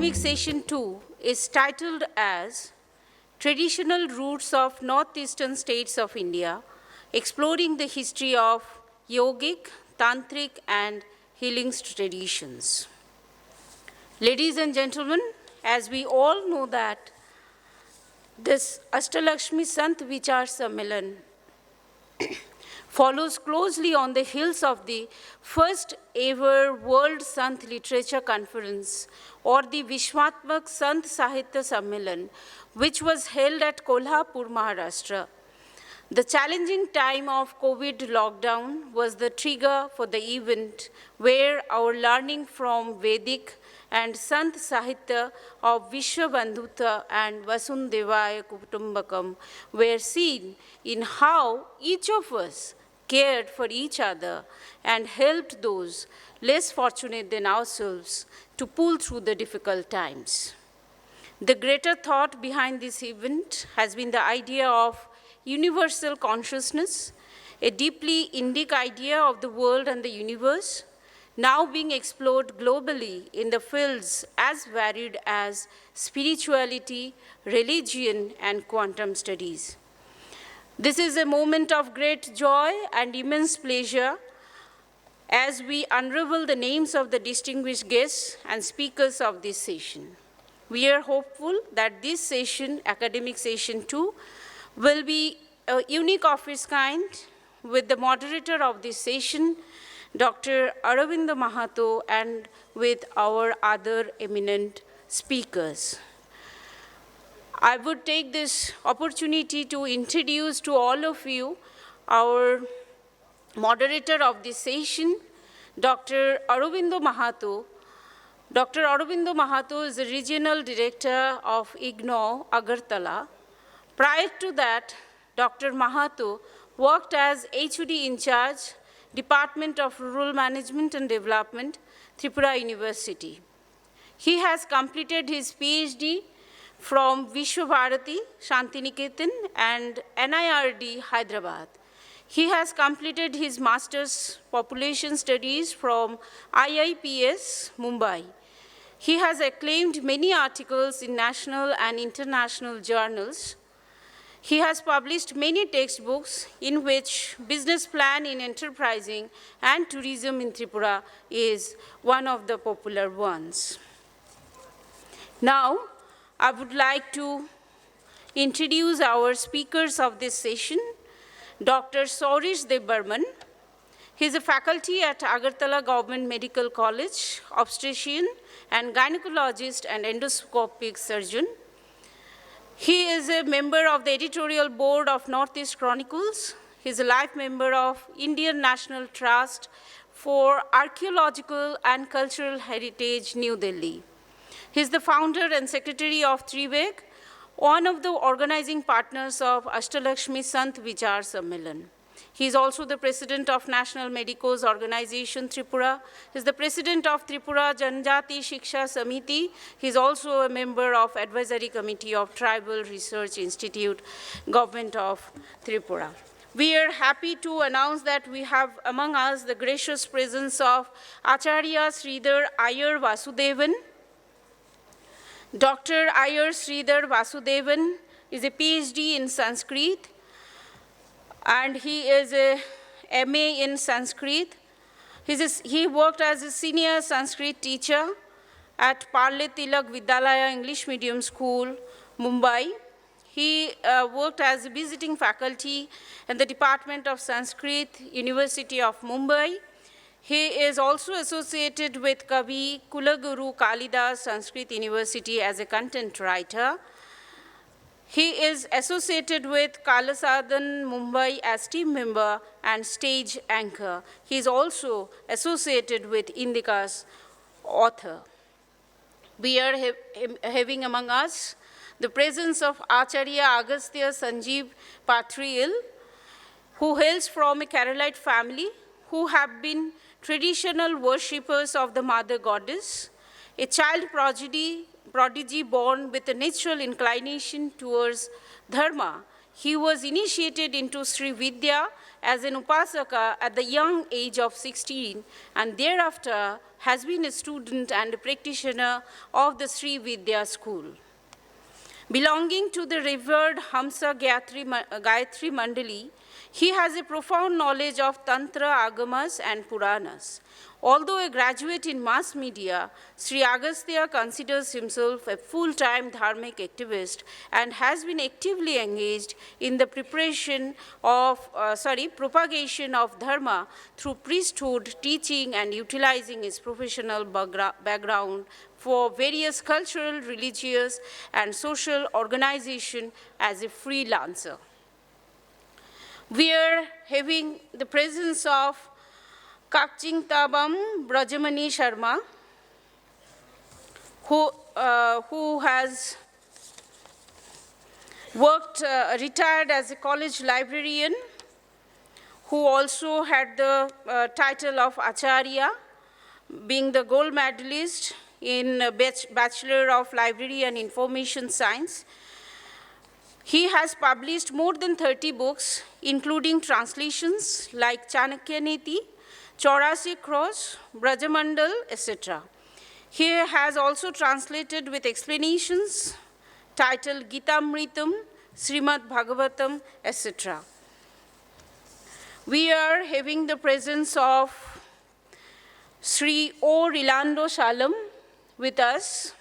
Academic Session 2 is titled as Traditional Roots of Northeastern States of India, exploring the history of yogic, tantric, and healing traditions. Ladies and gentlemen, as we all know that this Ashtalakshmi Sant Vichar Sammelan follows closely on the heels of the first ever World Sant Literature Conference, or the Vishwatmak Sant Sahitya Sammelan, which was held at Kolhapur, Maharashtra. The challenging time of COVID lockdown was the trigger for the event, where our learning from Vedic and Sant Sahitya of Vishwabandhuta and Vasundevaya Kutumbakam were seen in how each of us cared for each other and helped those less fortunate than ourselves to pull through the difficult times. The greater thought behind this event has been the idea of universal consciousness, a deeply Indic idea of the world and the universe, now being explored globally in the fields as varied as spirituality, religion, and quantum studies. This is a moment of great joy and immense pleasure as we unravel the names of the distinguished guests and speakers of this session. We are hopeful that this session, Academic Session 2, will be unique of its kind, with the moderator of this session, Dr. Aurobindo Mahato, and with our other eminent speakers. I would take this opportunity to introduce to all of you our moderator of this session, Dr. Aurobindo Mahato. Dr. Aurobindo Mahato is the Regional Director of IGNOU, Agartala. Prior to that, Dr. Mahato worked as HOD in charge, Department of Rural Management and Development, Tripura University. He has completed his PhD from Vishwabharati, Shantiniketan, and NIRD, Hyderabad. He has completed his Master's Population Studies from IIPS, Mumbai. He has acclaimed many articles in national and international journals. He has published many textbooks in which business plan in enterprising and tourism in Tripura is one of the popular ones. Now, I would like to introduce our speakers of this session, Dr. Saurish Debbarman. He is a faculty at Agartala Government Medical College, obstetrician and gynecologist and endoscopic surgeon. He is a member of the editorial board of Northeast Chronicles. He is a life member of Indian National Trust for Archaeological and Cultural Heritage, New Delhi. He is the founder and secretary of Trivek, one of the organizing partners of Ashtalakshmi Sant Vichar Sammelan. He is also the president of National Medicos Organization, Tripura. He is the president of Tripura Janjati Shiksha Samiti. He is also a member of Advisory Committee of Tribal Research Institute, Government of Tripura. We are happy to announce that we have among us the gracious presence of Acharya Sridhar Iyer Vasudevan. Dr. Iyer Sridhar Vasudevan is a PhD in Sanskrit, and he is a MA in Sanskrit. He worked as a senior Sanskrit teacher at Parle Tilak Vidyalaya English Medium School, Mumbai. He worked as a visiting faculty in the Department of Sanskrit, University of Mumbai. He is also associated with Kavi Kulaguru Kalidas Sanskrit University as a content writer. He is associated with Kalasadan Mumbai as team member and stage anchor. He is also associated with Indika's author. We are having among us the presence of Acharya Agastya Sanjeev Patriyal, who hails from a Keralite family who have been traditional worshippers of the mother goddess, a child prodigy born with a natural inclination towards dharma. He was initiated into Sri Vidya as an upasaka at the young age of 16, and thereafter has been a student and a practitioner of the Sri Vidya school. Belonging to the revered Hamsa Gayatri Mandali, he has a profound knowledge of Tantra, Agamas, and Puranas. Although a graduate in mass media, Sri Agastya considers himself a full-time dharmic activist and has been actively engaged in the propagation of dharma through priesthood, teaching, and utilizing his professional background for various cultural, religious, and social organizations as a freelancer. We are having the presence of Kakching Tabam Brajamani Sharma, who has worked, retired as a college librarian, who also had the title of Acharya, being the gold medalist in Bachelor of Library and Information Science. He has published more than 30 books, including translations like Chanakya Niti, Chaurasi Cross, Brajamandal, etc. He has also translated with explanations titled Gitamritam, Srimad Bhagavatam, etc. We are having the presence of Sri O. Rilando Shalam with us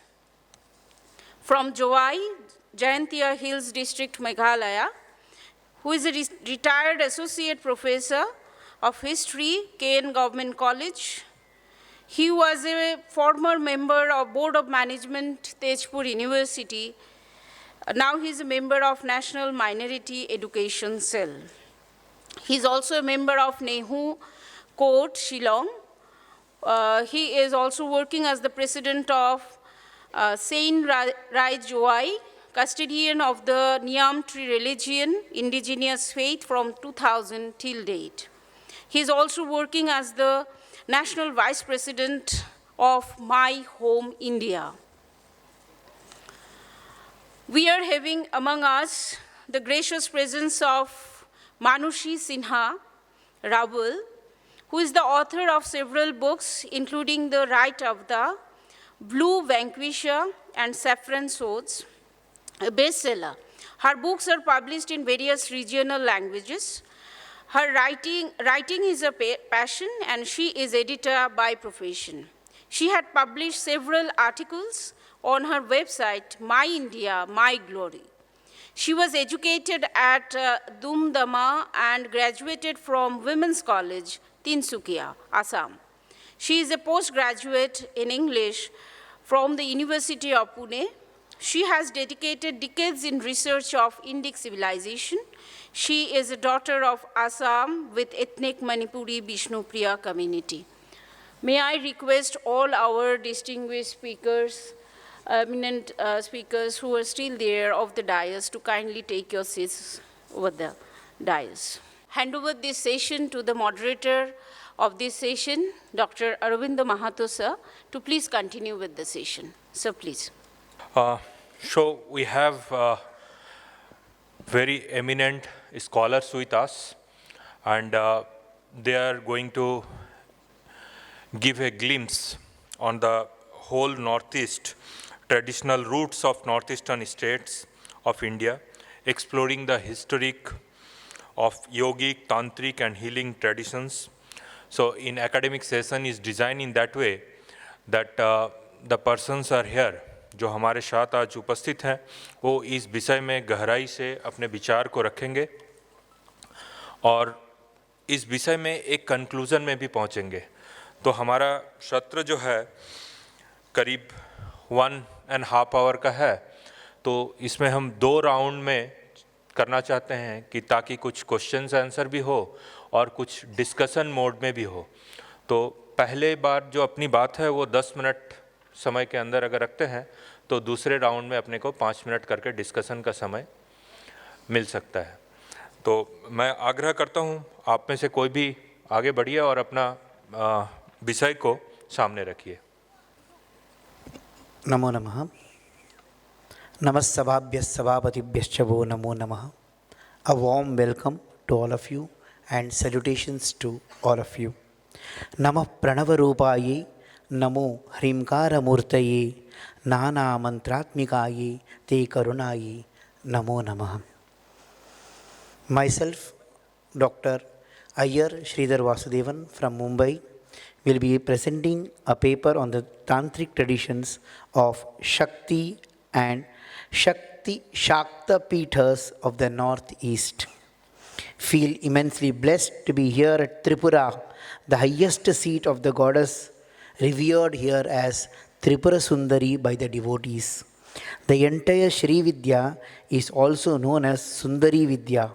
from Jowai, Jayantia Hills District, Meghalaya, who is a retired associate professor of history, KN Government College. He was a former member of Board of Management, Tezpur University. Now he is a member of National Minority Education Cell. He is also a member of Nehu Court, Shillong. He is also working as the president of Saint Rai Joai, custodian of the Niam Tree religion, indigenous faith from 2000 till date. He is also working as the national vice president of My Home India. We are having among us the gracious presence of Manushi Sinha Rawal, who is the author of several books, including The Right of the Blue Vanquisher and Saffron Swords, a bestseller. Her books are published in various regional languages. Her writing is a passion, and she is editor by profession. She had published several articles on her website, My India, My Glory. She was educated at Dumdama and graduated from Women's College, Tinsukia, Assam. She is a postgraduate in English from the University of Pune. She has dedicated decades in research of Indic civilization. She is a daughter of Assam with ethnic Manipuri Bishnupriya community. May I request all our distinguished speakers, eminent speakers who are still there of the dais to kindly take your seats over the dais. Hand over this session to the moderator of this session, Dr. Aravinda Mahato, sir, to please continue with the session. Sir, please. So we have very eminent scholars with us, and they are going to give a glimpse on the whole Northeast, traditional roots of Northeastern states of India, exploring the historic of yogic, tantric, and healing traditions. So in academic session is designed in that way that the persons are here, जो हमारे साथ आज उपस्थित हैं, वो इस विषय में गहराई से अपने विचार को रखेंगे और इस विषय में एक कंक्लूजन में भी पहुंचेंगे। तो हमारा सत्र जो है करीब 1.5 आवर का है, तो इसमें हम 2 राउंड में करना चाहते हैं कि ताकि कुछ क्वेश्चंस आंसर भी हो और कुछ डिस्कशन मोड में भी हो। तो पहले बार जो अपनी बात है वो 10 मिनट समय के अंदर अगर रखते हैं तो दूसरे राउंड में अपने को 5 मिनट करके डिस्कशन का समय मिल सकता है। तो मैं आग्रह करता हूं आप में से कोई भी आगे बढ़िए और अपना विषय को सामने रखिए। नमो नमः। नमस्सभाभ्यः सभापतिभ्यश्च वो नमो नमः। A warm welcome to all of you and salutations to all of you. Namah Pranavarupaye, Namo Hrimkara Murtaye, Nana Mantratmikaye, Te Karunaye, Namo Namah. Myself, Dr. Iyer Sridhar Vasudevan from Mumbai, will be presenting a paper on the tantric traditions of Shakti and Shakti Shakta Peethas of the Northeast. Feel immensely blessed to be here at Tripura, the highest seat of the goddess, revered here as Tripura Sundari by the devotees. The entire Shri Vidya is also known as Sundari Vidya.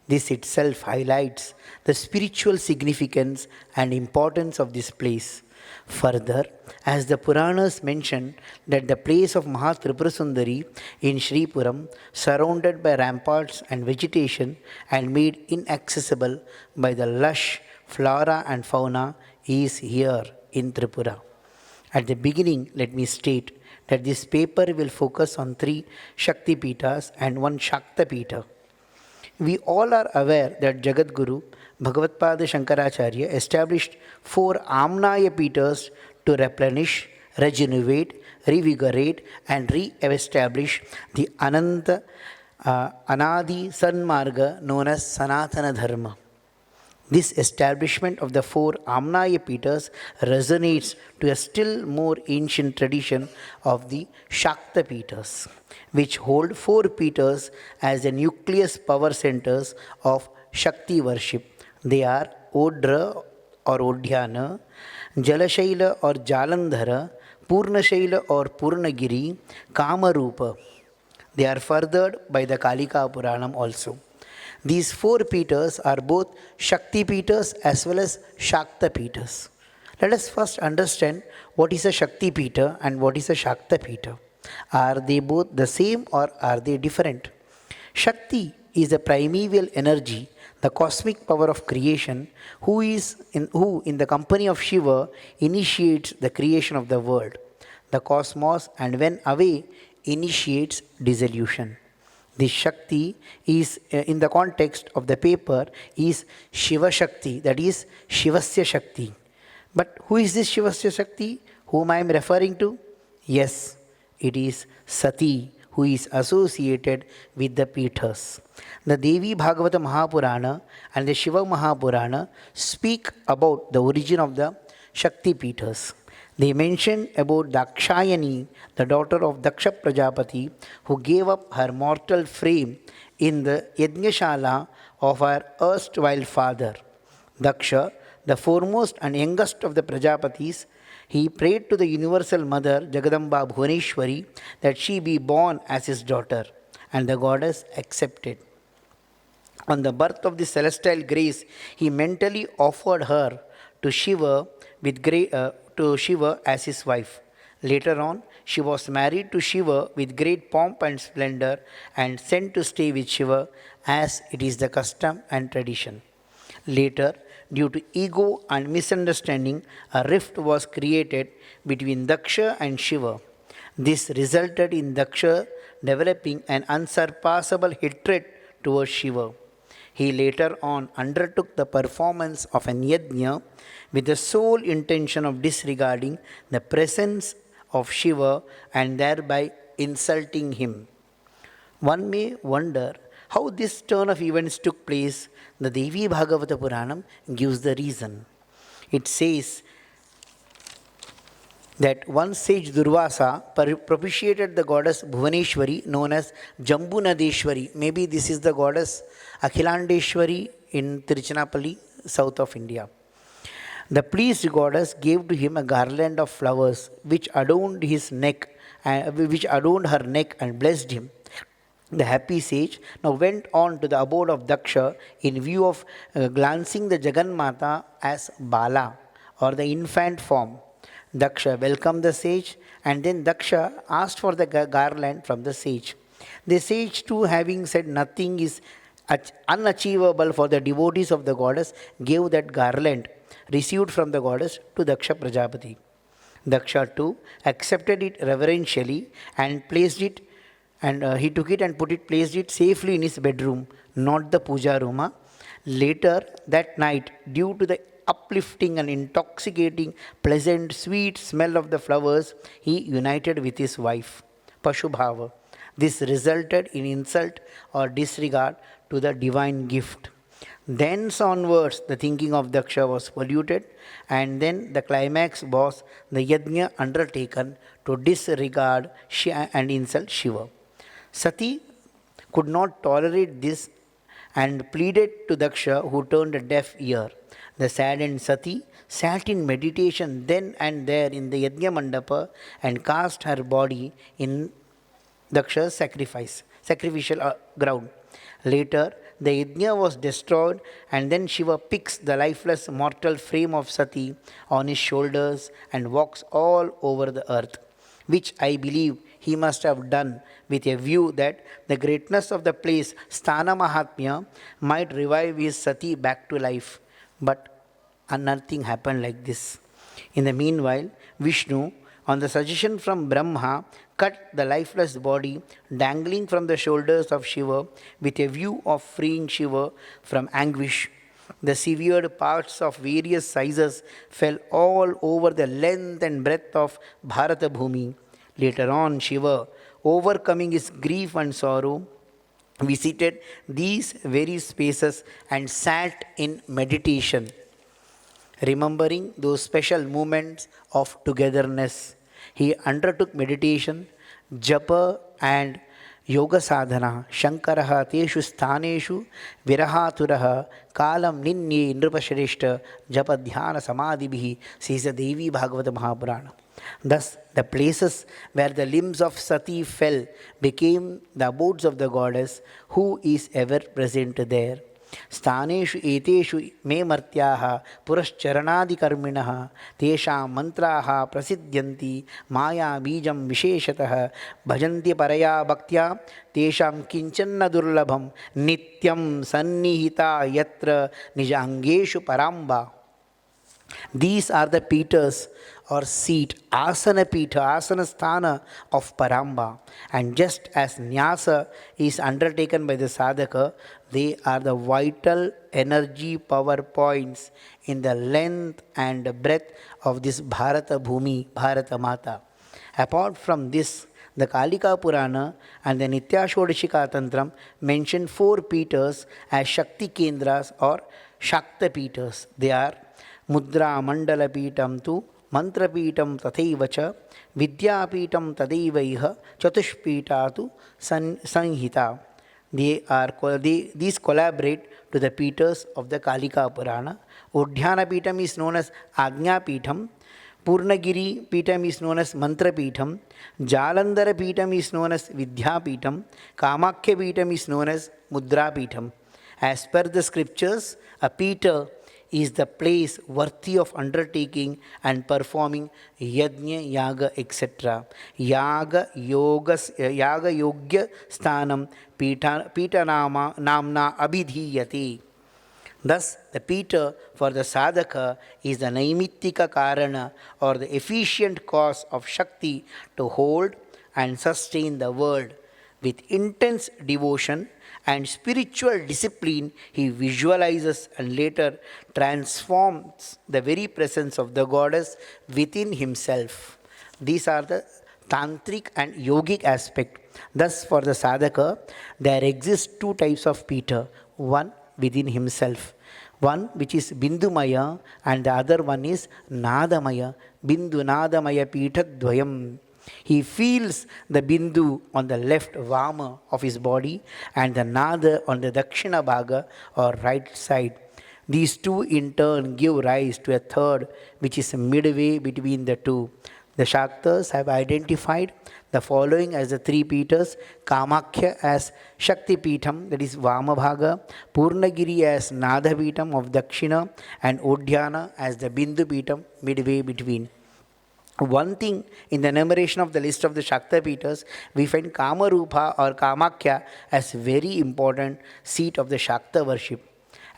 This itself highlights the spiritual significance and importance of this place. Further, as the Puranas mention that the place of Mahatripurasundari in Shripuram, surrounded by ramparts and vegetation and made inaccessible by the lush flora and fauna, is here in Tripura. At the beginning, let me state that this paper will focus on 3 Shakti Peethas and 1 Shakta Peetha. We all are aware that Jagadguru Bhagavatpada Shankaracharya established 4 Amnaya Peethas to replenish, regenerate, revigorate and re-establish the Ananta Anadi Sanmarga known as Sanatana Dharma. This establishment of the 4 Amnaya Peethas resonates to a still more ancient tradition of the Shakta Peethas, which hold 4 Peethas as the nucleus power centers of Shakti worship. They are Odra or Odhyana, Jalashaila or Jalandhara, Purnashaila or Purnagiri, Kamarupa. They are furthered by the Kalika Puranam also. These 4 Peethas are both Shakti Peethas as well as Shakta Peethas. Let us first understand what is a Shakti Peetha and what is a Shakta Peetha. Are they both the same or are they different? Shakti is the primeval energy, the cosmic power of creation, who in the company of Shiva initiates the creation of the world, the cosmos, and when away initiates dissolution. This Shakti is, in the context of the paper, is Shiva Shakti, that is Shivasya Shakti. But who is this Shivasya Shakti whom I am referring to? Yes, it is Sati, who is associated with the Peethas. The Devi Bhagavata Mahapurana and the Shiva Mahapurana speak about the origin of the Shakti Peethas. They mention about Dakshayani, the daughter of Daksha Prajapati, who gave up her mortal frame in the Yajnashala of her erstwhile father. Daksha, the foremost and youngest of the Prajapatis, he prayed to the universal mother Jagadamba Bhuvaneshwari that she be born as his daughter, and the goddess accepted. On the birth of the celestial grace, he mentally offered her to Shiva as his wife. Later on, she was married to Shiva with great pomp and splendor and sent to stay with Shiva as it is the custom and tradition. Later, due to ego and misunderstanding, a rift was created between Daksha and Shiva. This resulted in Daksha developing an unsurpassable hatred towards Shiva. He later on undertook the performance of an yajna with the sole intention of disregarding the presence of Shiva and thereby insulting him. One may wonder how this turn of events took place. The Devi Bhagavata Puranam gives the reason. It says that one sage Durvasa propitiated the goddess Bhuvaneshwari known as Jambunadeshwari. Maybe this is the goddess Akhilandeshwari in Tiruchinapalli, south of India. The pleased goddess gave to him a garland of flowers which adorned her neck and blessed him. The happy sage now went on to the abode of Daksha in view of glancing the Jagannmata as Bala or the infant form. Daksha welcomed the sage and then Daksha asked for the garland from the sage. The sage too, having said nothing is unachievable for the devotees of the goddess, gave that garland received from the goddess to Daksha Prajapati. Daksha too accepted it reverentially and placed it And he took it and placed it safely in his bedroom, not the puja room. Later that night, due to the uplifting and intoxicating, pleasant, sweet smell of the flowers, he united with his wife, Pashubhava. This resulted in insult or disregard to the divine gift. Thence onwards, the thinking of Daksha was polluted, and then the climax was the yajna undertaken to disregard and insult Shiva. Sati could not tolerate this and pleaded to Daksha, who turned a deaf ear. The saddened Sati sat in meditation then and there in the Yajna Mandapa and cast her body in Daksha's sacrificial ground. Later, the Yajna was destroyed, and then Shiva picks the lifeless mortal frame of Sati on his shoulders and walks all over the earth, which I believe he must have done with a view that the greatness of the place, Sthana Mahatmya, might revive his Sati back to life. But nothing happened like this. In the meanwhile, Vishnu, on the suggestion from Brahma, cut the lifeless body dangling from the shoulders of Shiva with a view of freeing Shiva from anguish. The severed parts of various sizes fell all over the length and breadth of Bharata Bhumi. Later on, Shiva, overcoming his grief and sorrow, visited these very spaces and sat in meditation, remembering those special moments of togetherness. He undertook meditation, japa and yoga sadhana. Shankaraha teshu sthaneshu virahaturaha kalam ninye nrupashreshta japa dhyana samadhibhi, says the Devi Bhagavata Mahapurana. Thus, the places where the limbs of Sati fell became the abodes of the goddess, who is ever present there. स्थानेषु एतेषु मे मर्त्याः पुरश्चरणादिकर्मिणः तेषां मन्त्राः प्रसिद्ध्यन्ति माया बीजं विशेषतः भजन्ति परया भक्त्या तेषां किञ्चन्न दुर्लभं नित्यं सन्निहिता यत्र निजाङ्गेषु Paramba. These are the Peters or seat, asana pita, asana sthana of Paramba. And just as Nyasa is undertaken by the sadhaka, they are the vital energy power points in the length and breadth of this Bharata Bhumi, Bharata Mata. Apart from this, the Kalika Purana and the Nitya Shodashika Tantram mention 4 Peters as Shakti Kendras or Shakta Peters. They are Mudra Mandala Pitam tu Mantra Pitam Tathaiva cha Vidya Pitam Tadaiva iha Chatushpita tu Sanhita. These collaborate to the Peters of the Kalika Purana. Udhyana Pitam is known as Agnya Pitam. Purnagiri Pitam is known as Mantra Pitam. Jalandhara Pitam is known as Vidya Pitam. Kamakhya Pitam is known as Mudra Pitam. As per the scriptures, a Peter is the place worthy of undertaking and performing yajna, yaga, etc. Yaga yogya sthanam pita namna abhidhiyate. Thus, the Peter for the sadhaka is the naimittika karana or the efficient cause of Shakti to hold and sustain the world. With intense devotion and spiritual discipline, he visualizes and later transforms the very presence of the goddess within himself. These are the tantric and yogic aspect. Thus, for the sadhaka, there exist 2 types of Peter. One within himself. One which is Bindumaya and the other one is Nadamaya. Bindu Nadamaya Pita Dvayam. He feels the Bindu on the left Vama of his body and the Nada on the Dakshina Bhaga or right side. These 2 in turn give rise to a third which is midway between the 2. The Shaktas have identified the following as the 3 Peters: Kamakhya as Shakti Pitam, that is Vama Bhaga, Purnagiri as Nada Pitam of Dakshina, and Udhyana as the Bindu Pitam midway between. One thing in the enumeration of the list of the Shakta Peters, we find Kamarupa or Kamakhya as very important seat of the Shakta worship.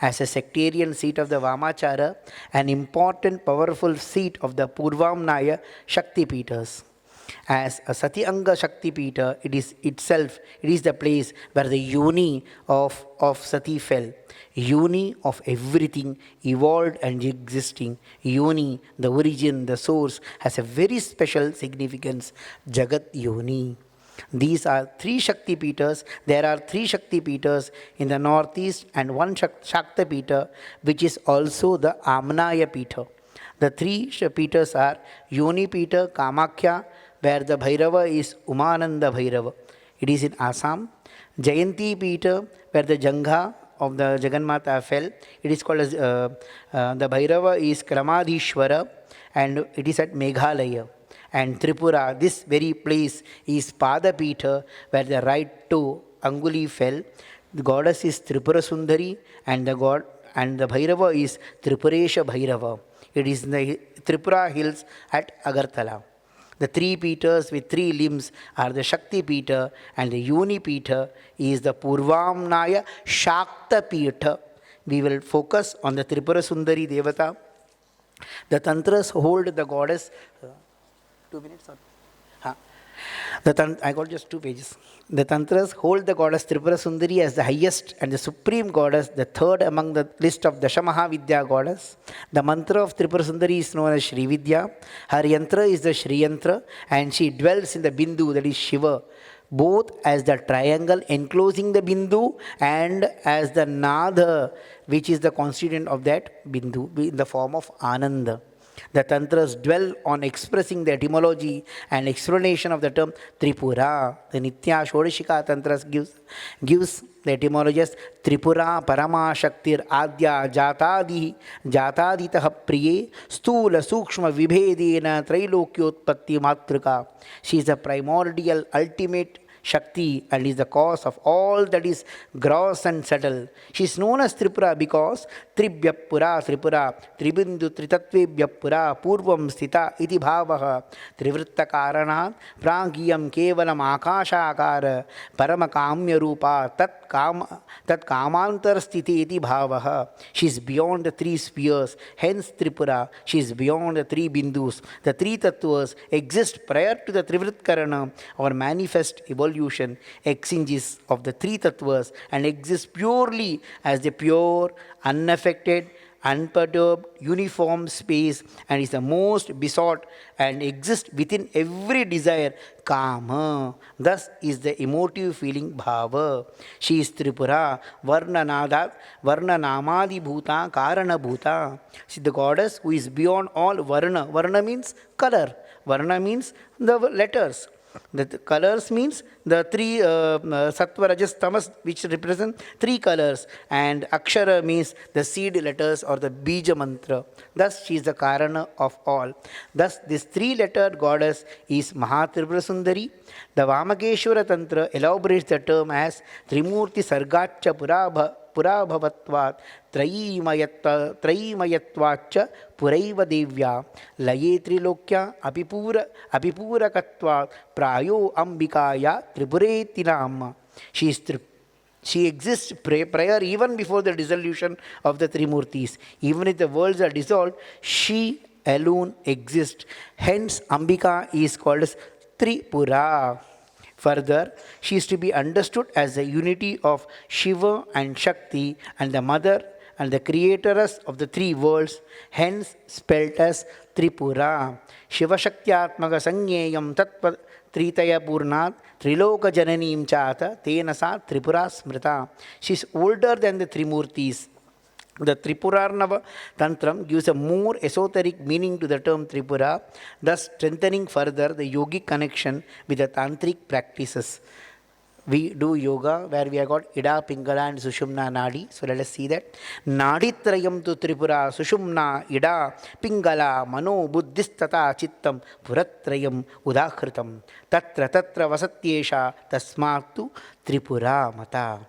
As a sectarian seat of the Vamachara, an important powerful seat of the Purvamnaya Shakti Peters. As a Sati Anga Shakti Pita, it is itself, it is the place where the yoni of Sati fell. Yoni of everything evolved and existing. Yoni, the origin, the source, has a very special significance. Jagat Yoni. These are three Shakti Pitas. There are three Shakti Pitas in the northeast and one Shakta Pita, which is also the Amnaya Pita. The three Pitas are Yoni Pita, Kamakhya, where the Bhairava is Umananda Bhairava. It is in Assam. Jayanti Pita, where the Jangha of the Jagannatha fell. It is called as, the Bhairava is Kramadhishwara, and it is at Meghalaya. And Tripura, this very place is Padapita, where the right toe Anguli fell. The goddess is Tripura Sundari, and the Bhairava is Tripuresha Bhairava. It is in the Tripura hills at Agartala. The three Pitas with three limbs are the Shakti Pita, and the Yoni Pita is the Purvamnaya Shakta Pita. We will focus on the Tripura Sundari Devata. The Tantras hold the goddess. 2 minutes or? I got just 2 pages. The Tantras hold the goddess Tripura Sundari as the highest and the supreme goddess, the third among the list of Dashamaha Vidya goddess. The mantra of Tripura Sundari is known as Shri Vidya. Her yantra is the Shri Yantra, and she dwells in the Bindu, that is Shiva, both as the triangle enclosing the Bindu and as the Nadha, which is the constituent of that Bindu, in the form of Ananda. The Tantras dwell on expressing the etymology and explanation of the term Tripura. The Nitya Shodashika Tantras gives the etymology as Tripura Parama Shaktir Adya Jataditaha Priye Stula Sukshma Vibhedena Trailokyotpatti Matrika. She is the primordial ultimate Shakti and is the cause of all that is gross and subtle. She is known as Tripura because Tribyapura Tripura Tribindu Tritatvebhyapura Purvam Sthita Iti Bhavaha Trivritta Karanat Pragiyam Kevalam Akashakara Paramakamya Rupa Tat Kamantar Sthiti Iti Bhavaha. She is beyond the 3 spheres, hence Tripura. She is beyond the 3 Bindus. The 3 Tattvas exist prior to the Trivrit Karana or manifest evolution exchanges of the 3 tattvas and exist purely as the pure, unaffected, unperturbed, uniform space, and is the most besought and exists within every desire, kama. Thus is the emotive feeling bhava. She is Tripura, Varnanamadi Bhuta, Karana Bhuta. She is the goddess who is beyond all Varna. Varna means color. Varna means the letters. The colors means the 3 Sattva, Rajas, Tamas, which represent 3 colors, and Akshara means the seed letters or the Bija Mantra. Thus, she is the Karana of all. Thus, this 3-lettered goddess is Mahatripura Sundari. The Vamakeshwara Tantra elaborates the term as Trimurti Sargacha Purabhavatvat Trayimayatvacha Puraiva Devya Laye Trilokya Apipurakatvat Prayo Ambikaya Tripuretinam. She exists prior even before the dissolution of the 3 Murtis. Even if the worlds are dissolved, she alone exists. Hence, Ambika is called as Tripura. Further, she is to be understood as the unity of Shiva and Shakti and the mother and the creatoress of the 3 worlds, hence spelt as Tripura. Shiva Shaktyatmaka Sanyeyam Tattva Tritaya Purnat Triloka Jananim Chata Tena Sa Tripura Smrita. She is older than the 3 Murtis. The Tripurarnava Tantram gives a more esoteric meaning to the term Tripura, thus strengthening further the yogic connection with the tantric practices. We do yoga where we have got Ida, Pingala and Sushumna Nadi. So let us see that. Naditrayam tu Tripura, Sushumna, Ida, Pingala, Mano, Buddhistata, Chittam, Puratrayam, Udakritam. Tatra Vasatyesha, Tasmatu Tripura Mata.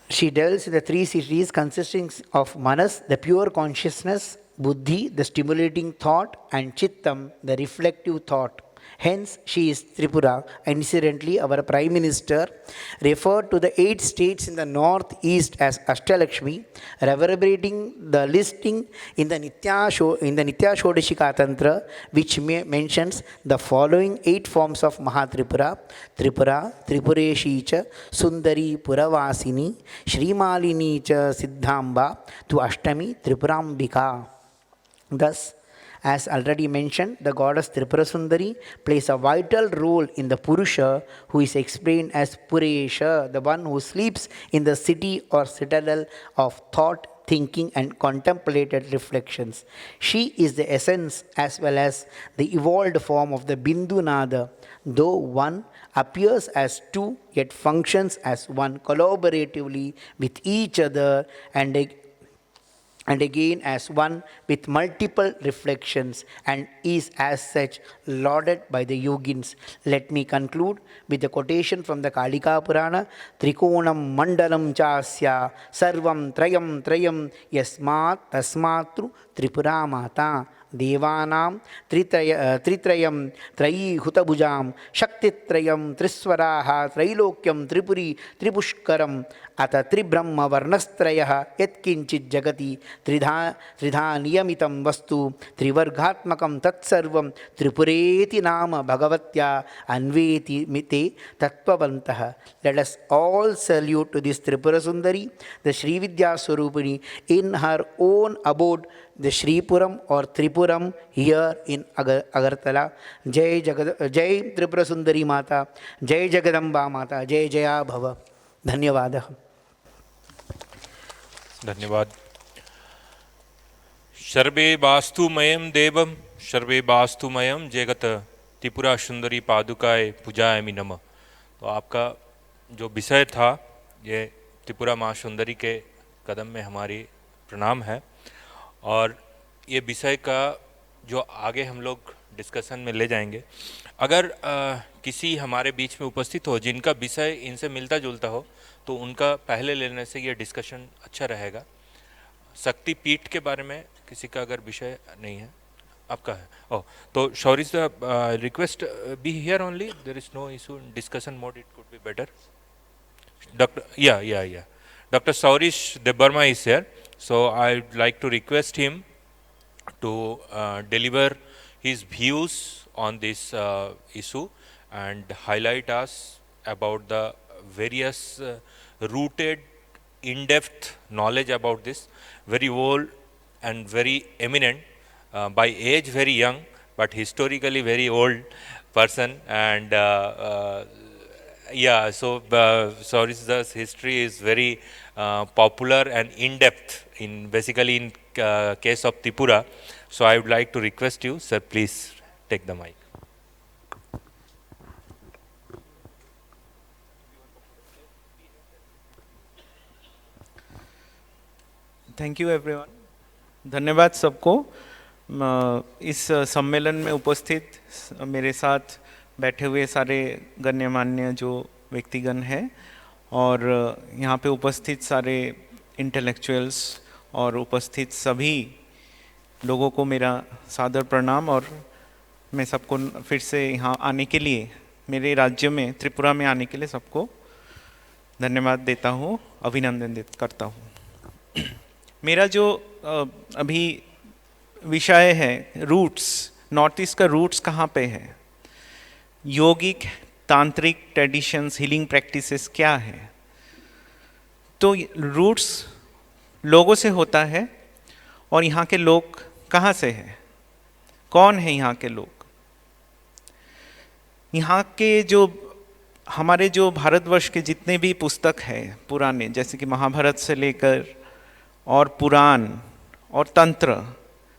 She dwells in the 3 cities consisting of Manas, the pure consciousness, Buddhi, the stimulating thought, and Chittam, the reflective thought. Hence, she is Tripura. Incidentally, our Prime Minister referred to the 8 states in the northeast as Ashtalakshmi, reverberating the listing in the Nitya Shodashika Tantra, which mentions the following 8 forms of Mahatripura: Tripura, Tripureshi cha, Sundari Puravasini, Shrimalini cha Siddhamba, to Ashtami Tripurambika. Thus, as already mentioned, the goddess Tripura Sundari plays a vital role in the Purusha, who is explained as Puresha, the one who sleeps in the city or citadel of thought, thinking, and contemplated reflections. She is the essence as well as the evolved form of the Bindu Nada. Though one appears as two, yet functions as one collaboratively with each other and again as one with multiple reflections, and is as such lauded by the yogins. Let me conclude with a quotation from the Kalika Purana: Trikonam Mandalam Chasya Sarvam Trayam Trayam Yasmat Tasmatru Tripura Mata Devanam Tritrayam Trayi Hutabujam Shaktitrayam Triswaraha Trailokyam Tripuri Tripushkaram Ata Tribrahma Varnastraya Yatkinchit Jagati Tridha Niyamitam Vastu Trivargatmakam Tatsarvam Tripureti Nama Bhagavatya Anveti Mite Tattvavantaha. Let us all salute to this Tripura Sundari, the Sri Vidya Swarupini, in her own abode, the Shripuram or Tripuram here in Agartala. Jai Tripura Sundari Mata, Jai Jagadamba Mata, Jai Jaya Bhava. धन्यवाद. धन्यवाद. सर्वे वास्तुमयम देवम सर्वे वास्तुमयम जगत त्रिपुरा सुंदरी पादुकाय पूजायामि नमः. तो आपका जो विषय था ये त्रिपुरा माँ सुंदरी के कदम में हमारी प्रणाम है, और ये विषय का जो आगे हम लोग डिस्कशन में ले जाएंगे. अगर किसी हमारे बीच में उपस्थित हो जिनका विषय इनसे मिलता जुलता हो तो उनका पहले लेने से ये डिस्कशन अच्छा रहेगा. शक्ति पीठ के बारे में किसी का अगर विषय नहीं है, आपका है. ओह, तो Saurish request be here only, there is no issue in discussion mode, it could be better. Doctor या Dr. Saurish Debarma is here, so I would like to request him to deliver his views on this issue and highlight us about the various rooted, in-depth knowledge about this, very old and very eminent, by age very young, but historically very old person, and so Saurish's history is very popular and in-depth in basically in case of Tripura. So I would like to request you, sir, please take the mic. Thank you everyone. धन्यवाद सबको. इस सम्मेलन में उपस्थित मेरे साथ बैठे हुए सारे गण्यमान्य जो व्यक्तिगण हैं और यहाँ पे उपस्थित सारे इंटेलेक्चुअल्स और उपस्थित सभी लोगों को मेरा सादर प्रणाम. और मैं सबको फिर से यहाँ आने के लिए, मेरे राज्य में त्रिपुरा में आने के लिए सबको धन्यवाद देता हूँ, अभिनंदन करता हूँ. मेरा जो अभी विषय है रूट्स, नॉर्थ ईस्ट का रूट्स कहाँ पे है, योगिक तांत्रिक ट्रेडिशंस हीलिंग प्रैक्टिसेस क्या है. तो रूट्स लोगों से होता है, और यहाँ के लोग कहाँ से हैं, कौन है यहाँ के लोग. यहाँ के जो हमारे जो भारतवर्ष के जितने भी पुस्तक हैं पुराने, जैसे कि महाभारत से लेकर और पुराण और तंत्र,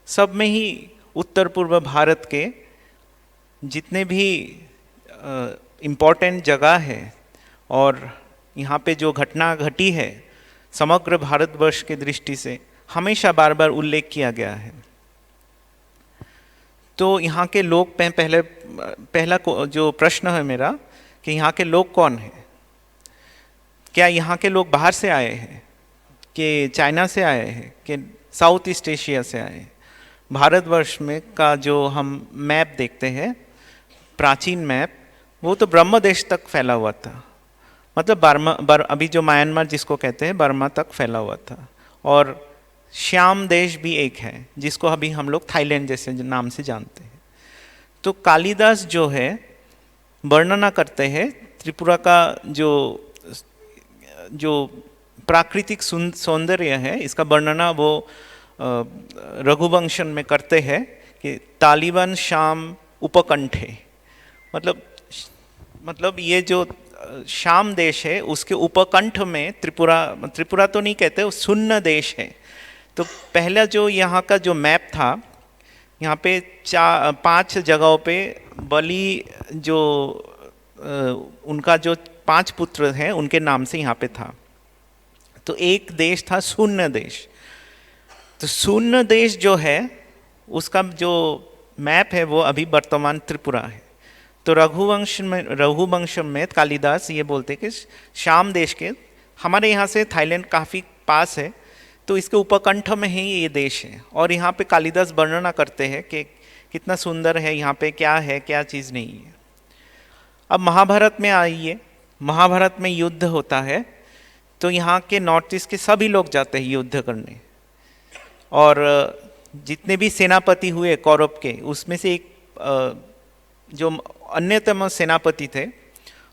सब में ही उत्तर पूर्व भारत के जितने भी इम्पोर्टेंट जगह है और यहाँ पे जो घटना घटी है समग्र भारतवर्ष के दृष्टि से हमेशा बार बार उल्लेख किया गया है. तो यहाँ के लोग पहला जो प्रश्न है मेरा कि यहाँ के लोग कौन हैं. क्या यहाँ के लोग बाहर से आए हैं, कि चाइना से आए हैं, कि साउथ ईस्ट एशिया से आए हैं. भारतवर्ष में का जो हम मैप देखते हैं, प्राचीन मैप वो तो ब्रह्म देश तक फैला हुआ था, मतलब अभी जो म्यांमार जिसको कहते हैं बर्मा तक फैला हुआ था। और श्याम देश भी एक है जिसको अभी हम लोग थाईलैंड जैसे नाम से जानते हैं। तो कालिदास जो है वर्णना करते हैं त्रिपुरा का जो प्राकृतिक सौंदर्य है, इसका वर्णना वो रघुवंशन में करते हैं कि तालिबान श्याम उपकंठे, मतलब ये जो श्याम देश है उसके उपकंठ में त्रिपुरा तो नहीं कहते, वो सुन्न देश है। तो पहला जो यहाँ का जो मैप था, यहाँ पे 5 जगहों पे बलि जो उनका जो 5 पुत्र हैं उनके नाम से यहाँ पे था। तो एक देश था शून्य देश। तो शून्य देश जो है उसका जो मैप है वो अभी वर्तमान त्रिपुरा है। तो रघुवंश में कालिदास ये बोलते कि श्याम देश के, हमारे यहाँ से थाईलैंड काफ़ी पास है, तो इसके उपकंठ में ही ये देश है। और यहाँ पे कालिदास वर्णना करते हैं कि कितना सुंदर है यहाँ पे, क्या है क्या चीज़ नहीं है। अब महाभारत में आइए, महाभारत में युद्ध होता है तो यहाँ के नॉर्थ ईस्ट के सभी लोग जाते हैं युद्ध करने। और जितने भी सेनापति हुए कौरव के, उसमें से एक जो अन्यतम सेनापति थे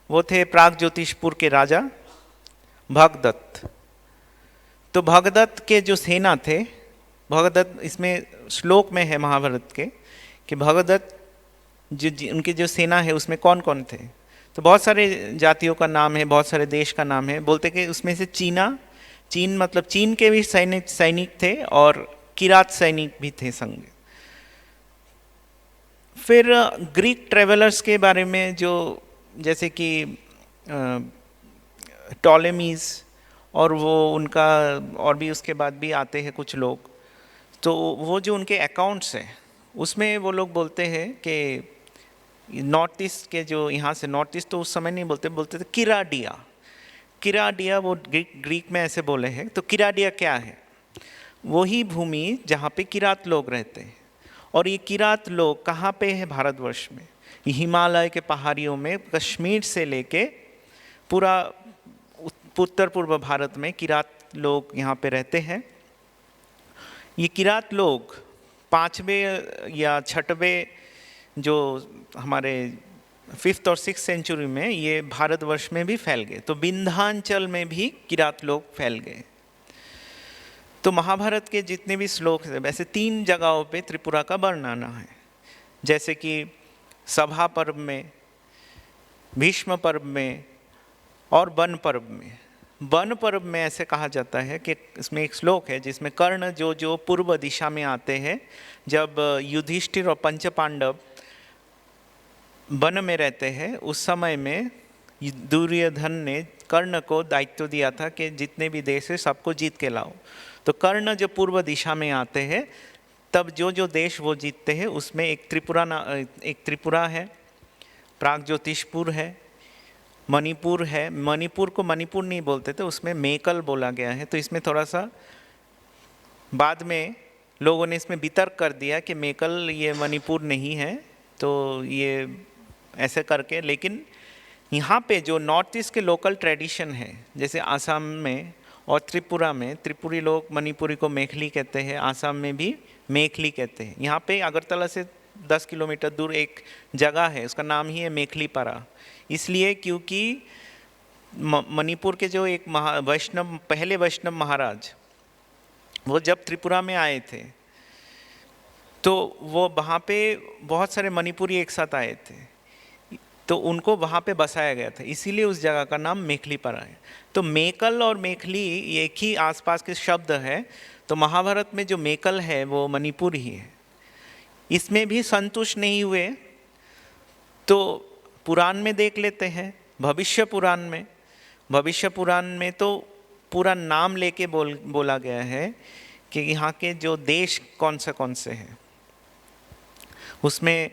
वो थे प्राग ज्योतिषपुर के राजा भगदत्त। तो भगदत्त के जो सेना थे, भगदत्त इसमें श्लोक में है महाभारत के कि भगदत्त उनकी जो सेना है उसमें कौन कौन थे। तो बहुत सारे जातियों का नाम है, बहुत सारे देश का नाम है। बोलते कि उसमें से चीन मतलब चीन के भी सैनिक थे और किरात सैनिक भी थे संग। फिर ग्रीक ट्रेवलर्स के बारे में, जो जैसे कि टॉलेमीज और वो उनका, और भी उसके बाद भी आते हैं कुछ लोग, तो वो जो उनके अकाउंट्स हैं उसमें वो लोग बोलते हैं कि नॉर्थ ईस्ट के, जो यहाँ से नॉर्थ ईस्ट तो उस समय नहीं बोलते थे किराडिया, वो ग्रीक में ऐसे बोले हैं। तो किराडिया क्या है? वही भूमि जहाँ पे किरात लोग रहते हैं। और ये किरात लोग कहाँ पे है भारतवर्ष में? हिमालय के पहाड़ियों में, कश्मीर से लेके पूरा उत्तर पूर्व भारत में किरात लोग यहाँ पे रहते हैं। ये किरात लोग 5वें या 6वें जो हमारे 5th और 6th सेंचुरी में ये भारतवर्ष में भी फैल गए। तो विंध्याचल में भी किरात लोग फैल गए। तो महाभारत के जितने भी श्लोक हैं, वैसे 3 जगहों पे त्रिपुरा का वर्णन है, जैसे कि सभा पर्व में, भीष्म पर्व में और वन पर्व में। वन पर्व में ऐसे कहा जाता है कि इसमें एक श्लोक है जिसमें कर्ण जो पूर्व दिशा में आते हैं, जब युधिष्ठिर और पंच पांडव वन में रहते हैं, उस समय में दुर्योधन ने कर्ण को दायित्व दिया था कि जितने भी देश है सबको जीत के लाओ। तो कर्ण जब पूर्व दिशा में आते हैं तब जो देश वो जीतते हैं उसमें एक त्रिपुरा है, प्राग ज्योतिषपुर है, मणिपुर है। मणिपुर को मणिपुर नहीं बोलते थे, उसमें मेकल बोला गया है। तो इसमें थोड़ा सा बाद में लोगों ने इसमें वितर्क कर दिया कि मेकल ये मणिपुर नहीं है, तो ये ऐसे करके। लेकिन यहाँ पे जो नॉर्थ ईस्ट के लोकल ट्रेडिशन है, जैसे आसाम में और त्रिपुरा में, त्रिपुरी लोग मणिपुरी को मेखली कहते हैं, आसाम में भी मेखली कहते हैं। यहाँ पे अगरतला से 10 किलोमीटर दूर एक जगह है, उसका नाम ही है मेखलीपारा, इसलिए क्योंकि मणिपुर के जो एक पहले वैष्णव महाराज, वो जब त्रिपुरा में आए थे तो वो वहाँ पे बहुत सारे मणिपुरी एक साथ आए थे, तो उनको वहाँ पे बसाया गया था, इसीलिए उस जगह का नाम मेखलीपारा है। तो मेकल और मेखली एक ही आसपास के शब्द है। तो महाभारत में जो मेकल है वो मणिपुर ही है। इसमें भी संतुष्ट नहीं हुए तो पुराण में देख लेते हैं, भविष्य पुराण में तो पूरा नाम लेके बोला गया है कि यहाँ के जो देश कौन से हैं। उसमें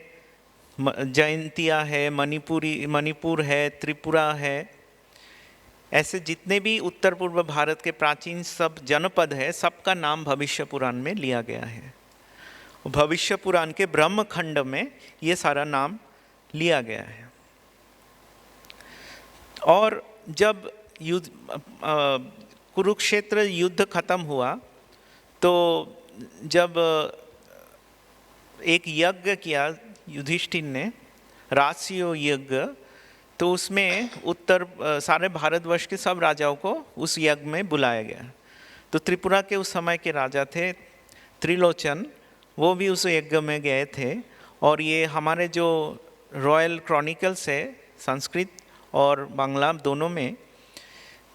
जयंतिया है, मणिपुर है, त्रिपुरा है, ऐसे जितने भी उत्तर पूर्व भारत के प्राचीन सब जनपद है, सबका नाम भविष्य पुराण में लिया गया है। भविष्य पुराण के ब्रह्मखंड में ये सारा नाम लिया गया है। और जब युद्ध कुरुक्षेत्र युद्ध खत्म हुआ तो जब एक यज्ञ किया युधिष्ठिर ने, राजसूय यज्ञ, तो उसमें सारे भारतवर्ष के सब राजाओं को उस यज्ञ में बुलाया गया। तो त्रिपुरा के उस समय के राजा थे त्रिलोचन, वो भी उस यज्ञ में गए थे। और ये हमारे जो रॉयल क्रॉनिकल्स है संस्कृत और बांग्ला दोनों में,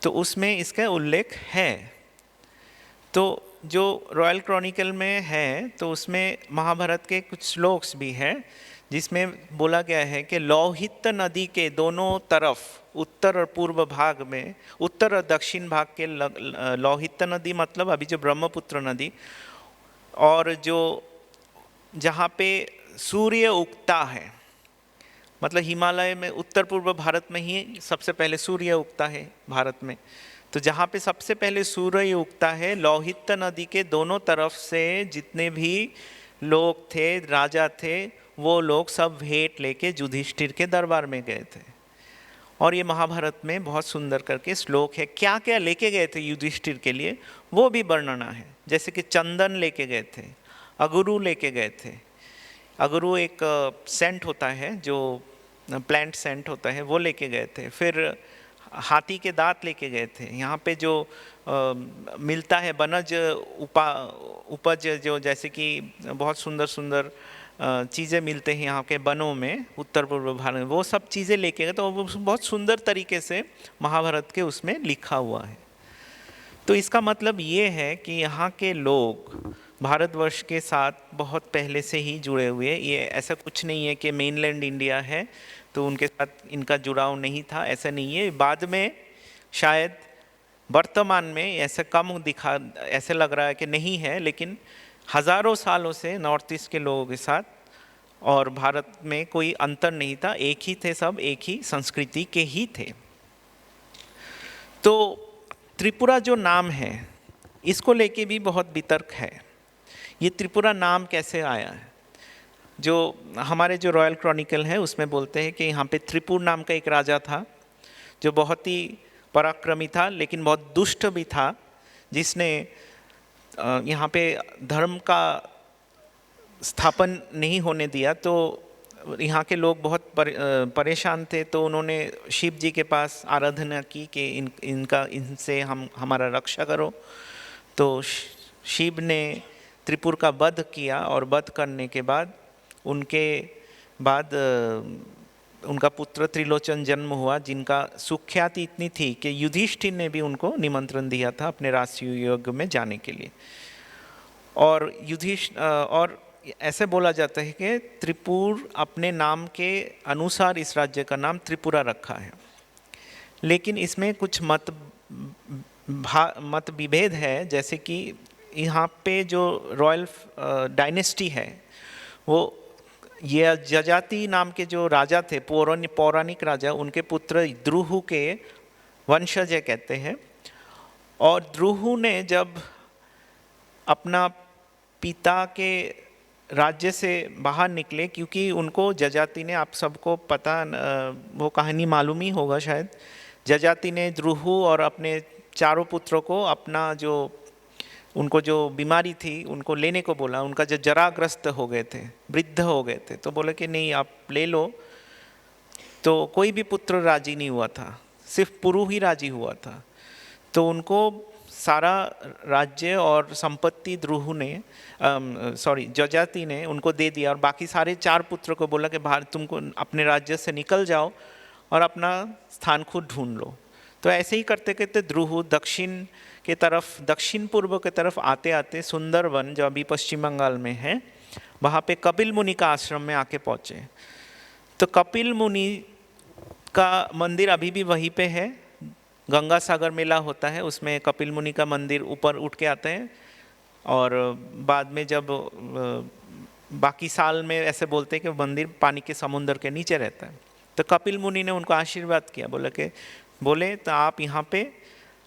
तो उसमें इसका उल्लेख है। तो जो रॉयल क्रॉनिकल में है तो उसमें महाभारत के कुछ श्लोक्स भी हैं जिसमें बोला गया है कि लोहित नदी के दोनों तरफ, उत्तर और पूर्व भाग में, उत्तर और दक्षिण भाग के लोहित नदी मतलब अभी जो ब्रह्मपुत्र नदी, और जो जहाँ पे सूर्य उगता है, मतलब हिमालय में उत्तर पूर्व भारत में ही सबसे पहले सूर्य उगता है भारत में, तो जहाँ पे सबसे पहले सूर्य उगता है, लोहित नदी के दोनों तरफ से जितने भी लोग थे, राजा थे, वो लोग सब भेंट लेके युधिष्ठिर के दरबार में गए थे। और ये महाभारत में बहुत सुंदर करके श्लोक है, क्या क्या लेके गए थे युधिष्ठिर के लिए वो भी वर्णना है। जैसे कि चंदन लेके गए थे, अगरू लेके गए थे। अगरू एक सेंट होता है, जो प्लांट सेंट होता है, वो लेके गए थे। फिर हाथी के दांत लेके गए थे। यहाँ पे जो मिलता है बनज उपज, जो जैसे कि बहुत सुंदर सुंदर चीज़ें मिलते हैं यहाँ के बनों में उत्तर पूर्व भारत में, वो सब चीज़ें लेके गए। तो वो बहुत सुंदर तरीके से महाभारत के उसमें लिखा हुआ है। तो इसका मतलब ये है कि यहाँ के लोग भारतवर्ष के साथ बहुत पहले से ही जुड़े हुए, ये ऐसा कुछ नहीं है कि मेनलैंड इंडिया है तो उनके साथ इनका जुड़ाव नहीं था, ऐसा नहीं है। बाद में शायद वर्तमान में ऐसा कम दिखा, ऐसे लग रहा है कि नहीं है, लेकिन हज़ारों सालों से नॉर्थ ईस्ट के लोगों के साथ और भारत में कोई अंतर नहीं था, एक ही थे, सब एक ही संस्कृति के ही थे। तो त्रिपुरा जो नाम है इसको लेके भी बहुत वितर्क है। ये त्रिपुरा नाम कैसे आया है? जो हमारे जो रॉयल क्रॉनिकल है उसमें बोलते हैं कि यहाँ पे त्रिपुर नाम का एक राजा था जो बहुत ही पराक्रमी था लेकिन बहुत दुष्ट भी था, जिसने यहाँ पे धर्म का स्थापन नहीं होने दिया। तो यहाँ के लोग बहुत परेशान थे, तो उन्होंने शिव जी के पास आराधना की कि इनसे हमारा रक्षा करो। तो शिव ने त्रिपुर का वध किया और वध करने के बाद उनका पुत्र त्रिलोचन जन्म हुआ, जिनका सुख्याति इतनी थी कि युधिष्ठिर ने भी उनको निमंत्रण दिया था अपने राजसूय यज्ञ में जाने के लिए। और ऐसे बोला जाता है कि त्रिपुर अपने नाम के अनुसार इस राज्य का नाम त्रिपुरा रखा है। लेकिन इसमें कुछ मत विभेद है, जैसे कि यहाँ पे जो रॉयल डायनेस्टी है वो ये जजाति नाम के जो राजा थे, पौराणिक राजा, उनके पुत्र द्रुहु के वंशज कहते हैं। और द्रुहु ने जब अपना पिता के राज्य से बाहर निकले, क्योंकि उनको जजाति ने, आप सबको पता वो कहानी मालूम ही होगा शायद, जजाति ने द्रुहु और अपने चारों पुत्रों को अपना उनको जो बीमारी थी उनको लेने को बोला। उनका जो जराग्रस्त हो गए थे, वृद्ध हो गए थे, तो बोले कि नहीं आप ले लो। तो कोई भी पुत्र राजी नहीं हुआ था, सिर्फ पुरु ही राजी हुआ था। तो उनको सारा राज्य और संपत्ति द्रुहु ने जजाति ने उनको दे दिया, और बाकी सारे 4 पुत्रों को बोला कि बाहर तुमको अपने राज्य से निकल जाओ और अपना स्थान खुद ढूंढ लो। तो ऐसे ही करते करते द्रुहु दक्षिण पूर्व के तरफ आते आते सुंदरवन, जो अभी पश्चिम बंगाल में है, वहाँ पे कपिल मुनि का आश्रम में आके पहुँचे। तो कपिल मुनि का मंदिर अभी भी वहीं पे है। गंगा सागर मेला होता है, उसमें कपिल मुनि का मंदिर ऊपर उठ के आते हैं। और बाद में जब बाकी साल में ऐसे बोलते हैं कि मंदिर पानी के समुद्र के नीचे रहता है। तो कपिल मुनि ने उनको आशीर्वाद किया, बोले तो आप यहाँ पे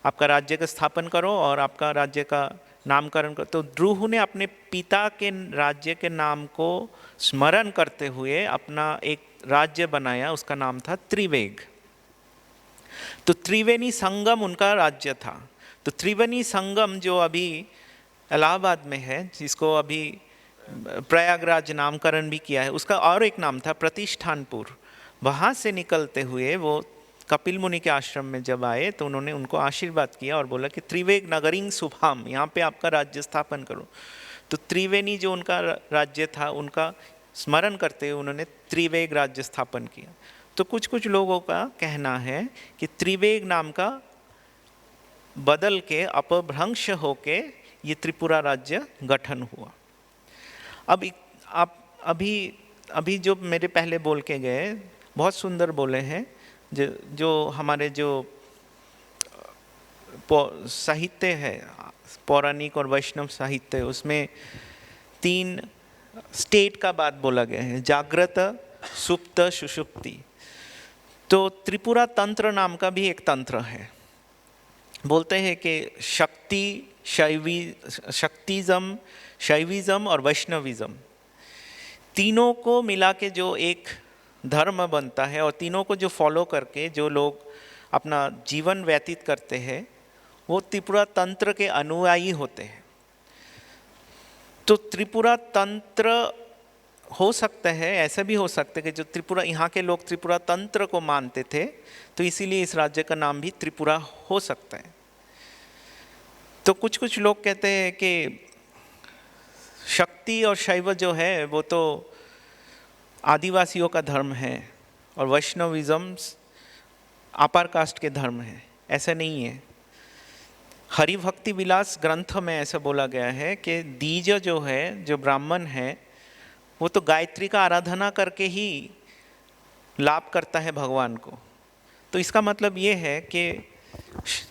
आपका राज्य का स्थापन करो और आपका राज्य का नामकरण करो। तो द्रुहु ने अपने पिता के राज्य के नाम को स्मरण करते हुए अपना एक राज्य बनाया उसका नाम था त्रिवेग। तो त्रिवेणी संगम उनका राज्य था। तो त्रिवेणी संगम जो अभी इलाहाबाद में है, जिसको अभी प्रयागराज नामकरण भी किया है, उसका और एक नाम था प्रतिष्ठानपुर। वहाँ से निकलते हुए वो कपिल मुनि के आश्रम में जब आए तो उन्होंने उनको आशीर्वाद किया और बोला कि त्रिवेग नगरिंग शुभाम, यहाँ पे आपका राज्य स्थापन करो। तो त्रिवेणी जो उनका राज्य था, उनका स्मरण करते हुए उन्होंने त्रिवेग राज्य स्थापन किया। तो कुछ कुछ लोगों का कहना है कि त्रिवेग नाम का बदल के अपभ्रंश होके ये त्रिपुरा राज्य गठन हुआ। अब आप अभी जो मेरे पहले बोल के गए बहुत सुंदर बोले हैं, जो हमारे जो साहित्य है पौराणिक और वैष्णव साहित्य, उसमें 3 स्टेट का बात बोला गया है, जागृत, सुप्त, सुषुप्ति। तो त्रिपुरा तंत्र नाम का भी एक तंत्र है। बोलते हैं कि शक्तिज़म, शैविज़म और वैष्णविज़म, तीनों को मिला के जो एक धर्म बनता है और तीनों को जो फॉलो करके जो लोग अपना जीवन व्यतीत करते हैं वो त्रिपुरा तंत्र के अनुयायी होते हैं। तो त्रिपुरा तंत्र हो सकता है, ऐसा भी हो सकता है कि जो त्रिपुरा, यहाँ के लोग त्रिपुरा तंत्र को मानते थे तो इसीलिए इस राज्य का नाम भी त्रिपुरा हो सकता है। तो कुछ कुछ लोग कहते हैं कि शक्ति और शैव जो है वो तो आदिवासियों का धर्म है और वैष्णविज्म अपर कास्ट के धर्म है। ऐसा नहीं है। हरिभक्ति विलास ग्रंथ में ऐसा बोला गया है कि द्विज जो है, जो ब्राह्मण है, वो तो गायत्री का आराधना करके ही लाभ करता है भगवान को। तो इसका मतलब ये है कि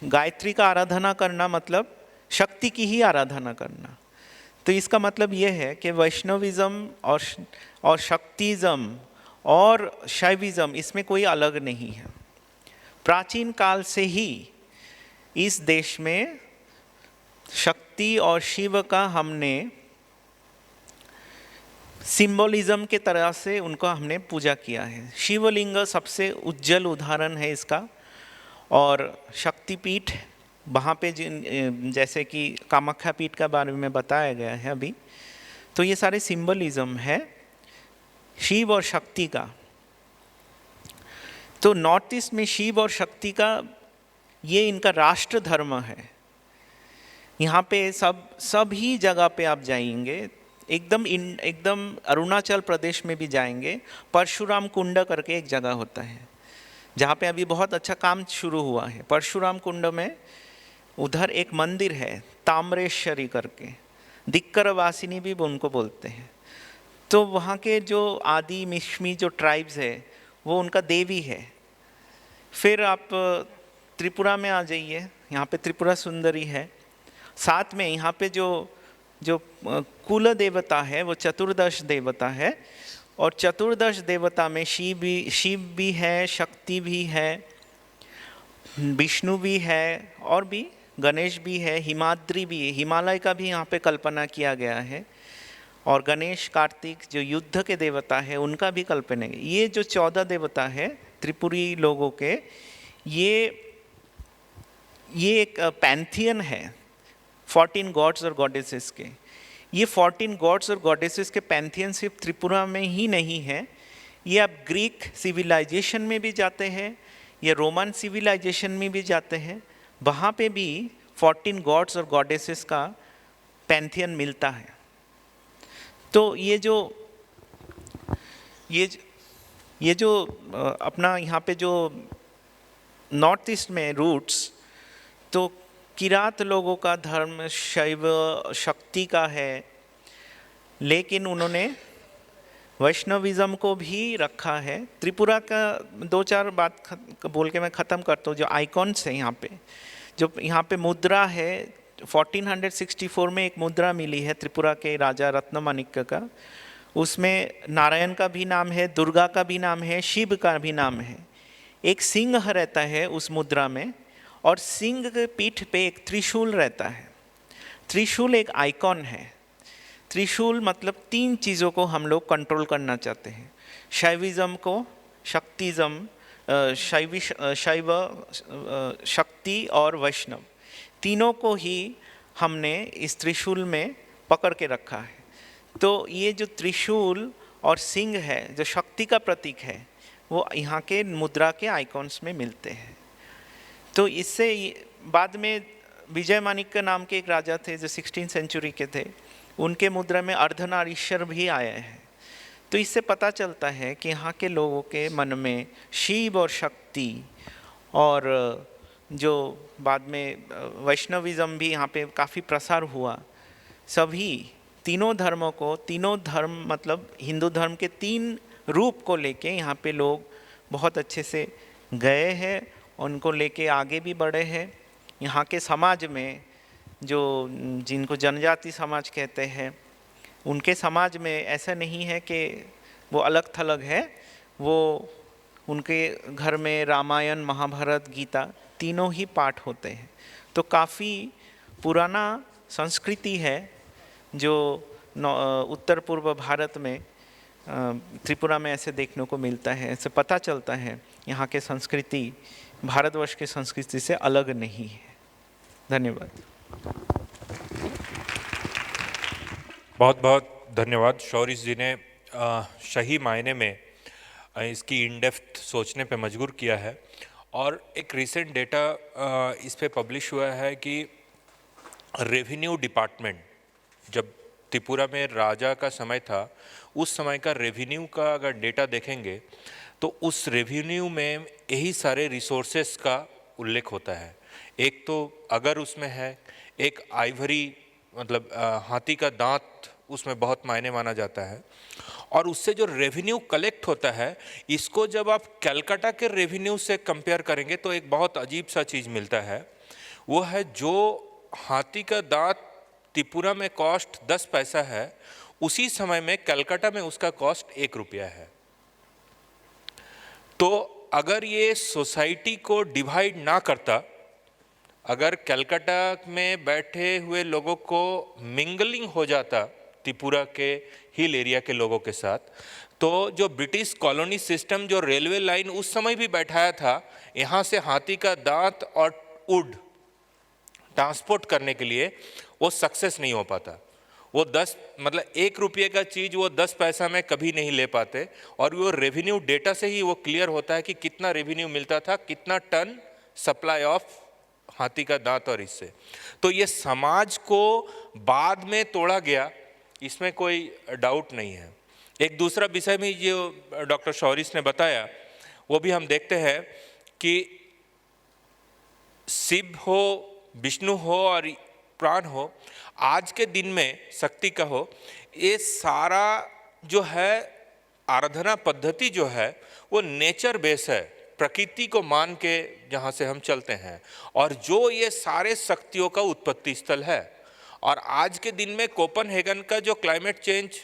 गायत्री का आराधना करना मतलब शक्ति की ही आराधना करना। तो इसका मतलब ये है कि वैष्णविज्म और शक्तिज्म और शैविज्म इसमें कोई अलग नहीं है। प्राचीन काल से ही इस देश में शक्ति और शिव का हमने सिंबलिज्म के तरह से उनको हमने पूजा किया है। शिवलिंग सबसे उज्जवल उदाहरण है इसका, और शक्तिपीठ वहाँ पे जैसे कि कामाख्या पीठ का बारे में बताया गया है अभी, तो ये सारे सिंबलिज्म है शिव और शक्ति का। तो नॉर्थ ईस्ट में शिव और शक्ति का ये इनका राष्ट्र धर्म है। यहाँ पे सभी जगह पे आप जाएंगे, एकदम अरुणाचल प्रदेश में भी जाएंगे, परशुराम कुंड करके एक जगह होता है जहाँ पे अभी बहुत अच्छा काम शुरू हुआ है। परशुराम कुंड में उधर एक मंदिर है ताम्रेश्वरी करके, दिक्कर वासिनी भी उनको बोलते हैं। तो वहाँ के जो आदि मिश्मी जो ट्राइब्स है वो उनका देवी है। फिर आप त्रिपुरा में आ जाइए, यहाँ पे त्रिपुरा सुंदरी है। साथ में यहाँ पे जो कुल देवता है वो चतुर्दश देवता है, और चतुर्दश देवता में शिव भी है, शक्ति भी है, विष्णु भी है, और भी गणेश भी है, हिमाद्री भी है। हिमालय का भी यहाँ पे कल्पना किया गया है, और गणेश कार्तिक जो युद्ध के देवता है उनका भी कल्पना है। ये जो 14 देवता है त्रिपुरी लोगों के, ये एक पैंथियन है 14 गॉड्स और गॉडेसेस के। ये 14 गॉड्स और गॉडेसेस के पैंथियन सिर्फ त्रिपुरा में ही नहीं है, ये आप ग्रीक सिविलाइजेशन में भी जाते हैं, ये रोमन सिविलाइजेशन में भी जाते हैं, वहाँ पे भी 14 गॉड्स और गॉडेसेस का पैंथियन मिलता है। तो ये जो अपना यहाँ पे जो नॉर्थ ईस्ट में रूट्स, तो किरात लोगों का धर्म शैव शक्ति का है, लेकिन उन्होंने वैष्णविज्म को भी रखा है। त्रिपुरा का 2-4 बात बोल के मैं ख़त्म करता हूँ। जो आइकॉन्स है यहाँ पे, जो यहाँ पे मुद्रा है, 1464 में एक मुद्रा मिली है त्रिपुरा के राजा रत्नमाणिक्य का। उसमें नारायण का भी नाम है, दुर्गा का भी नाम है, शिव का भी नाम है। एक सिंह रहता है उस मुद्रा में, और सिंह के पीठ पे एक त्रिशूल रहता है। त्रिशूल एक आइकॉन है। त्रिशूल मतलब 3 चीज़ों को हम लोग कंट्रोल करना चाहते हैं। शैविज़म को शक्तिज़म, शैव, शक्ति और वैष्णव तीनों को ही हमने इस त्रिशूल में पकड़ के रखा है। तो ये जो त्रिशूल और सिंह है जो शक्ति का प्रतीक है वो यहाँ के मुद्रा के आइकॉन्स में मिलते हैं। तो इससे बाद में विजय माणिक्य नाम के एक राजा थे जो 16th सेंचुरी के थे, उनके मुद्रा में अर्धनारीश्वर भी आए हैं। तो इससे पता चलता है कि यहाँ के लोगों के मन में शिव और शक्ति और जो बाद में वैष्णविज्म भी यहाँ पे काफ़ी प्रसार हुआ, सभी तीनों धर्मों को, तीनों धर्म मतलब हिंदू धर्म के 3 रूप को लेके यहाँ पे लोग बहुत अच्छे से गए हैं, उनको लेके आगे भी बढ़े हैं। यहाँ के समाज में जो जिनको जनजाति समाज कहते हैं, उनके समाज में ऐसा नहीं है कि वो अलग थलग है, वो उनके घर में रामायण, महाभारत, गीता तीनों ही पाठ होते हैं। तो काफ़ी पुराना संस्कृति है जो उत्तर पूर्व भारत में त्रिपुरा में ऐसे देखने को मिलता है। ऐसे पता चलता है यहाँ के संस्कृति भारतवर्ष की संस्कृति से अलग नहीं है। धन्यवाद। बहुत बहुत धन्यवाद। शौरिश जी ने सही मायने में इसकी इन डेप्थ सोचने पे मजबूर किया है। और एक रिसेंट डेटा इस पे पब्लिश हुआ है कि रेवेन्यू डिपार्टमेंट, जब त्रिपुरा में राजा का समय था उस समय का रेवेन्यू का अगर डेटा देखेंगे तो उस रेवेन्यू में यही सारे रिसोर्सेस का उल्लेख होता है। एक तो अगर उसमें है, एक आइवरी मतलब हाथी का दांत उसमें बहुत मायने माना जाता है। और उससे जो रेवेन्यू कलेक्ट होता है, इसको जब आप कलकत्ता के रेवेन्यू से कंपेयर करेंगे तो एक बहुत अजीब सा चीज़ मिलता है। वो है जो हाथी का दांत त्रिपुरा में कॉस्ट 10 पैसा है, उसी समय में कलकत्ता में उसका कॉस्ट 1 रुपया है। तो अगर ये सोसाइटी को डिवाइड ना करता, अगर कलकत्ता में बैठे हुए लोगों को मिंगलिंग हो जाता त्रिपुरा के हिल एरिया के लोगों के साथ, तो जो ब्रिटिश कॉलोनी सिस्टम जो रेलवे लाइन उस समय भी बैठाया था, यहाँ से हाथी का दांत और वुड ट्रांसपोर्ट करने के लिए, वो सक्सेस नहीं हो पाता। वो 10 मतलब 1 रुपये का चीज़ वो 10 पैसा में कभी नहीं ले पाते। और वो रेवेन्यू डेटा से ही वो क्लियर होता है कि कितना रेवेन्यू मिलता था, कितना टन सप्लाई ऑफ हाथी का दांत और इससे। तो ये समाज को बाद में तोड़ा गया, इसमें कोई डाउट नहीं है। एक दूसरा विषय में जो डॉक्टर शौरिश ने बताया वो भी हम देखते हैं कि शिव हो, विष्णु हो और प्राण हो, आज के दिन में शक्ति का हो, ये सारा जो है आराधना पद्धति जो है वो नेचर बेस है, प्रकृति को मान के जहाँ से हम चलते हैं, और जो ये सारे शक्तियों का उत्पत्ति स्थल है। और आज के दिन में कोपनहेगन का जो क्लाइमेट चेंज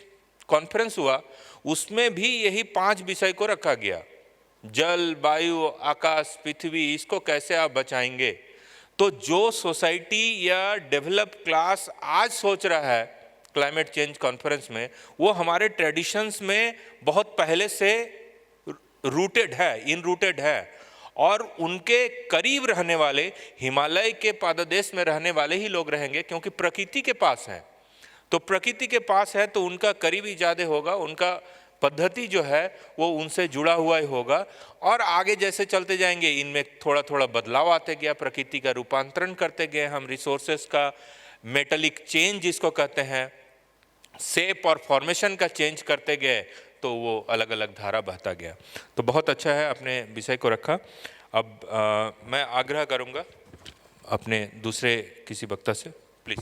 कॉन्फ्रेंस हुआ, उसमें भी यही 5 विषय को रखा गया। जल, वायु, आकाश, पृथ्वी, इसको कैसे आप बचाएंगे। तो जो सोसाइटी या डेवलप क्लास आज सोच रहा है क्लाइमेट चेंज कॉन्फ्रेंस में, वो हमारे ट्रेडिशंस में बहुत पहले से रूटेड है, इन रूटेड है। और उनके करीब रहने वाले, हिमालय के पाददेश में रहने वाले ही लोग रहेंगे, क्योंकि प्रकृति के पास है। तो प्रकृति के पास है तो उनका करीबी ज़्यादा होगा, उनका पद्धति जो है वो उनसे जुड़ा हुआ ही होगा। और आगे जैसे चलते जाएंगे इनमें थोड़ा थोड़ा बदलाव आते गया, प्रकृति का रूपांतरण करते गए हम, रिसोर्सेस का मेटलिक चेंज जिसको कहते हैं, शेप और फॉर्मेशन का चेंज करते गए, तो वो अलग अलग धारा बहता गया। तो बहुत अच्छा है अपने विषय को रखा। अब मैं आग्रह करूँगा अपने दूसरे किसी वक्ता से, प्लीज़।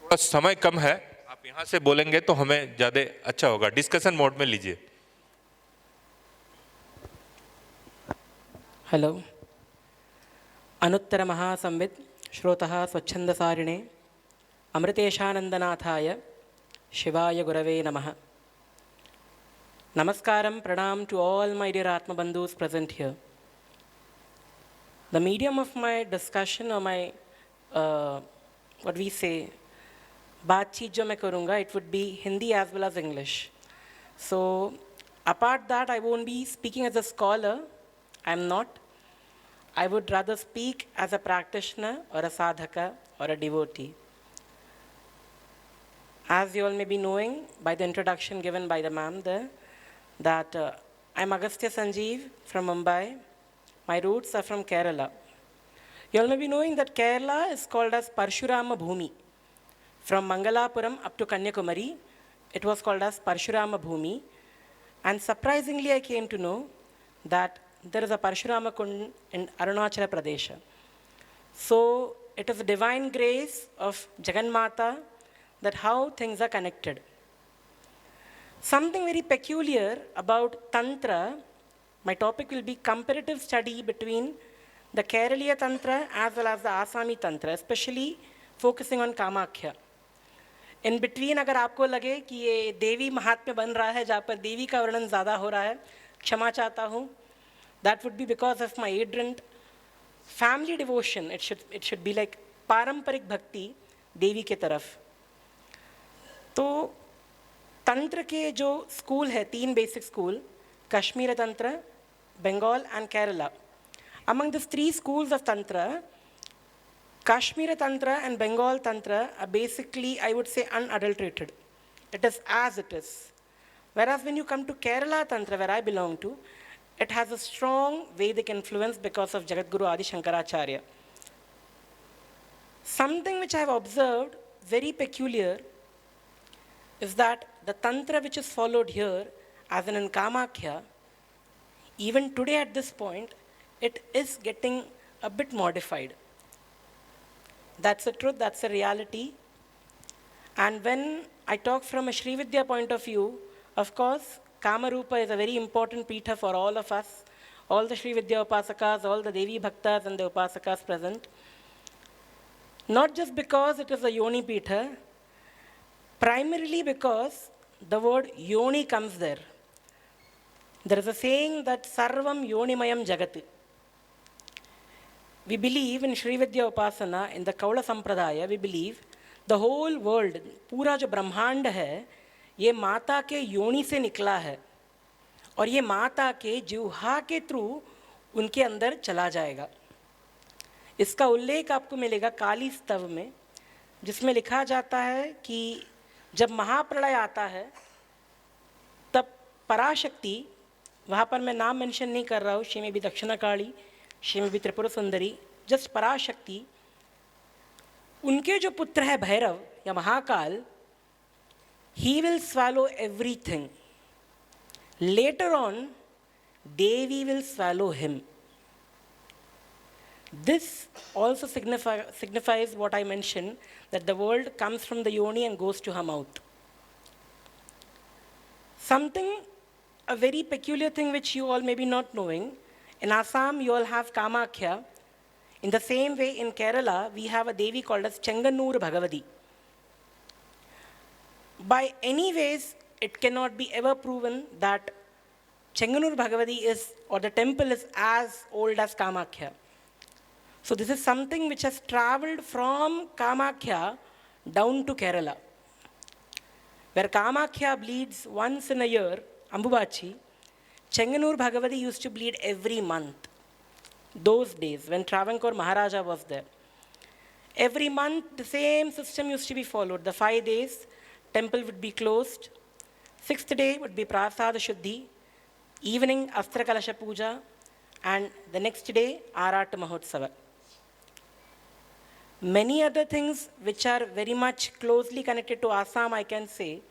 थोड़ा समय कम है, आप यहाँ से बोलेंगे तो हमें ज़्यादा अच्छा होगा। डिस्कशन मोड में लीजिए। हेलो। अनुत्तर महासंवित् श्रोतः स्वच्छंदसारिणे अमृतेशानंदनाथाय शिवाय गुरवे नमः। Namaskaram, pranam to all my dear Atma Bandhus present here. The medium of my discussion or my, बातचीत जो मैं करूँगा, it would be Hindi as well as English. So, apart that, I won't be speaking as a scholar. I'm not. I would rather speak as a practitioner or a sadhaka or a devotee. As you all may be knowing by the introduction given by the ma'am there, that I'm Agastya Sanjeev from Mumbai. My roots are from Kerala. You all may be knowing that Kerala is called as Parshurama Bhumi. From Mangalapuram up to Kanyakumari, it was called as Parshurama Bhumi. And surprisingly, I came to know that there is a Parshurama Kund in Arunachala Pradesh. So it is a divine grace of Jagannatha that how things are connected. Something very peculiar about Tantra, my topic will be comparative study between the Kerala Tantra as well as the Asami Tantra, especially focusing on Kamakhya. In between, अगर आपको लगे कि ये देवी महात्म्य बन रहा है जहाँ पर देवी का वर्णन ज़्यादा हो रहा है, क्षमा चाहता हूँ. That would be because of my ignorant family devotion. It should be like पारंपरिक भक्ति देवी के तरफ. तो तंत्र के जो स्कूल है, 3 बेसिक स्कूल, कश्मीर तंत्र, Bengal and Kerala. Among these 3 schools of Tantra, Kashmir Tantra and Bengal Tantra are basically, I would say, unadulterated. It is as it is. Whereas when you come to Kerala Tantra, where I belong to, it has a strong Vedic influence because of Jagadguru Adi Shankaracharya. Something which I have observed very peculiar is that the Tantra which is followed here, as in Kamakhya, even today at this point, it is getting a bit modified. That's the truth, that's the reality. And when I talk from a Sri Vidya point of view, of course, Kamarupa is a very important Pitha for all of us, all the Sri Vidya Upasakas, all the Devi Bhaktas and the Upasakas present. Not just because it is a Yoni Pitha, primarily because the word Yoni comes there. There is a saying that Sarvam Yonimayam Jagat. We believe in Sri Vidya Upasana, in the Kaula Sampradaya, we believe the whole world, पूरा जो ब्रह्मांड है, ये माता के योनि से निकला है और ये माता के जिह्वा के थ्रू उनके अंदर चला जाएगा. इसका उल्लेख आपको मिलेगा काली स्तव में, जिसमें लिखा जाता है कि जब महाप्रलय आता है तब पराशक्ति, वहाँ पर मैं नाम मेंशन नहीं कर रहा हूँ, शी में भी दक्षिणा काली, शी में भी त्रिपुरा सुंदरी, जस्ट पराशक्ति, उनके जो पुत्र है भैरव या Mahakal, he will swallow everything. Later on, Devi will swallow him. This also signifies what I mentioned, that the world comes from the yoni and goes to her mouth. Something, a very peculiar thing which you all may be not knowing, in Assam you all have Kamakhya. In the same way in Kerala, we have a Devi called as Chenganur Bhagavati. By any ways, it cannot be ever proven that Chenganur Bhagavati is, or the temple is as old as Kamakhya. So this is something which has traveled from Kamakhya down to Kerala. Where Kamakhya bleeds once in a year, Ambubachi, Chenganur Bhagavati used to bleed every month. Those days when Travancore Maharaja was there. Every month the same system used to be followed. The 5 days, temple would be closed. 6th day would be Prasada Shuddhi. Evening, Astra Kalasha Puja. And the next day, Arat Mahotsava. Many other things which are very much closely connected to Assam, I can say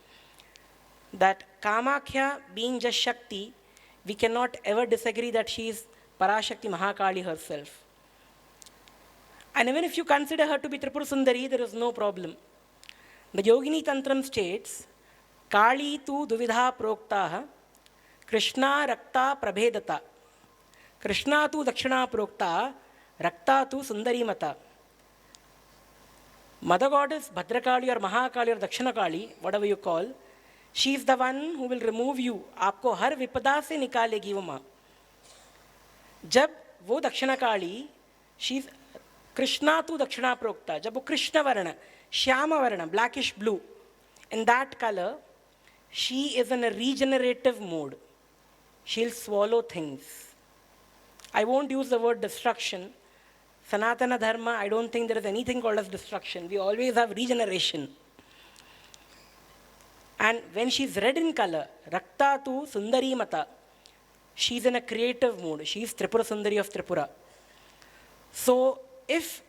that Kamakhya being just Shakti, we cannot ever disagree that she is Parashakti Mahakali herself. And even if you consider her to be Tripura Sundari, there is no problem. The Yogini Tantram states, Kali tu duvidha proktaha, Krishna rakta prabhedata, Krishna tu dakshina prokta, rakta tu sundari mata. Mother Goddess Bhadrakali or Mahakali or Dakshinakali, whatever you call, she is the one who will remove you. आपको हर विपदा से निकालेगी वो माँ. जब वो दक्षिणा काली, Krishna tu Dakshina Prokta, jab wo Krishna Varna, Shyama Varna, blackish blue, in that color, she is in a regenerative mode. She'll swallow things. I won't use the word destruction. Sanatana Dharma, I don't think there is anything called as destruction. We always have regeneration. And when she's red in color, Rakta tu Sundari Mata, she's in a creative mood. She's Tripura Sundari of Tripura. So if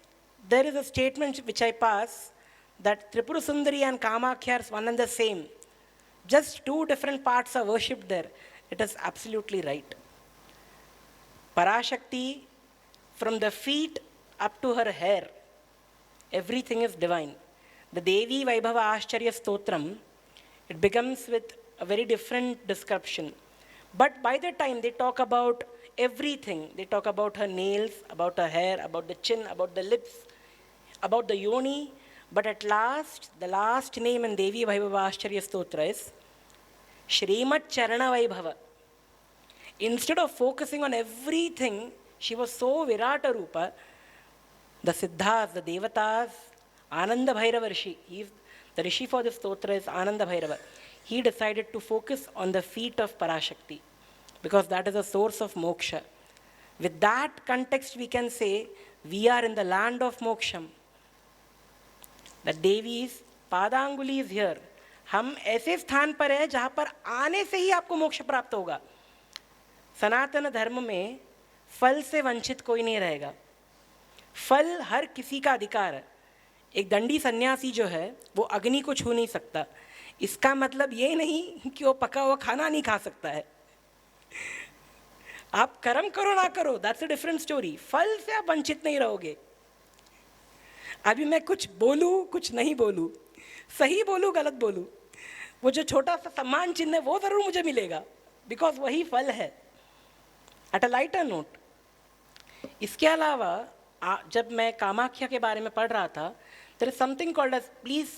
there is a statement which I pass that Tripura Sundari and Kamakhya are one and the same, just two different parts are worshipped there, it is absolutely right. Parashakti, from the feet up to her hair, everything is divine. The Devi Vaibhava Ashcharya Stotram, it becomes with a very different description. But by the time they talk about everything, they talk about her nails, about her hair, about the chin, about the lips, about the yoni, but at last, the last name in Devi Vaibhava Ashcharya Stotra is Shrimat Charana Vaibhava. Instead of focusing on everything, she was so Virata Rupa, the Siddhas, the Devatas, Ananda Bhairava Rishi, the Rishi for this stotra is Ananda Bhairava. He decided to focus on the feet of Parashakti because that is a source of moksha. With that context, we can say we are in the land of moksham. The Devi's Padanguli is here. हम ऐसे स्थान पर हैं जहाँ पर आने से ही आपको मोक्ष प्राप्त होगा. सनातन धर्म में फल से वंचित कोई नहीं रहेगा. फल हर किसी का अधिकार है. एक दंडी सन्यासी जो है वो अग्नि को छू नहीं सकता. इसका मतलब ये नहीं कि वो पका हुआ खाना नहीं खा सकता है. आप कर्म करो ना करो, दैट्स अ डिफरेंट स्टोरी. फल से आप वंचित नहीं रहोगे. अभी मैं कुछ बोलूं कुछ नहीं बोलूं, सही बोलूं गलत बोलूं, वो जो छोटा सा सम्मान चिन्ह है वो जरूर मुझे मिलेगा, बिकॉज वही फल है. एट अ लाइटर नोट, इसके अलावा जब मैं कामाख्या के बारे में पढ़ रहा था, there is something called as, please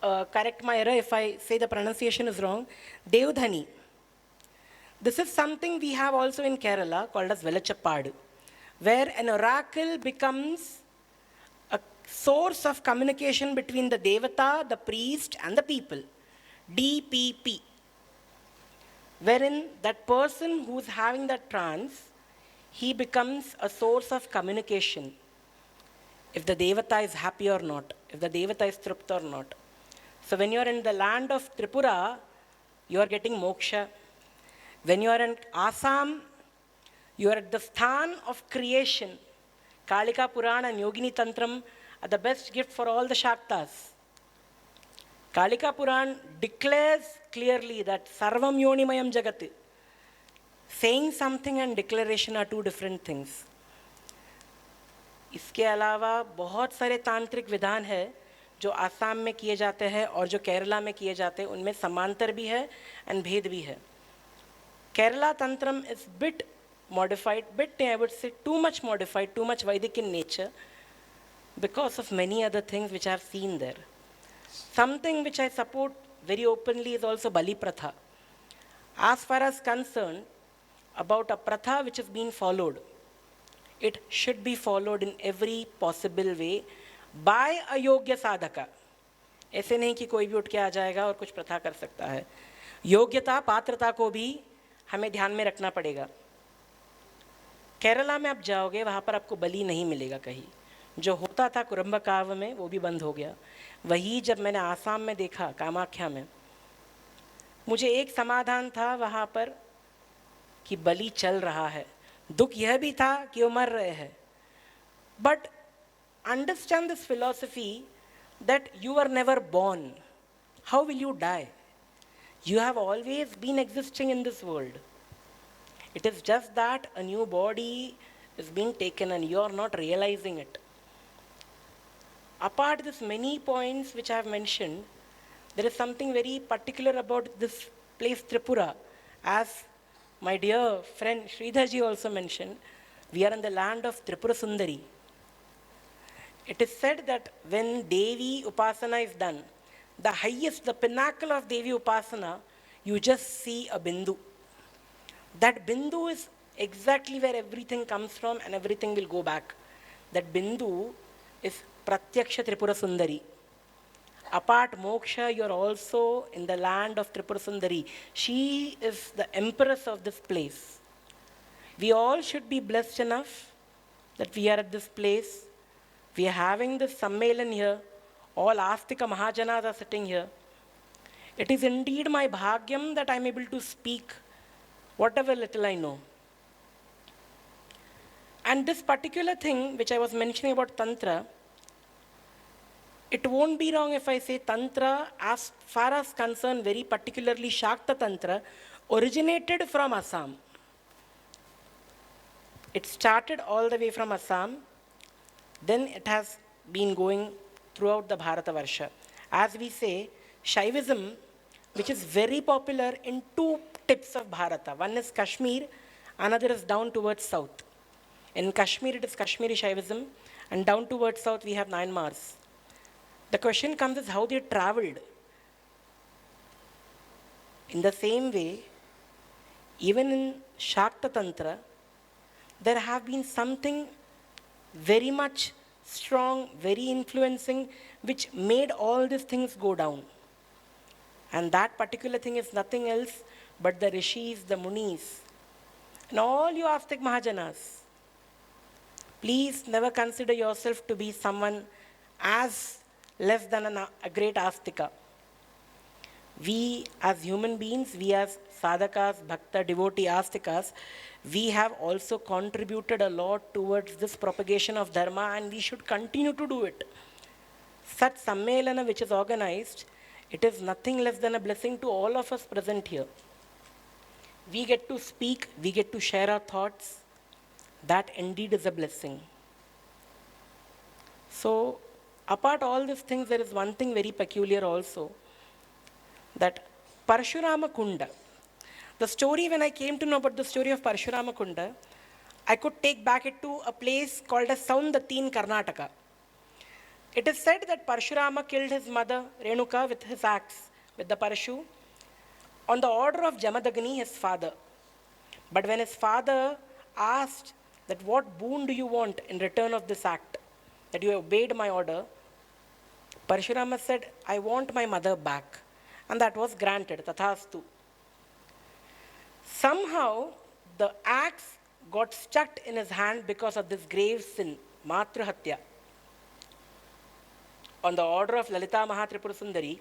correct my error if I say the pronunciation is wrong, Deodhani. This is something we have also in Kerala called as Velichappad, where an oracle becomes a source of communication between the devata, the priest and the people, DPP, wherein that person who is having that trance, he becomes a source of communication. If the devata is happy or not, if the devata is tripta or not. So when you are in the land of Tripura, you are getting moksha. When you are in Assam, you are at the sthan of creation. Kalika Purana and Yogini Tantram are the best gift for all the Shaktas. Kalika Puran declares clearly that Sarvam Yonimayam Jagat. Saying something and declaration are two different things. इसके अलावा बहुत सारे तांत्रिक विधान है जो आसाम में किए जाते हैं और जो केरला में किए जाते हैं, उनमें समांतर भी है and भेद भी है. Kerala Tantram is bit modified, I would say too much modified, too much Vedic in nature because of many other things which I have seen there. Something which I support very openly is also Bali Pratha. As far as concerned about a Pratha which is being followed, it should be followed in every possible way by a Yogya Sadhaka. ऐसे नहीं कि कोई भी उठ के आ जाएगा और कुछ प्रथा कर सकता है. योग्यता पात्रता को भी हमें ध्यान में रखना पड़ेगा. केरला में आप जाओगे, वहाँ पर आपको बलि नहीं मिलेगा कहीं. जो होता था कुरम्बकाव में वो भी बंद हो गया. वही जब मैंने आसाम में देखा, कामाख्या में, मुझे एक समाधान था वहाँ पर कि बलि चल रहा है. दुख यह भी था कि वो मर रहे हैं. But understand this philosophy that you are never born. How will you die? You have always been existing in this world. It is just that a new body is being taken and you are not realizing it. Apart these many points which I have mentioned, there is something very particular about this place Tripura. As my dear friend Sridharji also mentioned, we are in the land of Tripura Sundari. It is said that when Devi Upasana is done, the highest, the pinnacle of Devi Upasana, you just see a bindu. That bindu is exactly where everything comes from and everything will go back. That bindu is Pratyaksha Tripura Sundari. Apart moksha, you are also in the land of Tripura Sundari. She is the empress of this place. We all should be blessed enough that we are at this place. We are having this Sammelan here. All Astika Mahajanas are sitting here. It is indeed my bhagyam that I am able to speak whatever little I know. And this particular thing which I was mentioning about Tantra, it won't be wrong if I say Tantra, as far as concerned, very particularly Shakta Tantra, originated from Assam. It started all the way from Assam, then it has been going throughout the Bharatavarsha. As we say, Shaivism, which is very popular in two tips of Bharata. One is Kashmir, another is down towards south. In Kashmir, it is Kashmiri Shaivism, and down towards south, we have Myanmars. The question comes is how they traveled. In the same way, even in Shakta Tantra, there have been something very much strong, very influencing, which made all these things go down. And that particular thing is nothing else but the rishis, the munis, and all you Astik Mahajanas. Please never consider yourself to be someone as less than a great Astika. We as human beings, we as sadhakas, bhakta, devotee, Astikas, we have also contributed a lot towards this propagation of dharma, and we should continue to do it. Such Sammelana which is organized, it is nothing less than a blessing to all of us present here. We get to speak, we get to share our thoughts. That indeed is a blessing. So, apart all these things, there is one thing very peculiar also, that Parashurama Kunda. The story, when I came to know about the story of Parashurama Kunda, I could take back it to a place called as Saundatti in Karnataka. It is said that Parashurama killed his mother Renuka with his axe, with the Parashu, on the order of Jamadagni, his father. But when his father asked that what boon do you want in return of this act, that you obeyed my order, Parashurama said, I want my mother back. And that was granted, tathastu. Somehow, the axe got stuck in his hand because of this grave sin, Matruhatya. On the order of Lalita Mahatripura Sundari,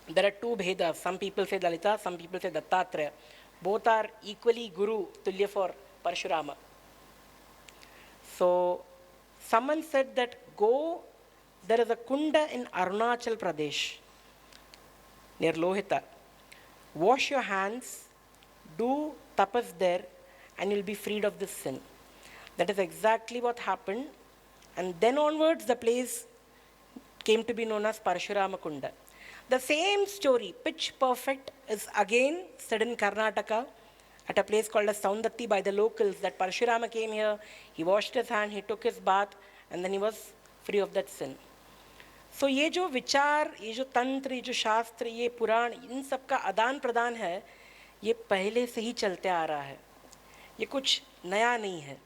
there are two Bhedas. Some people say Lalita, some people say Dattatreya. Both are equally Guru, Tulya for Parashurama. So, someone said that go, there is a Kunda in Arunachal Pradesh, near Lohita. Wash your hands, do tapas there, and you'll be freed of this sin. That is exactly what happened. And then onwards, the place came to be known as Parashurama Kunda. The same story, pitch perfect, is again said in Karnataka at a place called as Saundatti by the locals, that Parashurama came here, he washed his hand, he took his bath, and then he was free of that sin. So ये जो विचार, ये जो तंत्र, ये जो शास्त्र, ये पुराण, इन सब का आदान प्रदान है, ये पहले से ही चलते आ रहा है. ये कुछ नया नहीं है.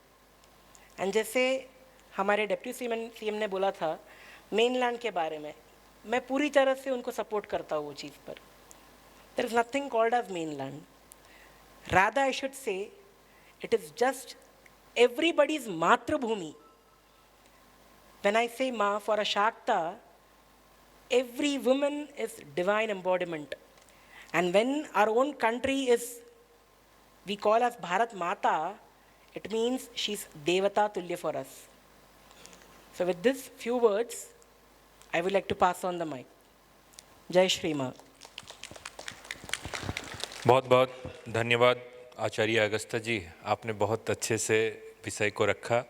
एंड जैसे हमारे डिप्टी सीएम ने बोला था मेनलैंड के बारे में, मैं पूरी तरह से उनको सपोर्ट करता हूँ वो चीज़ पर. There is nothing called as mainland. Rather I should say it is just everybody's मातृभूमि. When I say Ma for a Shakta, every woman is divine embodiment. And when our own country is, we call as Bharat Mata, it means she's Devata Tulya for us. So with this few words, I would like to pass on the mic. Jai Shri Ma. बहुत बहुत धन्यवाद आचार्य अगस्त्य जी, आपने बहुत अच्छे से विषय को रखा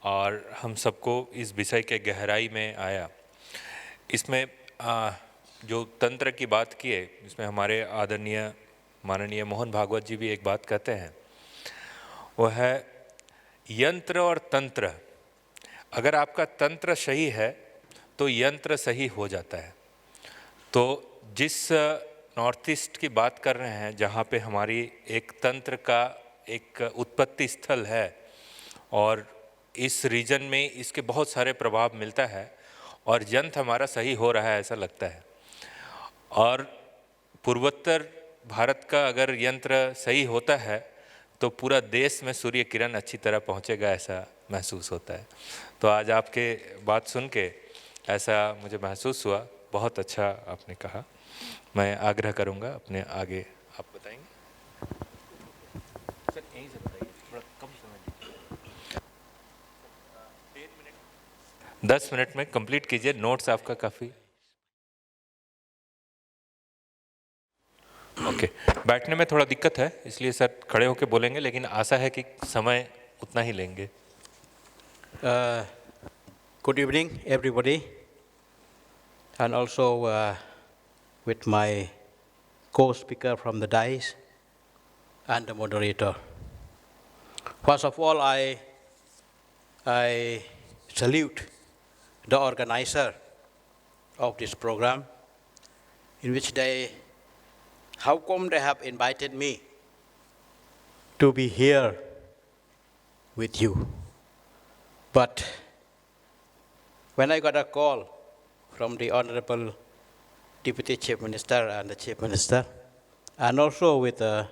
और हम सबको इस विषय के गहराई में आया. इसमें जो तंत्र की बात की है, इसमें हमारे आदरणीय माननीय मोहन भागवत जी भी एक बात कहते हैं, वो है यंत्र और तंत्र. अगर आपका तंत्र सही है तो यंत्र सही हो जाता है. तो जिस नॉर्थ ईस्ट की बात कर रहे हैं, जहाँ पे हमारी एक तंत्र का एक उत्पत्ति स्थल है और इस रीजन में इसके बहुत सारे प्रभाव मिलता है और यंत्र हमारा सही हो रहा है ऐसा लगता है। और पूर्वोत्तर भारत का अगर यंत्र सही होता है तो पूरा देश में सूर्य किरण अच्छी तरह पहुंचेगा ऐसा महसूस होता है। तो आज आपके बात सुन के ऐसा मुझे महसूस हुआ। बहुत अच्छा आपने कहा। मैं आग्रह करूंगा अपने आगे आप बताएंगे। सर यहीं से बताइए, थोड़ा कम समय 10 मिनट में कंप्लीट कीजिए। नोट्स आपका काफ़ी ओके। बैठने में थोड़ा दिक्कत है इसलिए सर खड़े होकर बोलेंगे, लेकिन आशा है कि समय उतना ही लेंगे। Good evening, everybody, and also with my co-speaker from the dais and the moderator. First of all, I salute the organizer of this program, in which how come they have invited me to be here with you. But when I got a call from the Honorable Deputy Chief Minister and the Chief Minister, and also with a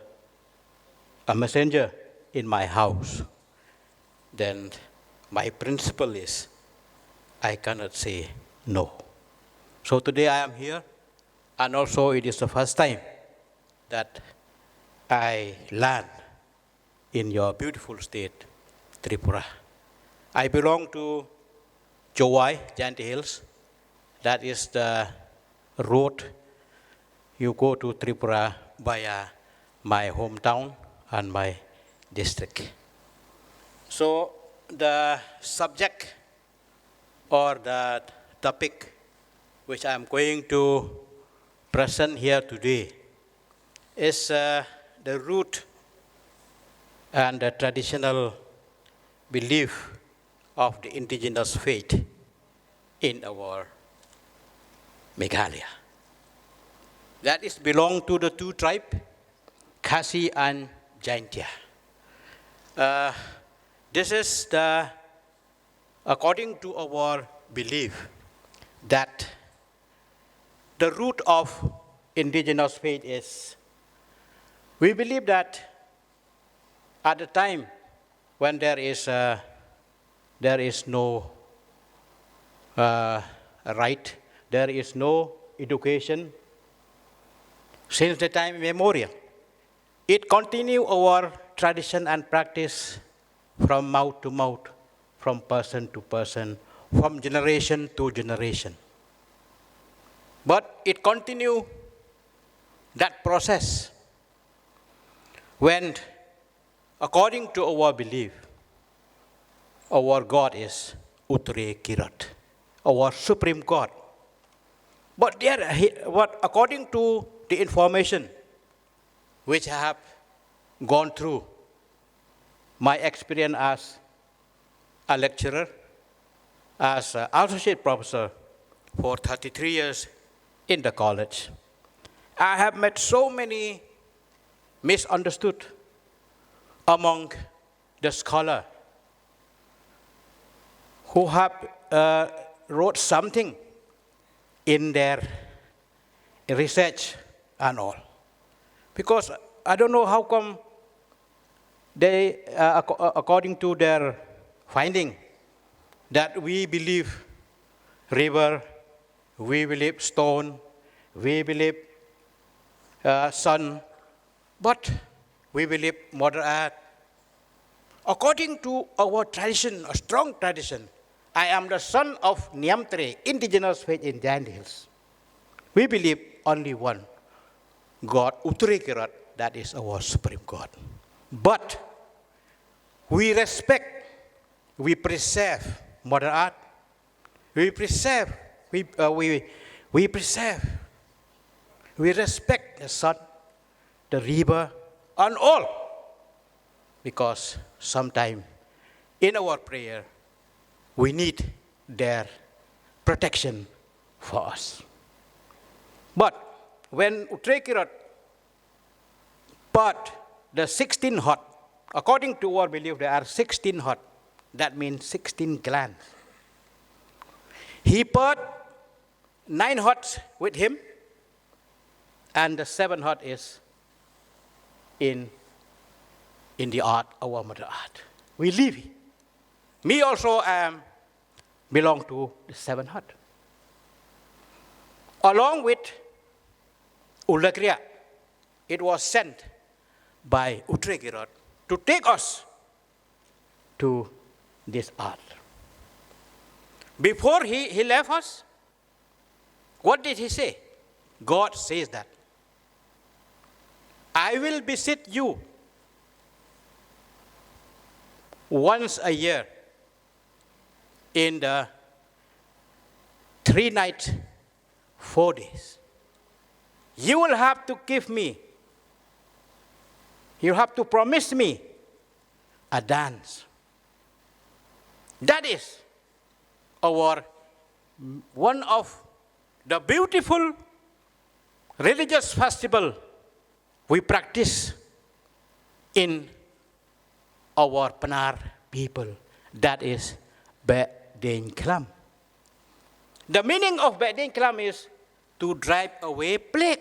messenger in my house, then my principle is I cannot say no. So today I am here, and also it is the first time that I land in your beautiful state, Tripura. I belong to Jowai, Jainti Hills. That is the road you go to Tripura via my hometown and my district. So the subject or the topic which I am going to present here today is the root and the traditional belief of the indigenous faith in our Meghalaya. That is belong to the two tribes, Khasi and Jaintia. This is according to our belief, that the root of indigenous faith is, we believe that at the time when there is no right, there is no education, since the time immemorial, it continue our tradition and practice from mouth to mouth, from person to person, from generation to generation. But it continue that process when, according to our belief, our God is Uttare Kirat, our supreme God. But according to the information which I have gone through, my experience as a lecturer, as an associate professor for 33 years in the college, I have met so many misunderstood among the scholars who have wrote something in their research and all. Because I don't know how come they, according to their finding, that we believe river, we believe stone, we believe sun, but we believe Mother Earth. According to our tradition, a strong tradition, I am the son of Nyamtre, indigenous faith in Jainti Hills. We believe only one God, Uttare Kirat, that is our supreme God. But we respect, we preserve Mother Earth, we preserve, we respect the sun, the river, and all. Because sometime in our prayer, we need their protection for us. But when Uttare Kirat part the 16 hot, according to our belief, there are 16 hot That means 16 glands. He put 9 hearts with him, and the 7th heart is in the art, our mother art. We live. Me also belong to the 7th heart. Along with Ulagriya, it was sent by Utregirat to take us to this art. Before he left us, what did he say? God says that, I will visit you once a year in the 3 nights, 4 days. You will have to give me, you have to promise me a dance. That is one of the beautiful religious festival we practice in our Panar people. That is Bedeng Klam. The meaning of Bedeng Klam is to drive away plague.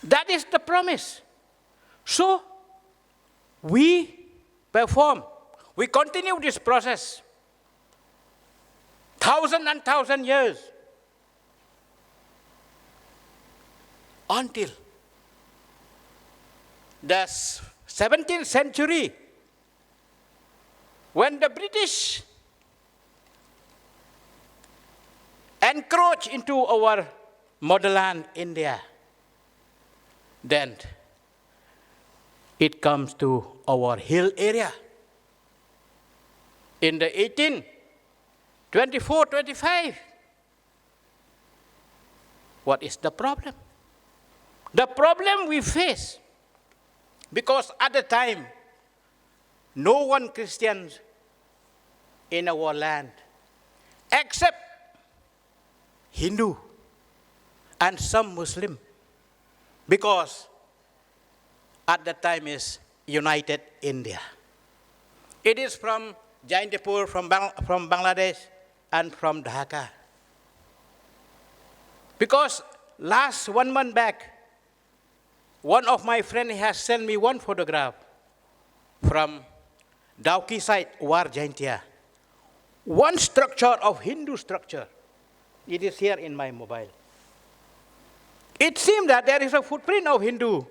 That is the promise. So, we perform, we continue this process. 1,000 and 1,000 years until the 17th century, when the British encroached into our motherland, India, then it comes to our hill area. In the 1824, 25, what is the problem? The problem we face, because at the time, no one Christian in our land, except Hindu and some Muslim, because at the time is United India. It is from Jaindipur, from Bangladesh, and from Dhaka. Because last 1 month back, one of my friends has sent me one photograph from Dauki site, War Jaintia. One structure of Hindu structure. It is here in my mobile. It seems that there is a footprint of Hindu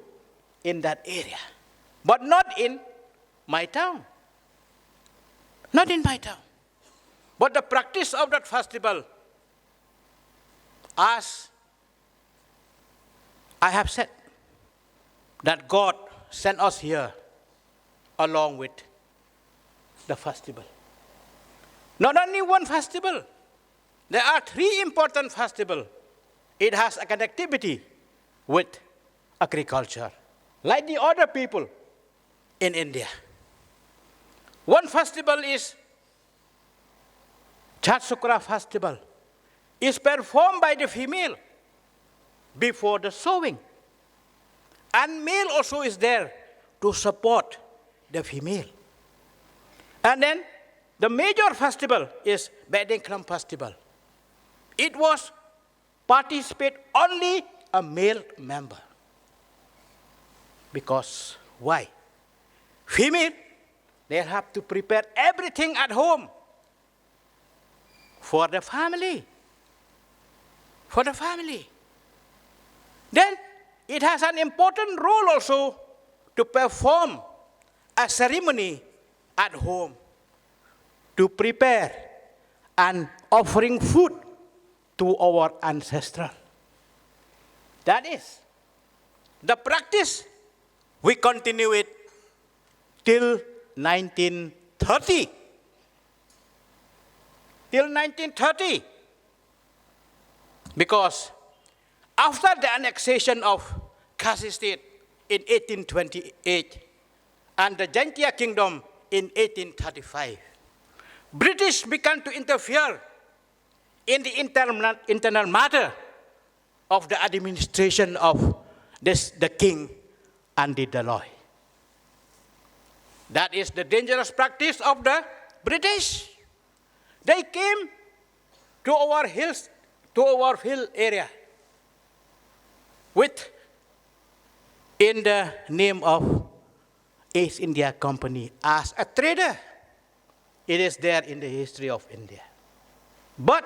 in that area, but not in my town. Not in my town. But the practice of that festival, as I have said, that God sent us here along with the festival. Not only one festival, there are 3 important festivals. It has a connectivity with agriculture, like the other people in India. One festival is Chhat Sukra festival. It's performed by the female before the sowing. And male also is there to support the female. And then the major festival is Bedeng Kram festival. It was participate only a male member. Because why? Female, they have to prepare everything at home for the family. For the family. Then it has an important role also to perform a ceremony at home, to prepare and offering food to our ancestral. That is the practice. We continue it till 1930. Till 1930. Because after the annexation of Khasi state in 1828 and the Jaintia kingdom in 1835, British began to interfere in the internal matter of the administration of the king and the Dalai. That is the dangerous practice of the British. They came to our hills, to our hill area, in the name of East India Company as a trader. It is there in the history of India. But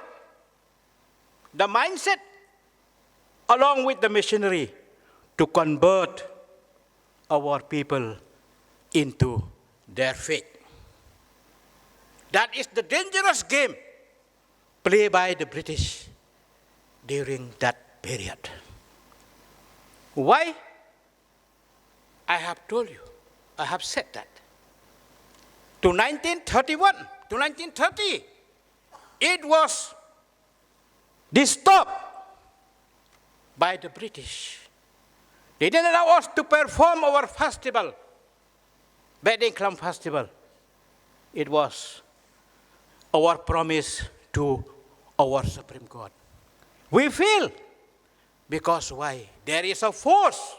the mindset, along with the missionary, to convert our people into their faith. That is the dangerous game played by the British during that period. Why? I have told you, I have said that. To 1931, to 1930, it was disturbed by the British. They didn't allow us to perform our festival, Wedding Club Festival. It was our promise to our Supreme God. We feel, because why? There is a force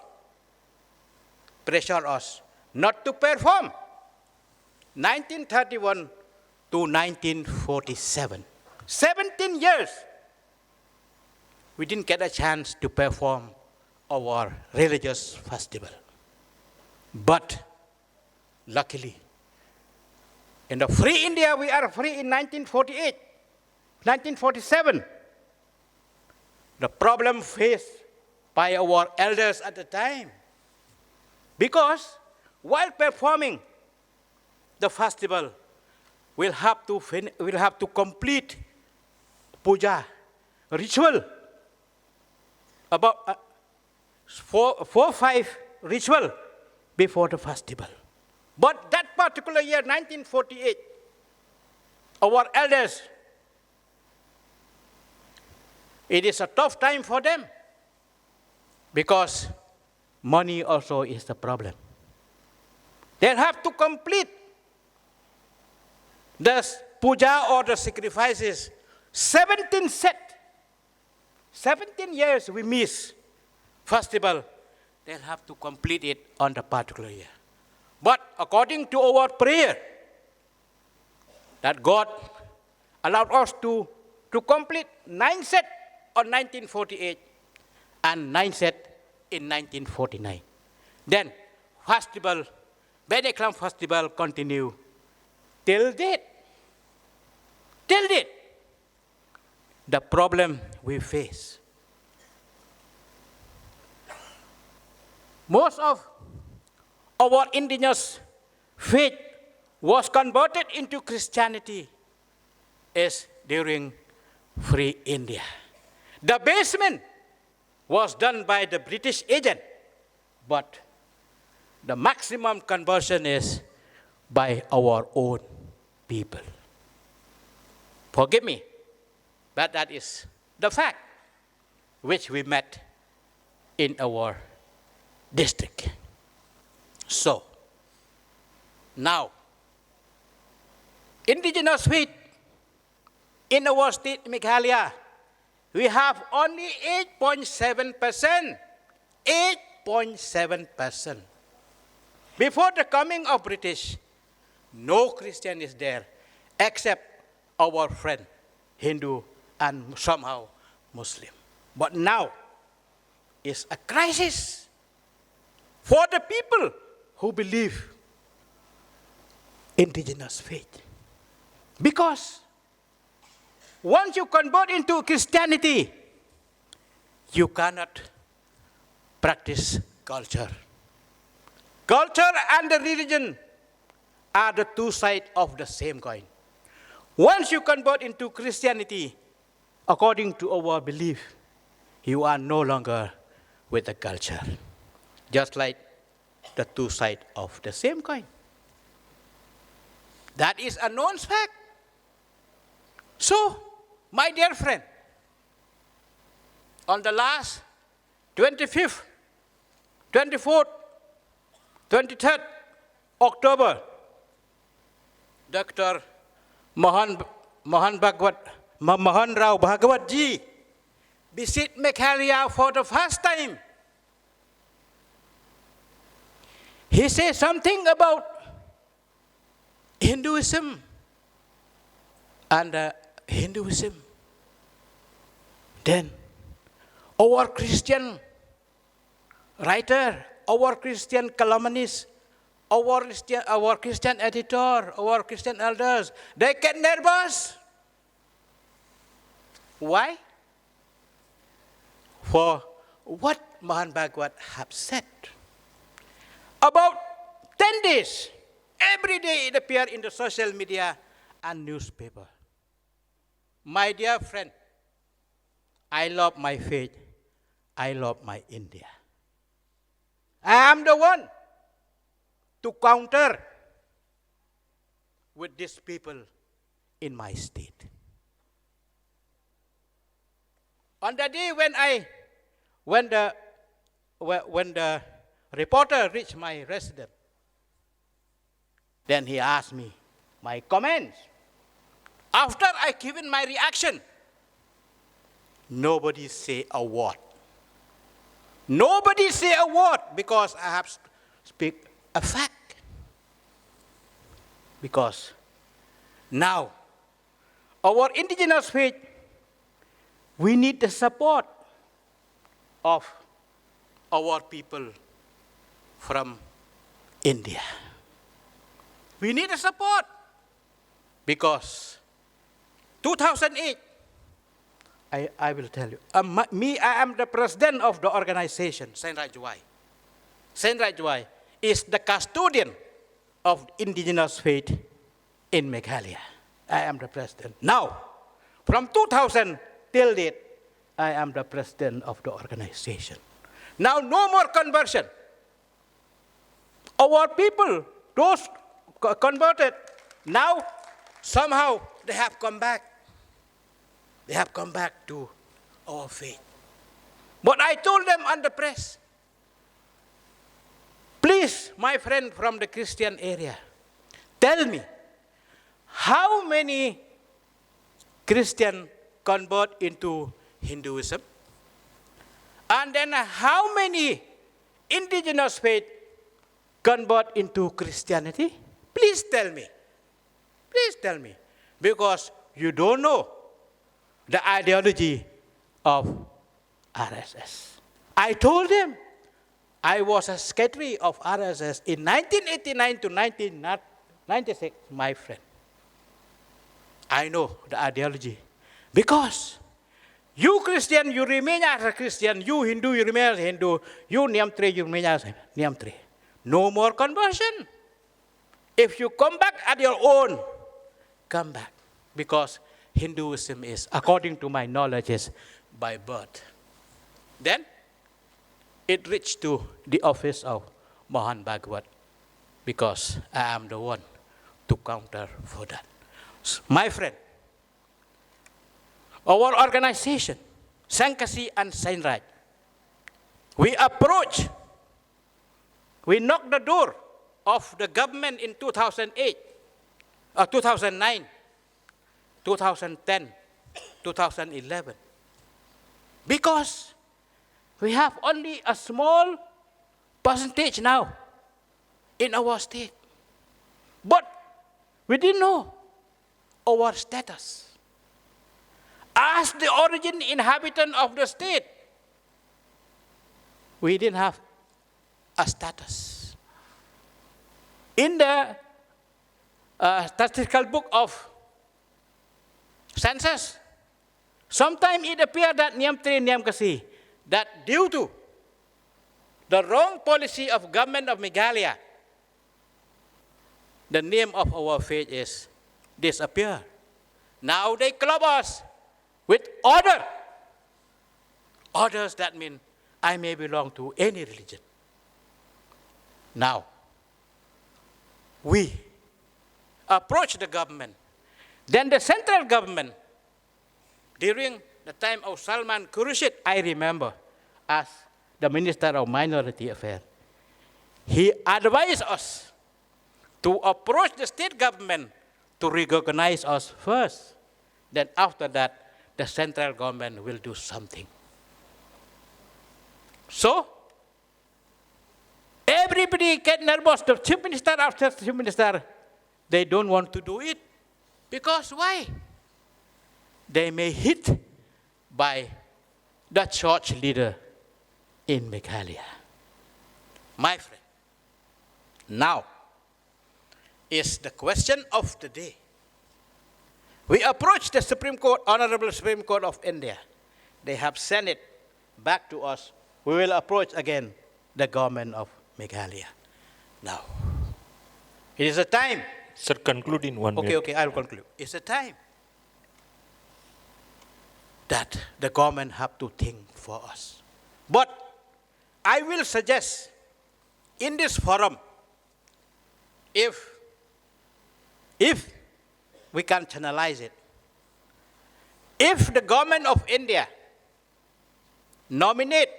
pressure us not to perform. 1931 to 1947, 17 years, we didn't get a chance to perform our religious festival. But luckily, in the free India, we are free in 1948, 1947. The problem faced by our elders at the time, because while performing the festival, we'll have to complete puja ritual, about 4-5 ritual before the festival. But that particular year, 1948, our elders, it is a tough time for them, because money also is the problem. They have to complete the puja or the sacrifices, 17 set. 17 years we miss festival. They'll have to complete it on the particular year. But according to our prayer, that God allowed us to complete 9 set on 1948 and 9 set in 1949. Then festival, Bedeklam festival continue till date. Till date. The problem we face. Most of our indigenous faith was converted into Christianity is during Free India. The basement was done by the British agent, but the maximum conversion is by our own people. Forgive me, but that is the fact which we met in our district. So, now, indigenous faith in our state, Meghalaya, we have only 8.7%. 8.7%. Before the coming of British, no Christian is there except our friend, Hindu and somehow Muslim. But now, it's a crisis for the people who believe indigenous faith. Because once you convert into Christianity, you cannot practice culture. Culture and the religion are the two sides of the same coin. Once you convert into Christianity, according to our belief, you are no longer with the culture. Just like the two sides of the same coin. That is a known fact. So, my dear friend, on the last 25th, 24th, 23rd October, Dr. Mohan Rao Bhagavat Ji visit Meghalaya for the first time. He said something about Hinduism and Hinduism. Then our Christian writer, our Christian columnist, our Christian editor, our Christian elders, they get nervous. Why? For what Mahan Bhagavat have said. About 10 days, every day it appeared in the social media and newspaper. My dear friend, I love my faith. I love my India. I am the one to counter with these people in my state. On the day when the reporter reached my residence, then he asked me my comments. After I given my reaction, nobody say a word. Nobody say a word because I have speak a fact. Because now our indigenous faith, we need the support of our people from India. We need the support because 2008, I will tell you, I am the president of the organization, Sant Rajwai. Sant Rajwai is the custodian of indigenous faith in Meghalaya. I am the president. Now, from 2000 till date, I am the president of the organization. Now, no more conversion. Our people, those converted, now somehow they have come back. They have come back to our faith. But I told them on the press, please, my friend from the Christian area, tell me, how many Christian convert into Hinduism? And then how many indigenous faith convert into Christianity? Please tell me. Please tell me. Because you don't know the ideology of RSS. I told them I was a secretary of RSS in 1989 to 1996, my friend. I know the ideology. Because you Christian, you remain as a Christian. You Hindu, you remain as a Hindu. You Niamtre, you remain as a Niamtre. No more conversion. If you come back at your own, come back. Because Hinduism is, according to my knowledge, is by birth. Then, it reached to the office of Mahan Bhagavat because I am the one to counter for that. My friend, our organization, Sankasi and Sainraj, we knocked the door of the government in 2008, 2009, 2010, 2011, because we have only a small percentage now in our state. But we didn't know our status. As the origin inhabitant of the state, we didn't have a status. In the statistical book of census, sometimes it appeared that Niamtre Niamkasi, that due to the wrong policy of government of Meghalaya, the name of our faith is disappear. Now they club us with order. Orders that mean I may belong to any religion. Now, we approach the government. Then the central government, during the time of Salman Khurshid, I remember, as the Minister of Minority Affairs, he advised us to approach the state government to recognize us first. Then after that, the central government will do something. So, everybody get nervous. The chief minister after chief minister, they don't want to do it. Because why? They may hit by the church leader in Meghalaya. My friend, now is the question of the day. We approach the Supreme Court, Honorable Supreme Court of India. They have sent it back to us. We will approach again the government of Meghalaya. Now, it is a time. Sir, conclude in 1 minute. Okay, I will conclude. It's a time that the government have to think for us. But I will suggest in this forum, if we can channelize it, if the government of India nominate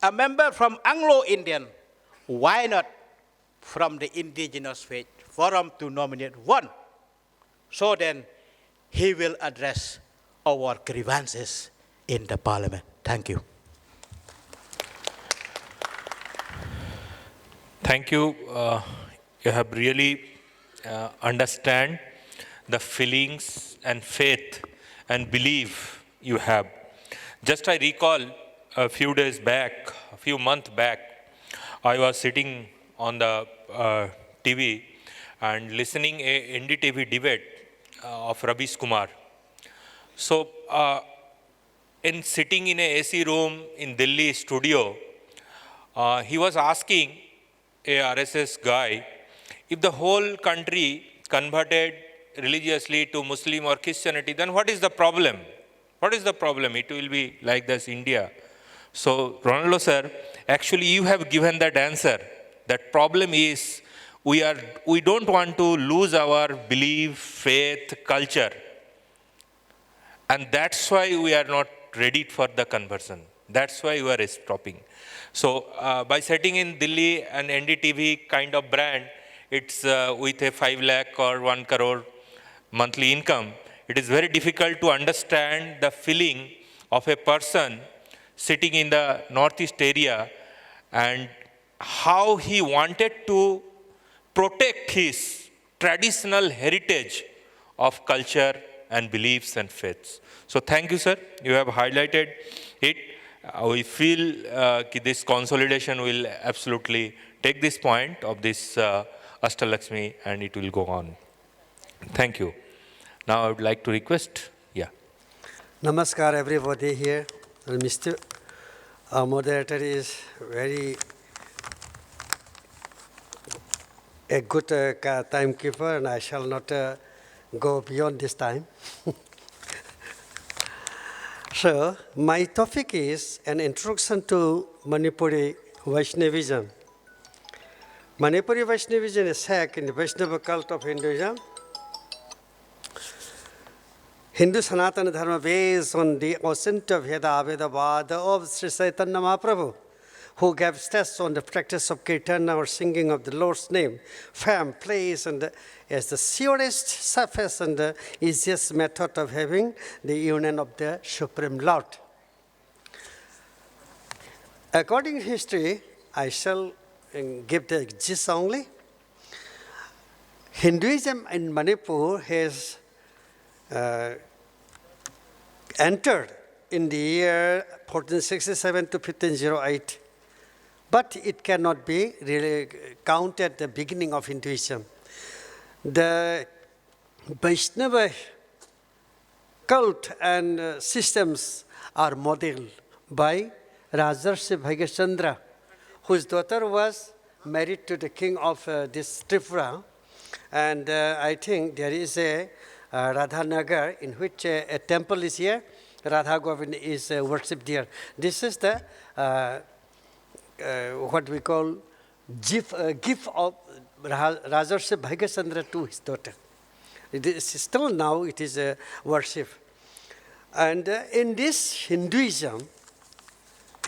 a member from Anglo-Indian, why not from the indigenous faith forum to nominate one? So then he will address our grievances in the parliament. Thank you. Thank you. You have really understand the feelings and faith and belief you have. Just I recall a few months back, I was sitting on the TV and listening a NDTV debate of Ravish Kumar. So, in sitting in a AC room in Delhi studio, he was asking a RSS guy, if the whole country converted religiously to Muslim or Christianity, then what is the problem? What is the problem? It will be like this India. So, Ronaldo sir, actually you have given that answer. That problem is we don't want to lose our belief, faith, culture. And that's why we are not ready for the conversion. That's why we are stopping. So by setting in Delhi an NDTV kind of brand, it's with a 5 lakh or 1 crore monthly income, it is very difficult to understand the feeling of a person sitting in the northeast area and how he wanted to protect his traditional heritage of culture and beliefs and faiths. So thank you, sir. You have highlighted it. We feel this consolidation will absolutely take this point of this Ashtalakshmi and it will go on. Thank you. Now I would like to request, Namaskar everybody here. Mr. Moderator is very a good timekeeper and I shall not go beyond this time. So, my topic is an introduction to Manipuri Vaishnavism. Manipuri Vaishnavism is sect in the Vaishnava cult of Hinduism. Hindu Sanatana Dharma based on the authentic Vedavad of Sri Chaitanya Mahaprabhu, who gave stress on the practice of kirtana or singing of the Lord's name, fame, place, and as the surest, safest, and the easiest method of having the union of the Supreme Lord. According to history, I shall give the gist only. Hinduism in Manipur has entered in the year 1467 to 1508. But it cannot be really counted the beginning of Hinduism. The Vaishnava cult and systems are modeled by Rajarshi Bhagyachandra, whose daughter was married to the king of this Tripura. And I think there is a Radhanagar in which a temple is here. Radha Govind is worshipped here. This is the what we call gift of Rajarshi Bhagyachandra to his daughter. It is still now it is a worship. And in this Hinduism,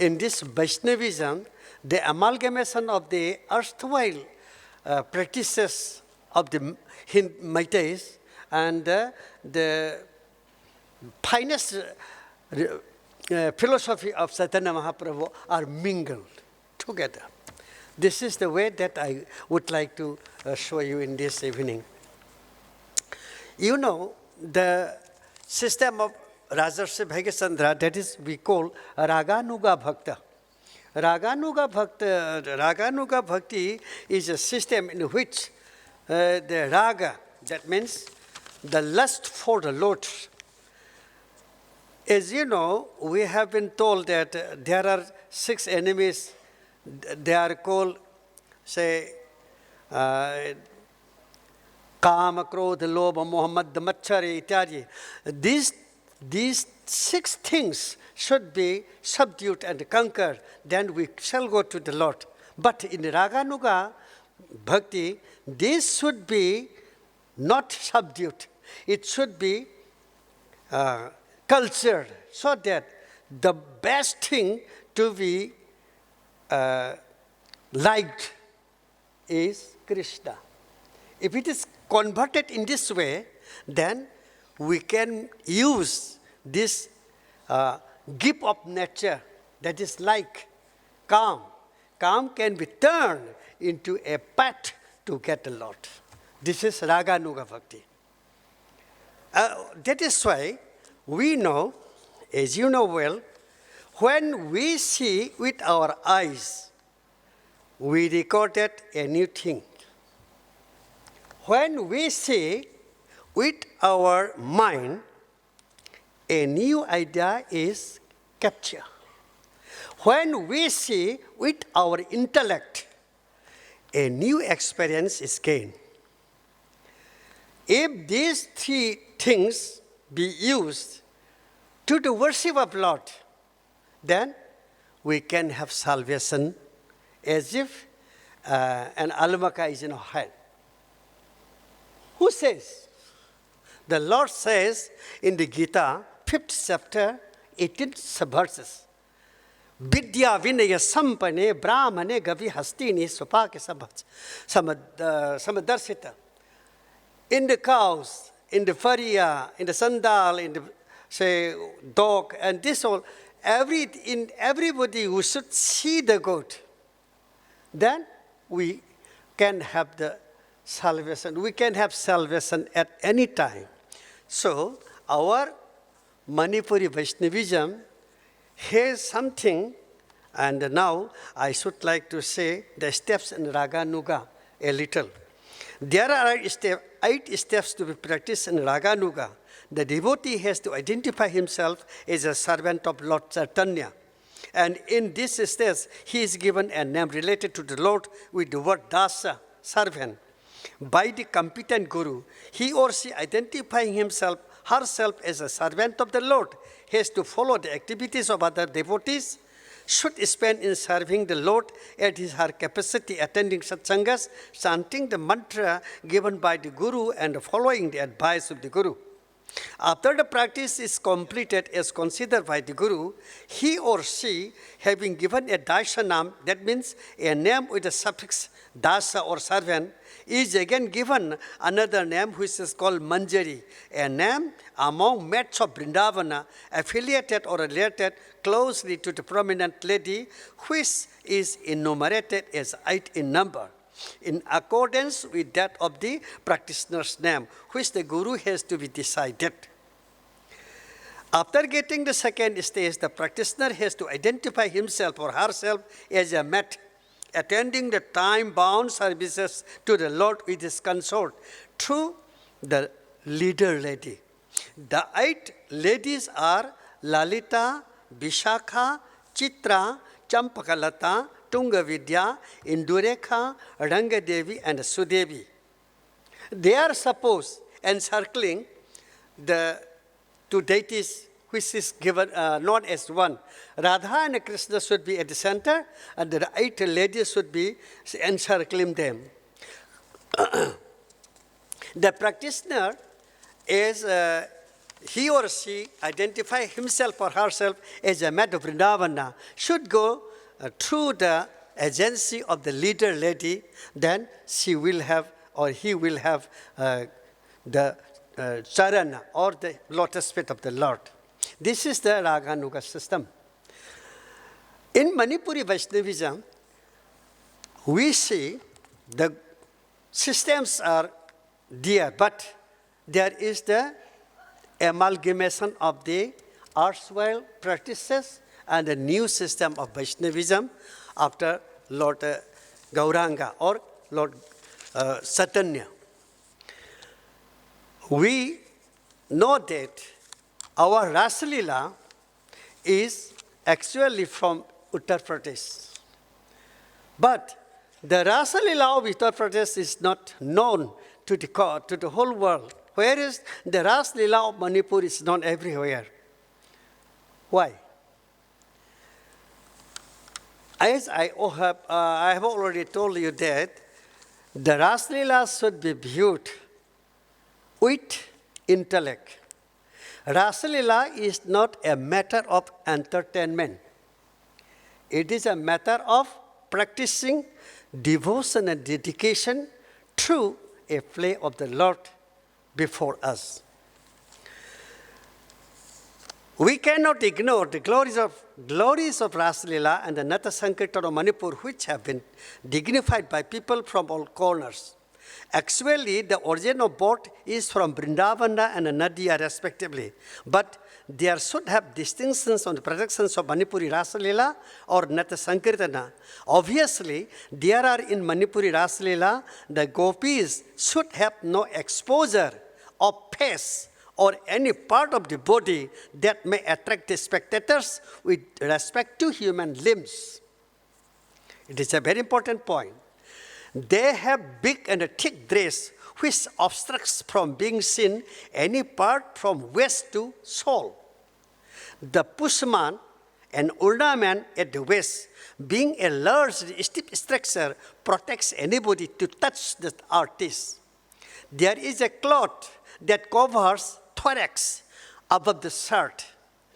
in this Vaishnavism, the amalgamation of the erstwhile practices of the Maitais and the finest philosophy of Chaitanya Mahaprabhu are mingled together. This is the way that I would like to show you in this evening. You know, the system of Rajarsi Bhagyachandra, that is we call Raganuga Bhakta. Raganuga Bhakti is a system in which the raga, that means the lust for the Lord. As you know, we have been told that there are 6 enemies. They are called, say, Kama, Krodha, Lobha, Mohammed, Machari, Ityadi. These 6 things should be subdued and conquered, then we shall go to the Lord. But in Raganuga Bhakti, this should be not subdued. It should be cultured, so that the best thing to be liked is Krishna. If it is converted in this way, then we can use this gift of nature that is like calm. Calm can be turned into a path to get the Lord. This is Raganuga Bhakti. That is why we know, as you know well, when we see with our eyes, we recorded a new thing. When we see with our mind, a new idea is captured. When we see with our intellect, a new experience is gained. If these 3 things be used to the worship of Lord, then we can have salvation as if an almaka is in hell. Who says? The Lord says in the Gita, 5th chapter, 18th verses, Vidya vinaya sampane brahmane gavi hastini supake samadarsita. In the cows, in the faria, in the sandal, in the, say, dog, and this all, everybody who should see the goat, then we can have the salvation. We can have salvation at any time. So, our Manipuri Vaishnavism has something, and now I should like to say the steps in Raganuga a little. There are 8 steps to be practiced in Raganuga. The devotee has to identify himself as a servant of Lord Chaitanya. And in this steps, he is given a name related to the Lord with the word Dasa, servant. By the competent guru, he or she identifying herself as a servant of the Lord, has to follow the activities of other devotees, should spend in serving the Lord at her capacity, attending satsangas, chanting the mantra given by the Guru and following the advice of the Guru. After the practice is completed as considered by the Guru, he or she, having given a dashanam, that means a name with the suffix dasa or servant, is again given another name which is called Manjari, a name among mates of Vrindavana, affiliated or related closely to the prominent lady, which is enumerated as 8 in number, in accordance with that of the practitioner's name, which the Guru has to be decided. After getting the second stage, the practitioner has to identify himself or herself as a mat, attending the time-bound services to the Lord with his consort through the leader lady. The 8 ladies are Lalita, Vishakha, Chitra, Champakalata, Tungavidya, Indurekha, Rangadevi, and Sudevi. They are supposed encircling the 2 deities which is given known as one. Radha and Krishna should be at the center, and the 8 ladies should be encircling them. The practitioner is he or she identify himself or herself as a mat of Vrindavana, should go through the agency of the leader lady, then she will have or he will have the charana or the lotus feet of the Lord. This is the Raganuga system. In Manipuri Vaishnavism, we see the systems are there, but there is the amalgamation of the erstwhile practices and the new system of Vaishnavism after Lord Gauranga or Lord Chaitanya. We know that our Rasa Leela is actually from Uttar Pradesh. But the Rasa Leela of Uttar Pradesh is not known to the whole world, whereas the Rasa Leela of Manipur is known everywhere. Why? As I have already told you that the Rasa Leela should be viewed with intellect. Rasa Leela is not a matter of entertainment. It is a matter of practicing devotion and dedication through a play of the Lord before us. We cannot ignore the glories of Rasa Leela and the Nata Sankirtan of Manipur, which have been dignified by people from all corners. Actually, the origin of both is from Vrindavana and Nadia respectively, but there should have distinctions on the productions of Manipuri Rasa Leela or Nata Sankirtana. Obviously, there are in Manipuri Rasa Leela, the gopis should have no exposure of face or any part of the body that may attract the spectators with respect to human limbs. It is a very important point. They have big and a thick dress which obstructs from being seen any part from waist to sole. The pushman, an ornament at the waist, being a large stiff structure, protects anybody to touch the artist. There is a cloth that covers thorax above the shirt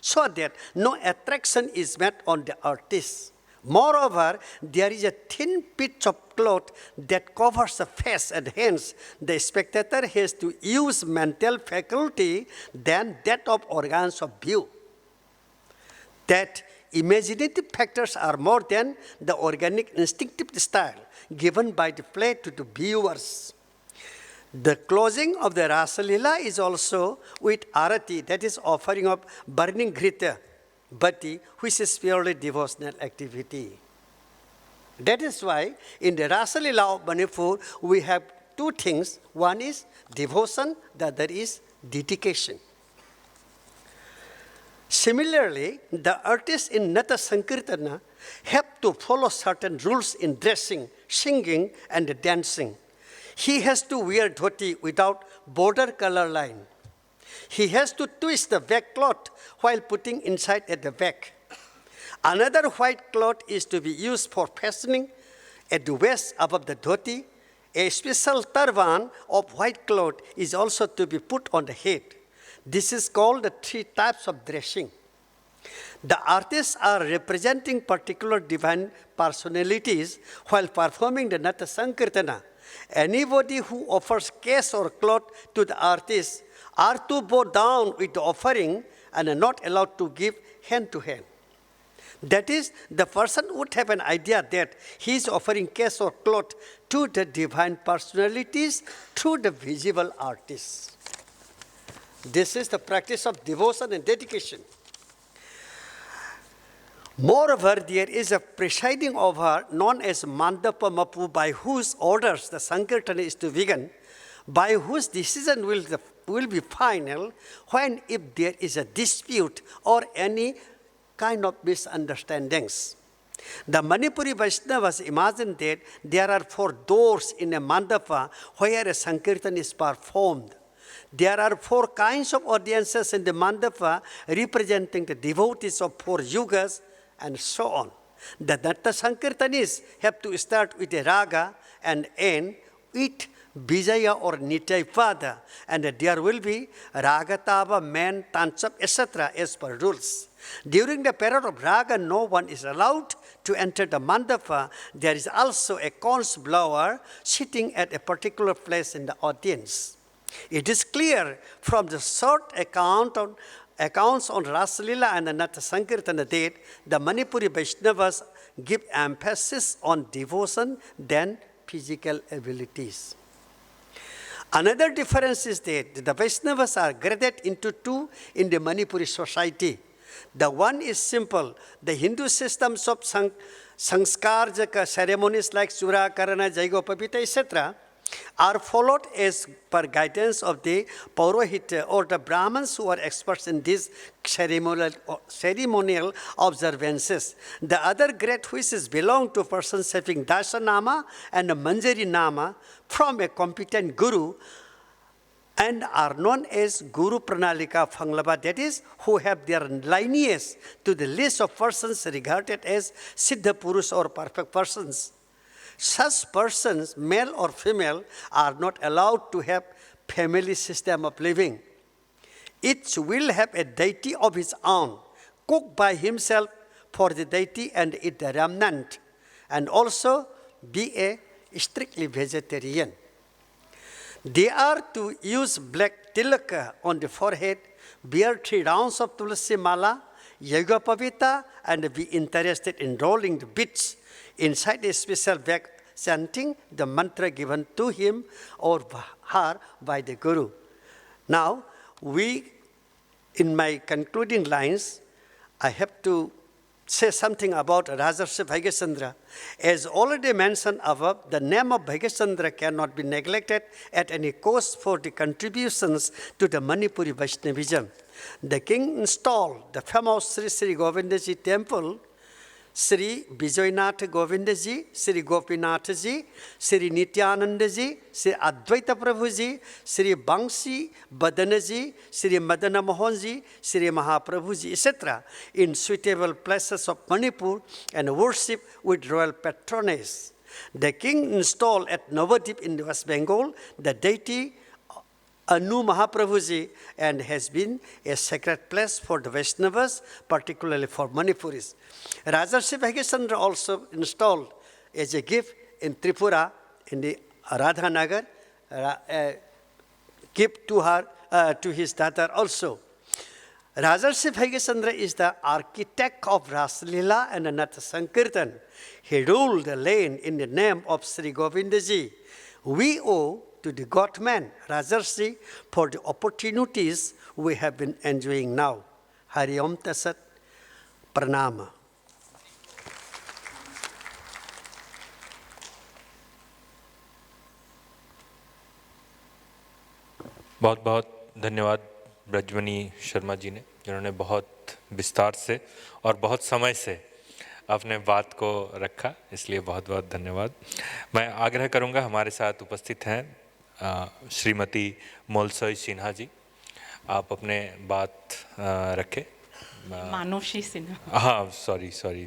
so that no attraction is made on the artist. Moreover, there is a thin piece of cloth that covers the face, and hence the spectator has to use mental faculty than that of organs of view. That imaginative factors are more than the organic instinctive style given by the play to the viewers. The closing of the Rasa Leela is also with arati, that is offering of burning ghrita, bhati, which is purely devotional activity. That is why in the Rasa Leela of Manipur, we have two things. One is devotion, the other is dedication. Similarly, the artists in Nata Sankirtana have to follow certain rules in dressing, singing, and dancing. He has to wear dhoti without border color line. He has to twist the back cloth while putting inside at the back. Another white cloth is to be used for fastening at the waist above the dhoti. A special turban of white cloth is also to be put on the head. This is called the three types of dressing. The artists are representing particular divine personalities while performing the Nata Sankirtana. Anybody who offers cash or cloth to the artist are to bow down with the offering and are not allowed to give hand to hand. That is, the person would have an idea that he is offering cash or cloth to the divine personalities through the visible artist. This is the practice of devotion and dedication. Moreover, there is a presiding over known as Mandapa Mapu, by whose orders the Sankirtana is to begin, by whose decision will be final when if there is a dispute or any kind of misunderstandings. The Manipuri Vaishnavas imagine that there are 4 doors in a mandapa where a Sankirtan is performed. There are 4 kinds of audiences in the mandapa representing the devotees of 4 yugas and so on. The Nata Sankirtanis have to start with a raga and end with Vijaya or Nitaipada, and there will be Ragatava, Man, Tanchap, etc. as per rules. During the period of Raga, no one is allowed to enter the mandapa. There is also a conch blower sitting at a particular place in the audience. It is clear from the short accounts on Rasa Leela and the Nata Sankirtana that the Manipuri Vaishnavas give emphasis on devotion than physical abilities. Another difference is that the Vaishnavas are graded into two in the Manipuri society. The one is simple. The Hindu systems of Sanskarjaka ceremonies like Sura, Karana, Jaigopavita, etc. are followed as per guidance of the Paurohita or the Brahmins who are experts in these ceremonial observances. The other great wishes belong to persons having Dasanama and Manjari Nama from a competent guru and are known as Guru Pranalika Phanglaba, that is, who have their lineage to the list of persons regarded as Siddha Purus or perfect persons. Such persons, male or female, are not allowed to have family system of living. Each will have a deity of his own, cook by himself for the deity and eat the remnant, and also be a strictly vegetarian. They are to use black tilaka on the forehead, bear 3 rounds of tulsi mala, yogapavita, and be interested in rolling the beads inside a special bag, chanting the mantra given to him or her by the Guru. Now, in my concluding lines, I have to say something about Rajarshi Bhagyachandra. As already mentioned above, the name of Bhagyachandra cannot be neglected at any cost for the contributions to the Manipuri Vaishnavism. The king installed the famous Sri Sri Govindaji temple, Sri Vijayanath Govindaji, Sri Gopinathji, Sri Nityanandaji, Sri Advaita Prabhuji, Sri Bangsi Badanaji, Sri Madana Mohanji, Sri Mahaprabhuji, etc. in suitable places of Manipur and worship with royal patronage. The king installed at Navadip in West Bengal the deity Anu Mahaprabhuji and has been a sacred place for the Vaishnavas, particularly for Manipuris. Rajarshi Bhagyachandra also installed as a gift in Tripura in the Radhanagar, gift to her, to his daughter also. Rajarshi Bhagyachandra is the architect of Raslila and Nath Sankirtan. He ruled the land in the name of Sri Govindaji. We owe to the God-man, Rajarshi, for the opportunities we have been enjoying now. Hari Om Tasat, Pranama. बहुत बहुत धन्यवाद ब्रजमणि शर्मा जी ने, जिन्होंने बहुत विस्तार से और बहुत समय से अपने बात को रखा, इसलिए बहुत बहुत धन्यवाद। मैं आग्रह करूंगा, हमारे साथ उपस्थित हैं श्रीमती मोलसोई सिन्हा जी, आप अपने बात रखें। मानुषी सिन्हा, हाँ सॉरी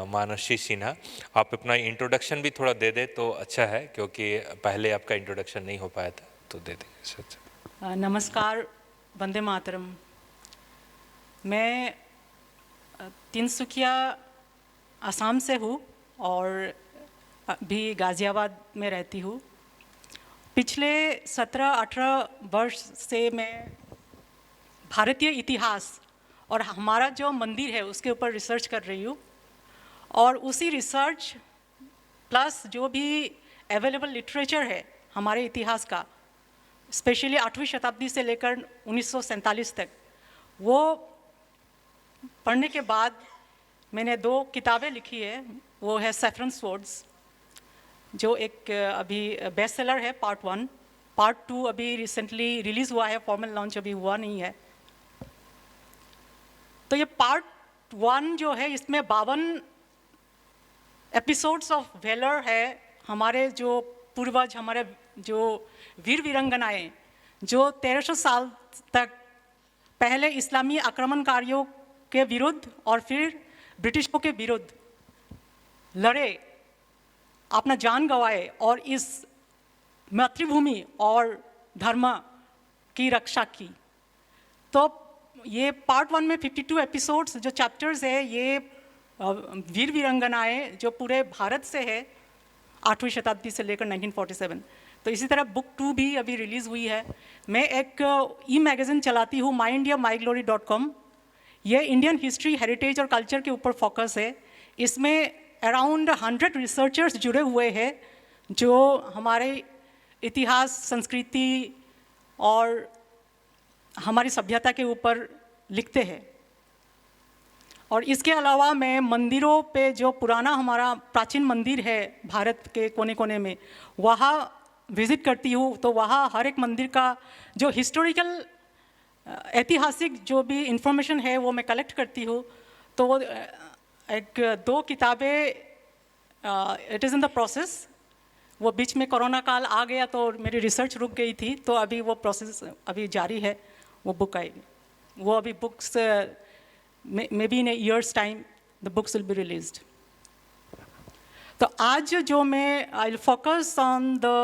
मानसी सिन्हा, आप अपना इंट्रोडक्शन भी थोड़ा दे दें तो अच्छा है, क्योंकि पहले आपका इंट्रोडक्शन नहीं हो पाया था, तो दे दें। नमस्कार, वंदे मातरम। मैं तिनसुकिया असम से हूँ और अभी गाज़ियाबाद में रहती हूँ। पिछले 17-18 वर्ष से मैं भारतीय इतिहास और हमारा जो मंदिर है उसके ऊपर रिसर्च कर रही हूँ, और उसी रिसर्च प्लस जो भी अवेलेबल लिटरेचर है हमारे इतिहास का, स्पेशली 8वीं शताब्दी से लेकर 1947 तक, वो पढ़ने के बाद मैंने 2 किताबें लिखी है। वो है सैफरन स्वॉर्ड्स, जो एक अभी बेस्ट सेलर है, पार्ट 1। पार्ट 2 अभी रिसेंटली रिलीज़ हुआ है, फॉर्मल लॉन्च अभी हुआ नहीं है। तो ये पार्ट 1 जो है, इसमें 52 एपिसोड्स ऑफ वेलर है। हमारे जो पूर्वज, हमारे जो वीर वीरंगनाएं, जो 1300 साल तक पहले इस्लामी आक्रमणकारियों के विरुद्ध और फिर ब्रिटिशों के विरुद्ध लड़े, अपना जान गंवाए और इस मातृभूमि और धर्म की रक्षा की। तो ये पार्ट 1 में 52 एपिसोड्स जो चैप्टर्स है, ये वीर वीरंगनाएं जो पूरे भारत से है 8वीं शताब्दी से लेकर 1947। तो इसी तरह बुक 2 भी अभी रिलीज़ हुई है। मैं एक मैगज़ीन चलाती हूँ, myindiamyglory.com। ये इंडियन हिस्ट्री, हेरिटेज और कल्चर के ऊपर फोकस है। इसमें अराउंड 100 रिसर्चर्स जुड़े हुए हैं जो हमारे इतिहास, संस्कृति और हमारी सभ्यता के ऊपर लिखते हैं। और इसके अलावा मैं मंदिरों पे, जो पुराना हमारा प्राचीन मंदिर है भारत के कोने कोने में, वहाँ विज़िट करती हूँ। तो वहाँ हर एक मंदिर का जो हिस्टोरिकल ऐतिहासिक जो भी इंफॉर्मेशन है वो मैं कलेक्ट करती हूँ। तो वो एक 2 किताबें, it is in the process. वो बीच में कोरोना काल आ गया तो मेरी रिसर्च रुक गई थी, तो अभी वो प्रोसेस अभी जारी है, वो बुक आएगी। वो अभी books maybe in a year's time the books will be released. तो आज जो मैं I'll focus on the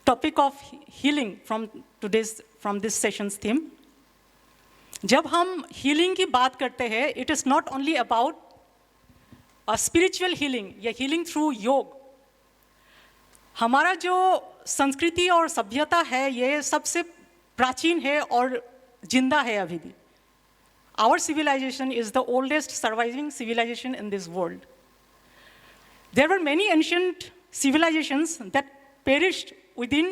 topic of healing from this session's theme. जब हम healing की बात करते हैं, it is not only about a spiritual healing या healing through योग। हमारा जो संस्कृति और सभ्यता है ये सबसे प्राचीन है और जिंदा है अभी भी। Our civilization is the oldest surviving civilization in this world. There were many ancient civilizations that perished within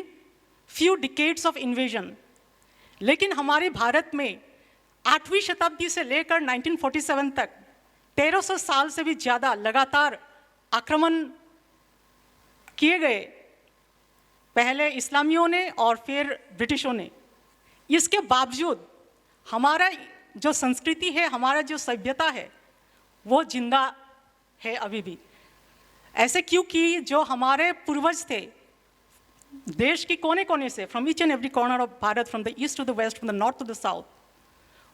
few decades of invasion. लेकिन हमारे भारत में 8वीं शताब्दी से लेकर 1947 तक 1300 साल से भी ज़्यादा लगातार आक्रमण किए गए, पहले इस्लामियों ने और फिर ब्रिटिशों ने। इसके बावजूद हमारा जो संस्कृति है, हमारा जो सभ्यता है, वो जिंदा है अभी भी। ऐसे क्योंकि जो हमारे पूर्वज थे, देश के कोने कोने से, from each and every corner of Bharat, from the east to the west, from the north to the south,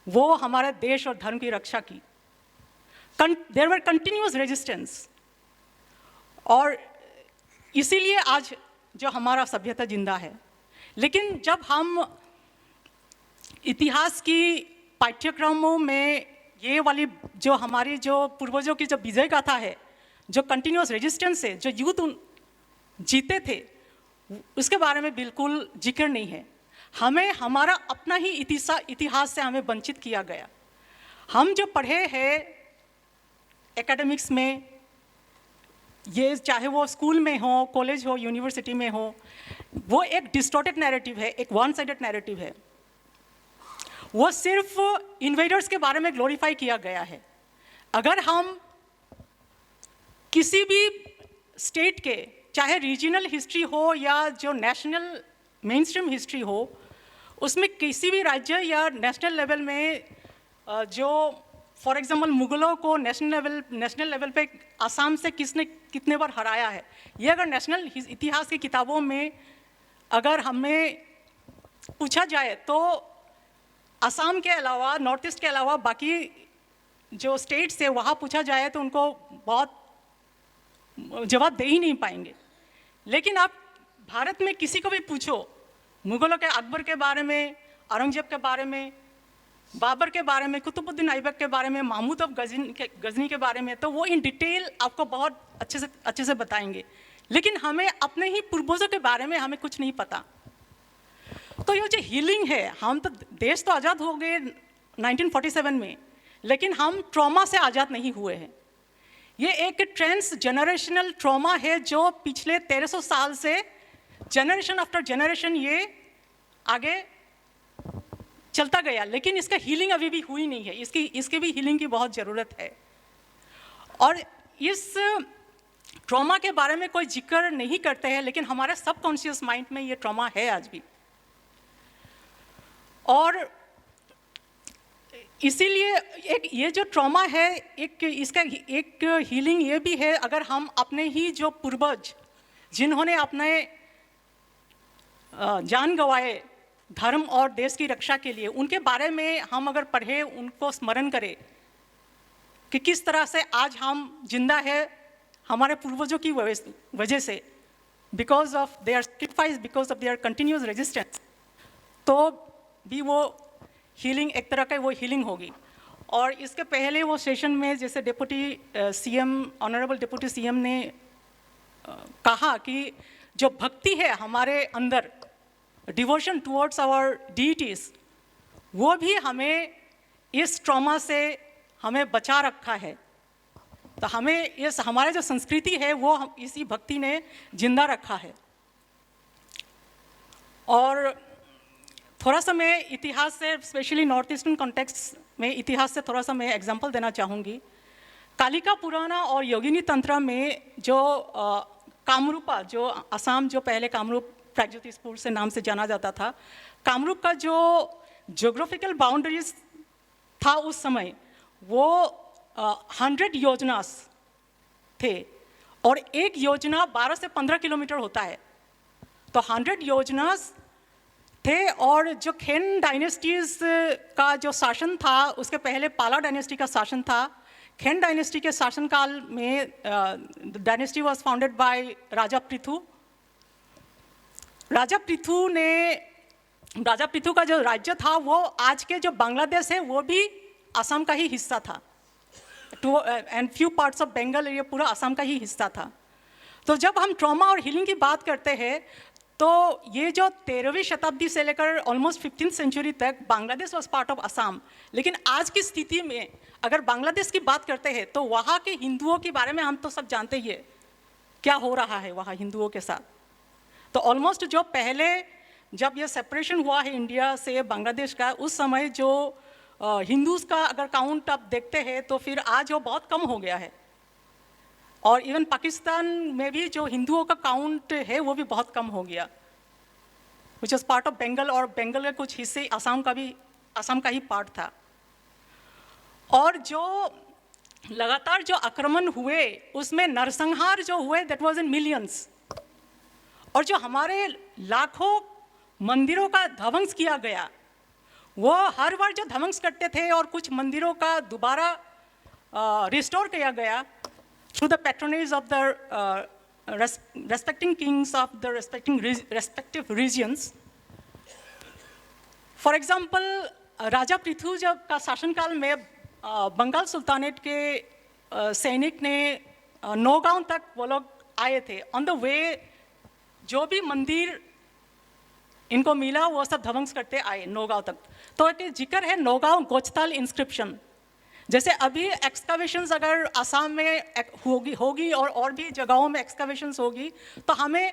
वो हमारे देश और धर्म की रक्षा की। देयर वर कंटिन्यूअस रेजिस्टेंस, और इसीलिए आज जो हमारा सभ्यता जिंदा है। लेकिन जब हम इतिहास की पाठ्यक्रमों में ये वाली जो हमारी जो पूर्वजों की जो विजय गाथा है, जो कंटिन्यूअस रेजिस्टेंस है, जो युद्ध जीते थे, उसके बारे में बिल्कुल जिक्र नहीं है। हमें हमारा अपना ही इतिहास से हमें वंचित किया गया। हम जो पढ़े हैं एकेडमिक्स में, ये चाहे वो स्कूल में हो, कॉलेज हो, यूनिवर्सिटी में हो, वो एक डिस्टॉर्टेड नैरेटिव है, एक वन साइडेड नैरेटिव है। वो सिर्फ इन्वेडर्स के बारे में ग्लोरीफाई किया गया है। अगर हम किसी भी स्टेट के, चाहे रीजनल हिस्ट्री हो या जो नेशनल मेन स्ट्रीम हिस्ट्री हो, उसमें किसी भी राज्य या नेशनल लेवल में जो फॉर एग्जांपल मुगलों को नेशनल लेवल पे आसाम से किसने कितने बार हराया है, ये अगर नेशनल इतिहास की किताबों में अगर हमें पूछा जाए तो असम के अलावा, नॉर्थ ईस्ट के अलावा बाकी जो स्टेट्स है वहाँ पूछा जाए तो उनको बहुत जवाब दे ही नहीं पाएंगे। लेकिन आप भारत में किसी को भी पूछो, मुगलों के अकबर के बारे में, औरंगजेब के बारे में, बाबर के बारे में, कुतुबुद्दीन ऐबक के बारे में, महमूद ऑफ गजनी के बारे में, तो वो इन डिटेल आपको बहुत अच्छे से बताएंगे। लेकिन हमें अपने ही पूर्वजों के बारे में हमें कुछ नहीं पता। तो ये जो हीलिंग है, हम तो देश तो आज़ाद हो गए 1947 में, लेकिन हम ट्रॉमा से आज़ाद नहीं हुए हैं। ये एक ट्रांस जनरेशनल ट्रॉमा है जो पिछले 1300 साल से जनरेशन आफ्टर जनरेशन ये आगे चलता गया, लेकिन इसका हीलिंग अभी भी हुई नहीं है। इसके भी हीलिंग की बहुत ज़रूरत है। और इस ट्रॉमा के बारे में कोई जिक्र नहीं करते हैं, लेकिन हमारे सबकॉन्शियस माइंड में ये ट्रॉमा है आज भी। और इसीलिए ये जो ट्रॉमा है, इसका एक हीलिंग ये भी है, अगर हम अपने ही जो पूर्वज जिन्होंने अपने जान गंवाए धर्म और देश की रक्षा के लिए, उनके बारे में हम अगर पढ़े, उनको स्मरण करें कि किस तरह से आज हम जिंदा है हमारे पूर्वजों की वजह से, because of their sacrifice, because of their continuous resistance, तो भी वो हीलिंग एक तरह का वो हीलिंग होगी। और इसके पहले वो सेशन में जैसे deputy CM, honourable deputy CM ने कहा कि जो भक्ति है हमारे अंदर, डिवोशन टुवर्ड्स आवर डीटीज, वो भी हमें इस ट्रॉमा से हमें बचा रखा है। तो हमें ये हमारा जो संस्कृति है वो इसी भक्ति ने जिंदा रखा है। और थोड़ा सा मैं इतिहास से, स्पेशली नॉर्थ ईस्टर्न कॉन्टेक्स्ट में इतिहास से थोड़ा सा मैं एग्जांपल देना चाहूँगी। कालिका पुराना और योगिनी तंत्र में जो कामरूपा, जो असम जो पहले कामरूप प्रागज्योतिषपुर से नाम से जाना जाता था, कामरूप का जो ज्योग्राफिकल बाउंड्रीज था उस समय वो 100 योजनास थे और एक योजना 12 से 15 किलोमीटर होता है। तो 100 योजनास थे और जो खेन डायनेस्टीज का जो शासन था उसके पहले पाला डायनेस्टी का शासन था। खेन डायनेस्टी के शासनकाल में डायनेस्टी वाज फाउंडेड बाय राजा पृथु। राजा पृथु का जो राज्य था वो आज के जो बांग्लादेश है वो भी असम का ही हिस्सा था, and few parts of Bengal, ये पूरा असम का ही हिस्सा था। तो जब हम ट्रॉमा और हीलिंग की बात करते हैं तो ये जो 13वीं शताब्दी से लेकर ऑलमोस्ट 15th सेंचुरी तक Bangladesh was part of Assam, लेकिन आज की स्थिति में अगर बांग्लादेश की बात करते हैं तो वहाँ के हिंदुओं के बारे में हम तो सब जानते ही है क्या हो रहा है वहाँ हिंदुओं के साथ। तो ऑलमोस्ट जो पहले जब ये सेपरेशन हुआ है इंडिया से बांग्लादेश का, उस समय जो हिंदूज़ का अगर काउंट आप देखते हैं तो फिर आज वो बहुत कम हो गया है। और इवन पाकिस्तान में भी जो हिंदुओं का काउंट है वो भी बहुत कम हो गया, which is part of Bengal, और बंगाल के कुछ हिस्से असम का ही पार्ट था। और जो लगातार जो आक्रमण हुए उसमें नरसंहार जो हुए दैट वाज इन मिलियंस, और जो हमारे लाखों मंदिरों का ध्वंस किया गया, वो हर बार जो ध्वंस करते थे और कुछ मंदिरों का दोबारा रिस्टोर किया गया through the patronage of the respecting kings of the respective regions. For example, राजा पृथु जब का शासनकाल में बंगाल सुल्तानेट के सैनिक ने नौगांव तक वो लोग आए थे। ऑन द वे जो भी मंदिर इनको मिला वो सब ध्वंस करते आए नौगांव तक। तो एक जिक्र है नौगांव गोचताल इंस्क्रिप्शन। जैसे अभी एक्सकावेशंस अगर असम में होगी और भी जगहों में एक्सकावेशंस होगी तो हमें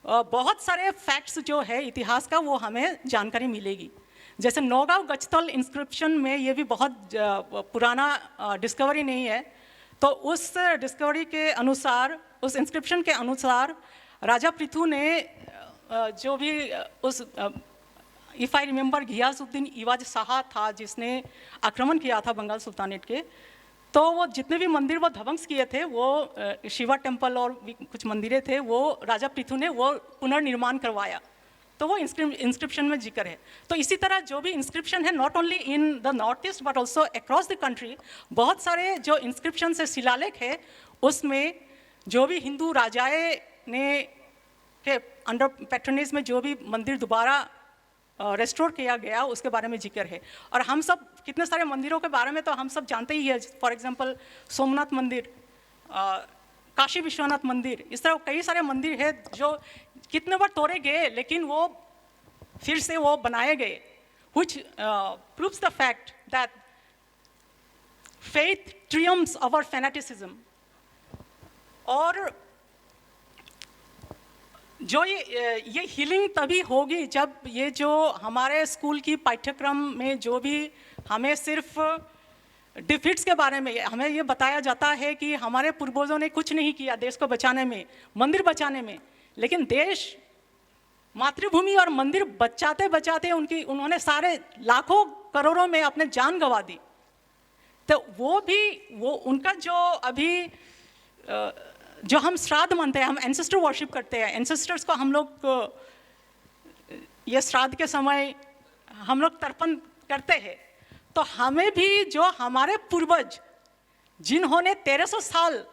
बहुत सारे फैक्ट्स जो है इतिहास का वो हमें जानकारी मिलेगी। जैसे नौगांव गचतल इंस्क्रिप्शन में ये भी बहुत पुराना डिस्कवरी नहीं है, तो उस डिस्कवरी के अनुसार, उस इंस्क्रिप्शन के अनुसार राजा पृथु ने जो भी उस if I remember Ghiyasuddin इवाज Shah था जिसने आक्रमण किया था बंगाल सुल्तानेट के, तो वो जितने भी मंदिर वो ध्वंस किए थे, वो शिवा टेम्पल और भी कुछ मंदिरें थे, वो राजा पृथु ने वो पुनर्निर्माण करवाया। तो वो इंस्क्रिप्शन में जिक्र है। तो इसी तरह जो भी इंस्क्रिप्शन है not only in the north east but also across the country, बहुत सारे जो इंस्क्रिप्शन से शिलालेख है उसमें जो भी हिंदू राजाए ने के अंडर पैट्रनेज में जो भी मंदिर दोबारा रेस्टोर किया गया उसके बारे में जिक्र है। और हम सब कितने सारे मंदिरों के बारे में तो हम सब जानते ही है। फॉर एग्जांपल सोमनाथ मंदिर, काशी विश्वनाथ मंदिर, इस तरह कई सारे मंदिर है जो कितने बार तोड़े गए लेकिन वो फिर से वो बनाए गए, which proves the fact that faith triumphs over fanaticism। और जो ये हीलिंग तभी होगी जब ये जो हमारे स्कूल की पाठ्यक्रम में जो भी हमें सिर्फ डिफीट्स के बारे में हमें ये बताया जाता है कि हमारे पूर्वजों ने कुछ नहीं किया देश को बचाने में, मंदिर बचाने में, लेकिन देश, मातृभूमि और मंदिर बचाते बचाते उन्होंने सारे लाखों करोड़ों में अपने जान गंवा दी। तो वो उनका जो अभी जो हम श्राद्ध मानते हैं, हम एंसेस्टर वर्शिप करते हैं, एंसेस्टर्स को हम लोग ये श्राद्ध के समय हम लोग तर्पण करते हैं। तो हमें भी जो हमारे पूर्वज जिन्होंने 1300 साल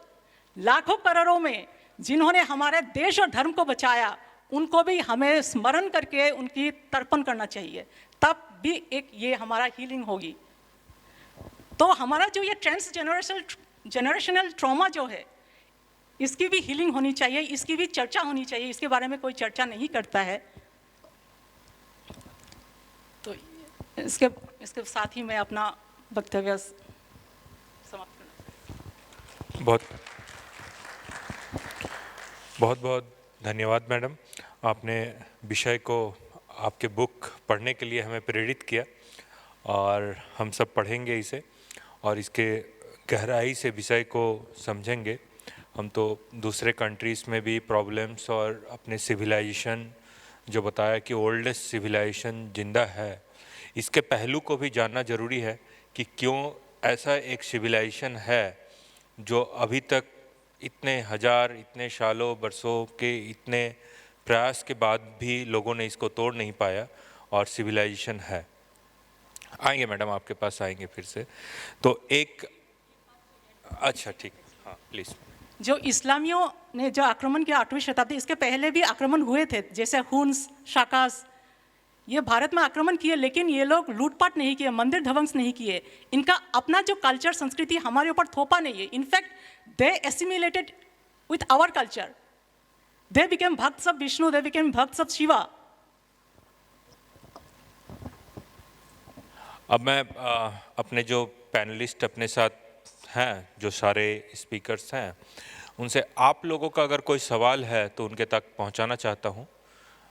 लाखों करोड़ों में जिन्होंने हमारे देश और धर्म को बचाया, उनको भी हमें स्मरण करके उनकी तर्पण करना चाहिए, तब भी एक ये हमारा हीलिंग होगी। तो हमारा जो ये ट्रांस जनरेशनल ट्रॉमा जो है इसकी भी हीलिंग होनी चाहिए, इसकी भी चर्चा होनी चाहिए। इसके बारे में कोई चर्चा नहीं करता है। तो इसके साथ ही मैं अपना वक्तव्य समाप्त करना। बहुत बहुत बहुत धन्यवाद मैडम, आपने विषय को आपके बुक पढ़ने के लिए हमें प्रेरित किया और हम सब पढ़ेंगे इसे और इसके गहराई से विषय को समझेंगे। हम तो दूसरे कंट्रीज़ में भी प्रॉब्लम्स और अपने सिविलाइजेशन जो बताया कि ओल्डेस्ट सिविलाइजेशन जिंदा है, इसके पहलू को भी जानना ज़रूरी है कि क्यों ऐसा एक सिविलाइजेशन है जो अभी तक इतने हज़ार, इतने सालों, बरसों के इतने प्रयास के बाद भी लोगों ने इसको तोड़ नहीं पाया और सिविलाइजेशन है। आएंगे मैडम, आपके पास आएंगे फिर से। तो एक अच्छा ठीक, हाँ प्लीज़। जो इस्लामियों ने जो आक्रमण किया 8वीं शताब्दी, इसके पहले भी आक्रमण हुए थे, जैसे हुन्स, शाकास, ये भारत में आक्रमण किए, लेकिन ये लोग लूटपाट नहीं किए, मंदिर ध्वंस नहीं किए, इनका अपना जो कल्चर, संस्कृति हमारे ऊपर थोपा नहीं है। In fact they assimilated with our culture, they became भक्त्स ऑफ विष्णु, दे बिकेम भक्त्स ऑफ शिवा। अब मैं अपने जो पैनलिस्ट अपने साथ हैं, जो सारे स्पीकर्स हैं, उनसे आप लोगों का अगर कोई सवाल है तो उनके तक पहुंचाना चाहता हूं।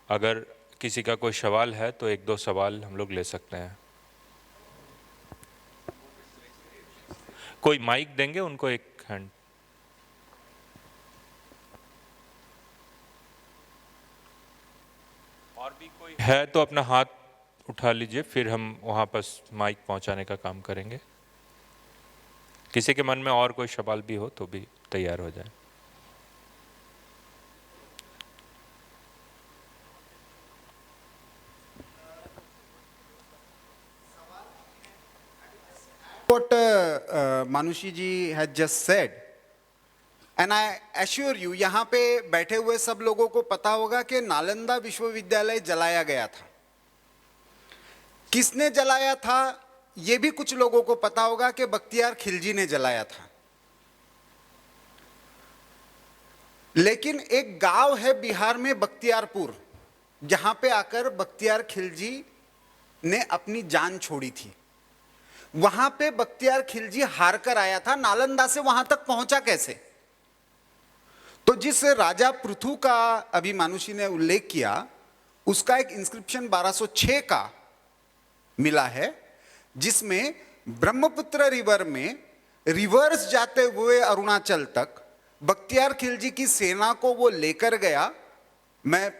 अगर किसी का कोई सवाल है तो एक दो सवाल हम लोग ले सकते हैं। कोई माइक देंगे उनको, एक हैंड। और भी कोई है तो अपना हाथ उठा लीजिए, फिर हम वहां पर माइक पहुंचाने का काम करेंगे। किसी के मन में और कोई सवाल भी हो तो भी तैयार हो जाए। What Manushi ji had just said, and I assure you, यहाँ पे बैठे हुए सब लोगों को पता होगा कि नालंदा विश्वविद्यालय जलाया गया था। किसने जलाया था ये भी कुछ लोगों को पता होगा कि बख्तियार खिलजी ने जलाया था। लेकिन एक गांव है बिहार में बख्तियारपुर, जहां पे आकर बख्तियार खिलजी ने अपनी जान छोड़ी थी। वहां पे बख्तियार खिलजी हार कर आया था, नालंदा से वहां तक पहुंचा कैसे? तो जिस राजा पृथु का अभी मानुषी ने उल्लेख किया, उसका एक इंस्क्रिप्शन 1206 का मिला है, जिसमें ब्रह्मपुत्र रिवर में रिवर्स जाते हुए अरुणाचल तक बख्तियार खिलजी की सेना को वो लेकर गया, मैं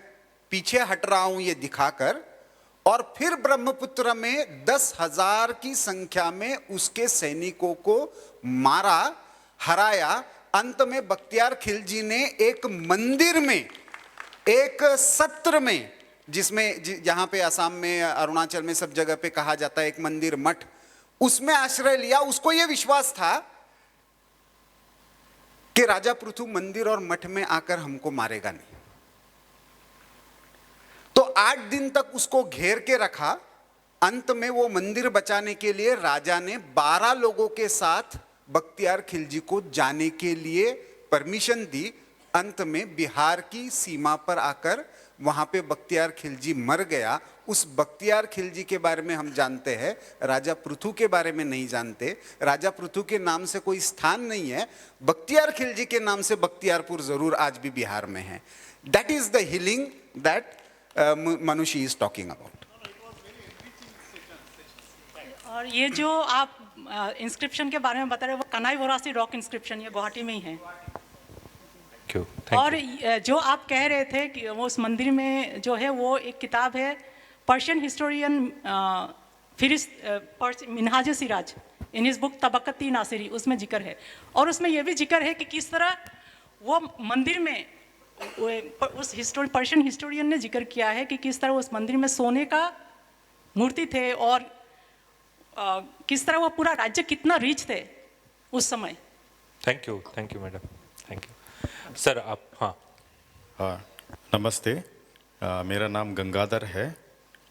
पीछे हट रहा हूं ये दिखाकर, और फिर ब्रह्मपुत्र में 10,000 की संख्या में उसके सैनिकों को मारा, हराया। अंत में बख्तियार खिलजी ने एक मंदिर में, एक सत्र में, जिसमें जहां पे असम में, अरुणाचल में, सब जगह पे कहा जाता है एक मंदिर मठ, उसमें आश्रय लिया। उसको यह विश्वास था कि राजा पृथु मंदिर और मठ में आकर हमको मारेगा नहीं। तो 8 दिन तक उसको घेर के रखा। अंत में वो मंदिर बचाने के लिए राजा ने 12 लोगों के साथ बख्तियार खिलजी को जाने के लिए परमिशन दी। अंत में बिहार की सीमा पर आकर वहां पे बख्तियार खिलजी मर गया। उस बख्तियार खिलजी के बारे में हम जानते हैं, राजा पृथु के बारे में नहीं जानते। राजा पृथु के नाम से कोई स्थान नहीं है, बख्तियार खिलजी के नाम से बख्तियारपुर जरूर आज भी बिहार में है। That is the healing that मनुष्य इज टॉकिंग अबाउट। और ये जो आप इंस्क्रिप्शन के बारे में बता रहे हैं, वो कनाई वोरासी रॉक इंस्क्रिप्शन, ये गुवाहाटी में ही है। और जो आप कह रहे थे कि वो उस मंदिर में जो है, वो एक किताब है Persian historian Minhaj Siraj, in his book Tabaqat-i Nasiri, उसमें जिक्र है। और उसमें यह भी जिक्र है कि किस तरह वो मंदिर में, उस पर्शियन हिस्टोरियन ने जिक्र किया है कि किस तरह उस मंदिर में सोने का मूर्ति थे, और किस तरह वो पूरा राज्य कितना रिच थे उस समय। Thank you madam, thank you sir. आप हाँ नमस्ते, मेरा नाम गंगाधर है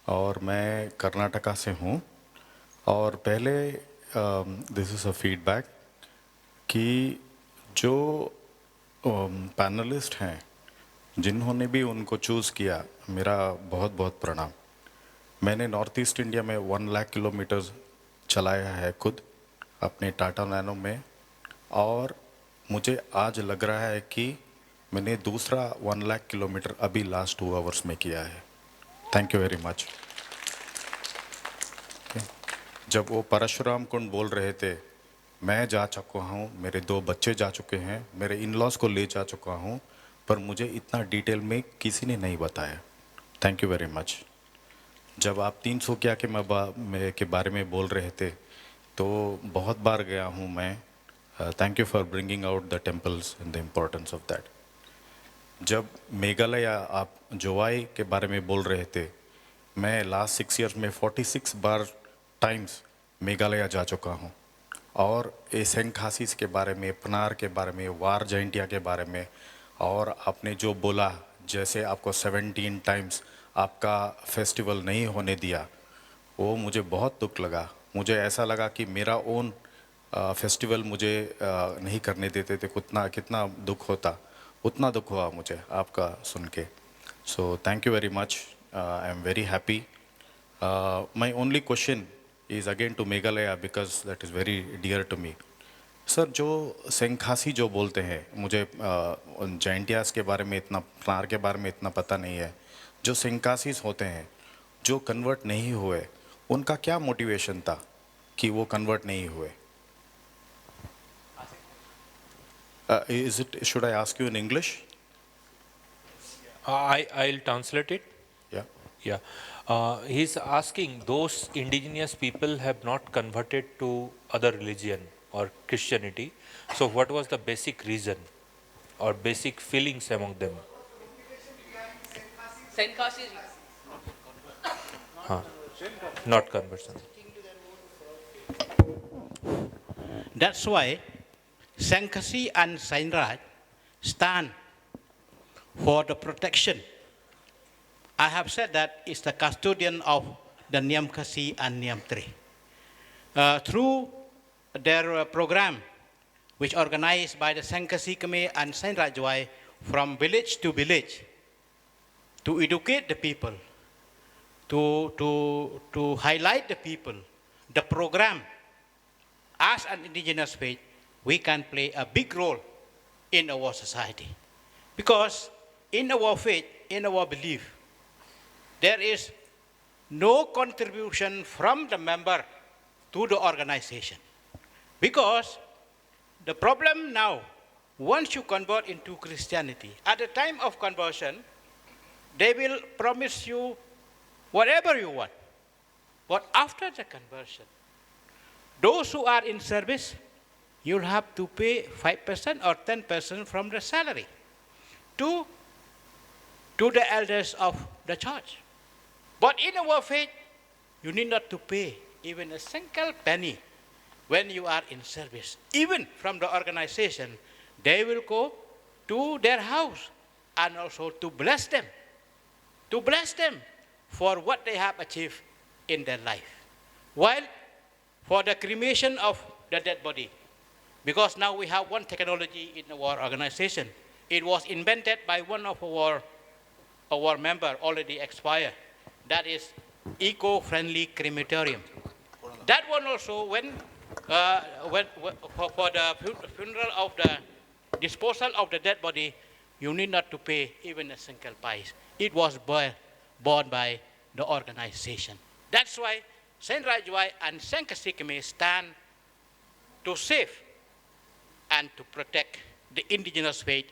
और मैं कर्नाटका से हूँ। और पहले दिस इज़ अ फीडबैक कि जो पैनलिस्ट हैं जिन्होंने भी उनको चूज़ किया, मेरा बहुत बहुत प्रणाम। मैंने नॉर्थ ईस्ट इंडिया में 1 लाख किलोमीटर चलाया है खुद अपने टाटा नैनो में, और मुझे आज लग रहा है कि मैंने दूसरा 1 लाख किलोमीटर अभी लास्ट 2 आवर्स में किया है. Thank you very much. जब वो परशुराम कुंड बोल रहे थे, मैं जा चुका हूँ, मेरे 2 बच्चे जा चुके हैं, मेरे इन-लॉज को ले जा चुका हूँ, पर मुझे इतना डिटेल में किसी ने नहीं बताया. Thank you very much. जब आप 300 क्या के बारे में बोल रहे थे, तो बहुत बार गया हूँ मैं. Thank you for bringing out the temples and the importance of that. जब मेघालय आप जोवाई के बारे में बोल रहे थे, मैं लास्ट 6 ईयर्स में 46 बार टाइम्स मेघालय जा चुका हूँ. और एसेंखासिस के बारे में, पनार के बारे में, वार जैंटिया के बारे में, और आपने जो बोला, जैसे आपको 17 टाइम्स आपका फेस्टिवल नहीं होने दिया, वो मुझे बहुत दुख लगा. मुझे ऐसा लगा कि मेरा ओन फेस्टिवल मुझे नहीं करने देते थे. कितना दुख होता, उतना दुख हुआ मुझे आपका सुन के. So thank you very much. I am very happy. My only question is again to Meghalaya because that is very dear to me. Sir, जो सेंखासी जो बोलते हैं, मुझे जैंटियास के बारे में इतना, पनार के बारे में इतना पता नहीं है. जो सेंखासीस होते हैं, जो कन्वर्ट नहीं हुए, उनका क्या मोटिवेशन था कि वो कन्वर्ट नहीं हुए? Should I ask you in English? I'll translate it. Yeah. Yeah. He's asking, those indigenous people have not converted to other religion or Christianity. So what was the basic reason or basic feelings among them? Not conversion. That's why Sankasi and Sainraj stand for the protection. I have said that it's the custodian of the Niyam Kasi and Niyam 3. Through their program, which organized by the Sankasi Kame and Sainraj Jwai from village to village, to educate the people, to highlight the people, the program, as an indigenous faith, we can play a big role in our society. Because in our faith, in our belief, there is no contribution from the member to the organization. Because the problem now, once you convert into Christianity, at the time of conversion, they will promise you whatever you want. But after the conversion, those who are in service, you'll have to pay 5% or 10% from the salary to the elders of the church. But in our faith, you need not to pay even a single penny when you are in service. Even from the organization, they will go to their house and also to bless them for what they have achieved in their life. While for the cremation of the dead body, because now we have one technology in our organization. It was invented by one of our member, already expired. That is eco-friendly crematorium. That one also, when for the funeral of the disposal of the dead body, you need not to pay even a single price. It was borne by the organization. That's why Saint Rajwai and Saint Kasikime stand to save and to protect the indigenous faith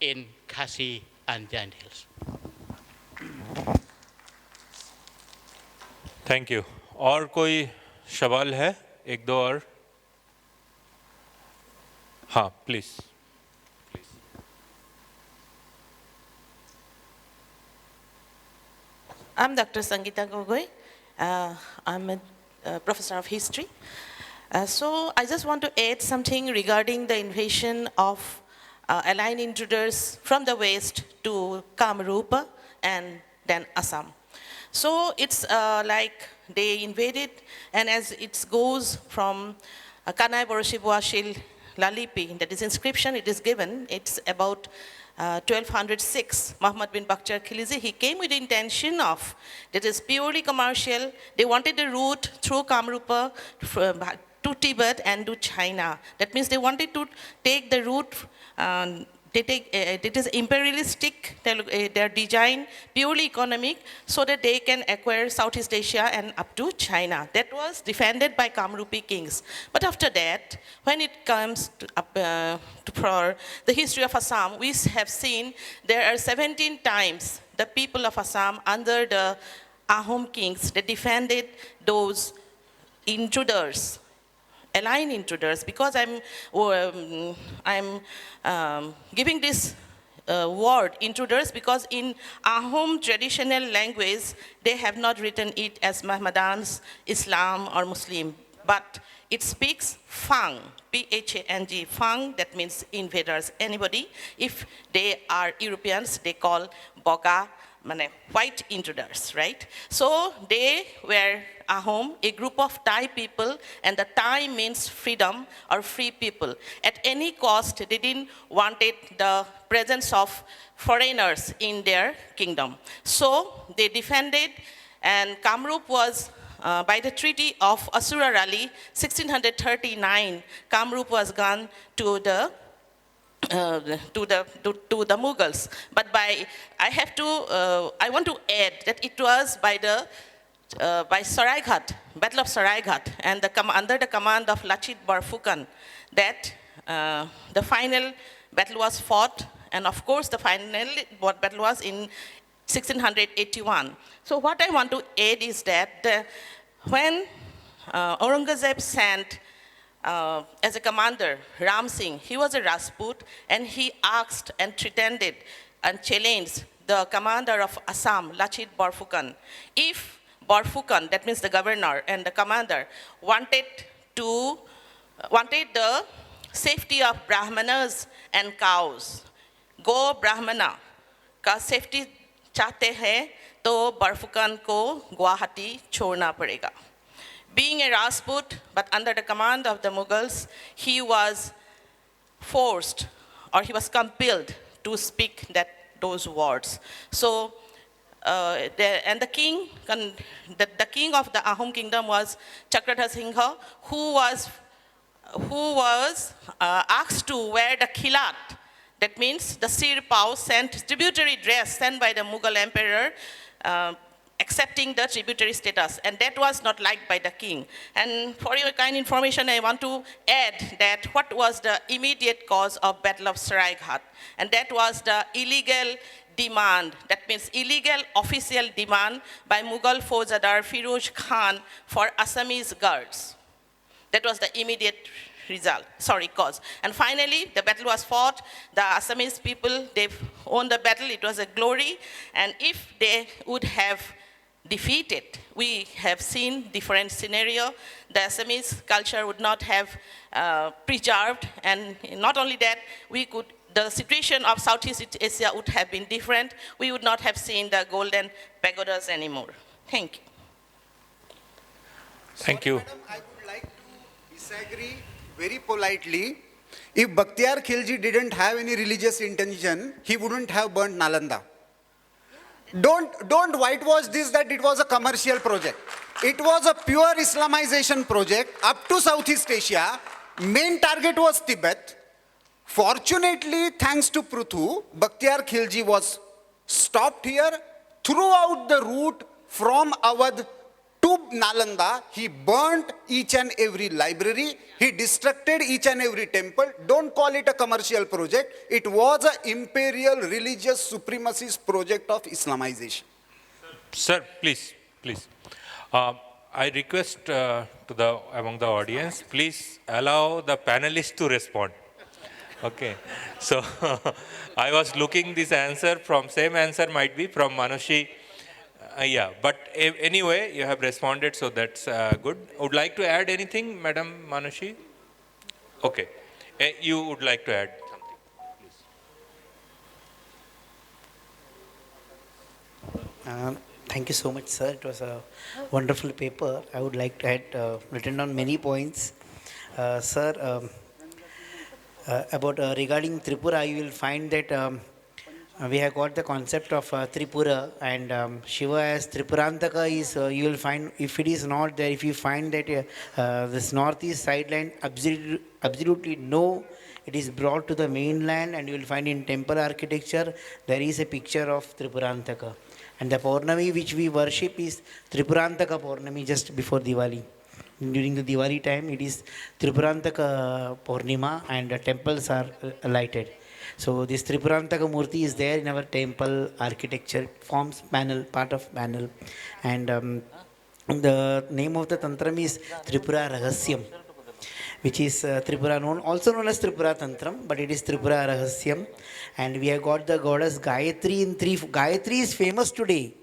in Khasi and Giant Hills. Thank you. और कोई सवाल है? एक दो और. हाँ, please. I'm Dr. Sangeeta Gogoi. I'm a professor of history. So I just want to add something regarding the invasion of alien intruders from the west to Kamrupa and then Assam. So it's like they invaded, and as it goes from Kanai Boroshibuashil Lalipi, that is inscription it is given, it's about 1206, Muhammad bin Bakhtiar Khilji, he came with the intention that is purely commercial. They wanted a route through Kamrupa to to Tibet and to China. That means they wanted to take the route, it is imperialistic, their design, purely economic, so that they can acquire Southeast Asia and up to China. That was defended by Kamrupi kings. But after that, when it comes to, for the history of Assam, we have seen there are 17 times the people of Assam under the Ahom kings, they defended those intruders, alien intruders, because I'm giving this word intruders because in Ahom traditional language, they have not written it as Mohammedans, Islam or Muslim, but it speaks Fang, P-H-A-N-G, Fang, that means invaders, anybody. If they are Europeans, they call Boga, white intruders, right? So they were Ahom, a group of Thai people, and the Thai means freedom or free people. At any cost, they didn't wanted the presence of foreigners in their kingdom. So they defended, and Kamrup was, by the Treaty of Asura Rally, 1639, Kamrup was gone to the Mughals. But I want to add that it was by Saraighat, Battle of Saraighat, and under the command of Lachit Borphukan, that the final battle was fought, and of course the final battle was in 1681. So what I want to add is that when Aurangzeb sent as a commander, Ram Singh, he was a Rajput, and he asked and threatened and challenged the commander of Assam, Lachit Borphukan. If Borphukan, that means the governor and the commander, wanted the safety of Brahmanas and cows, go Brahmana, का safety चाहते हैं तो Borphukan को गुवाहाटी छोड़ना पड़ेगा. Being a Rajput, but under the command of the Mughals, he was forced, or he was compelled to speak those words. So, the king of the Ahom kingdom was Chakradhar Singha, who was asked to wear the khilat. That means the sirpao, tributary dress sent by the Mughal emperor, accepting the tributary status, and that was not liked by the king. And for your kind information, I want to add that what was the immediate cause of Battle of Saraighat, and that was the illegal demand, that means illegal official demand by Mughal Faujdar Firoz Khan for Assamese guards. That was the immediate cause. And finally, the battle was fought. The Assamese people, they won the battle. It was a glory. And if they would have defeated, we have seen different scenario. The Assamese culture would not have preserved, and not only that, the situation of Southeast Asia would have been different. We would not have seen the golden pagodas anymore. Thank you. Thank you. Madam, I would like to disagree very politely. If Bakhtiyar Khilji didn't have any religious intention, he wouldn't have burnt Nalanda. Don't whitewash this that it was a commercial project. It was a pure Islamization project up to Southeast Asia. Main target was Tibet. Fortunately, thanks to Pruthu, Bakhtiyar Khilji was stopped here. Throughout the route from Awadh to Nalanda, he burnt each and every library. He destructed each and every temple. Don't call it a commercial project. It was an imperial religious supremacist project of Islamization. Sir, please. I request among the audience, please allow the panelists to respond. Okay, so I was looking this answer same answer might be from Manushi. Yeah, but anyway, you have responded, so that's good. Would like to add anything, Madam Manushi? Okay, you would like to add something, please. Thank you so much, sir. It was a wonderful paper. I would like to add, written down many points. Sir, about regarding Tripura, you will find that We have got the concept of Tripura, and Shiva as Tripurantaka is, you will find, if it is not there, if you find that this northeast sideline, absolutely no, it is brought to the mainland, and you will find in temple architecture, there is a picture of Tripurantaka. And the Purnami which we worship is Tripurantaka Purnami just before Diwali. During the Diwali time, it is Tripurantaka Purnima, and the temples are lighted. So this Tripurantaka Murti is there in our temple architecture, forms panel, part of panel. And the name of the tantram is Tripura Rahasyam, which is Tripura also known as Tripura Tantram, but it is Tripura Rahasyam. And we have got the goddess Gayatri in three. Gayatri is famous today,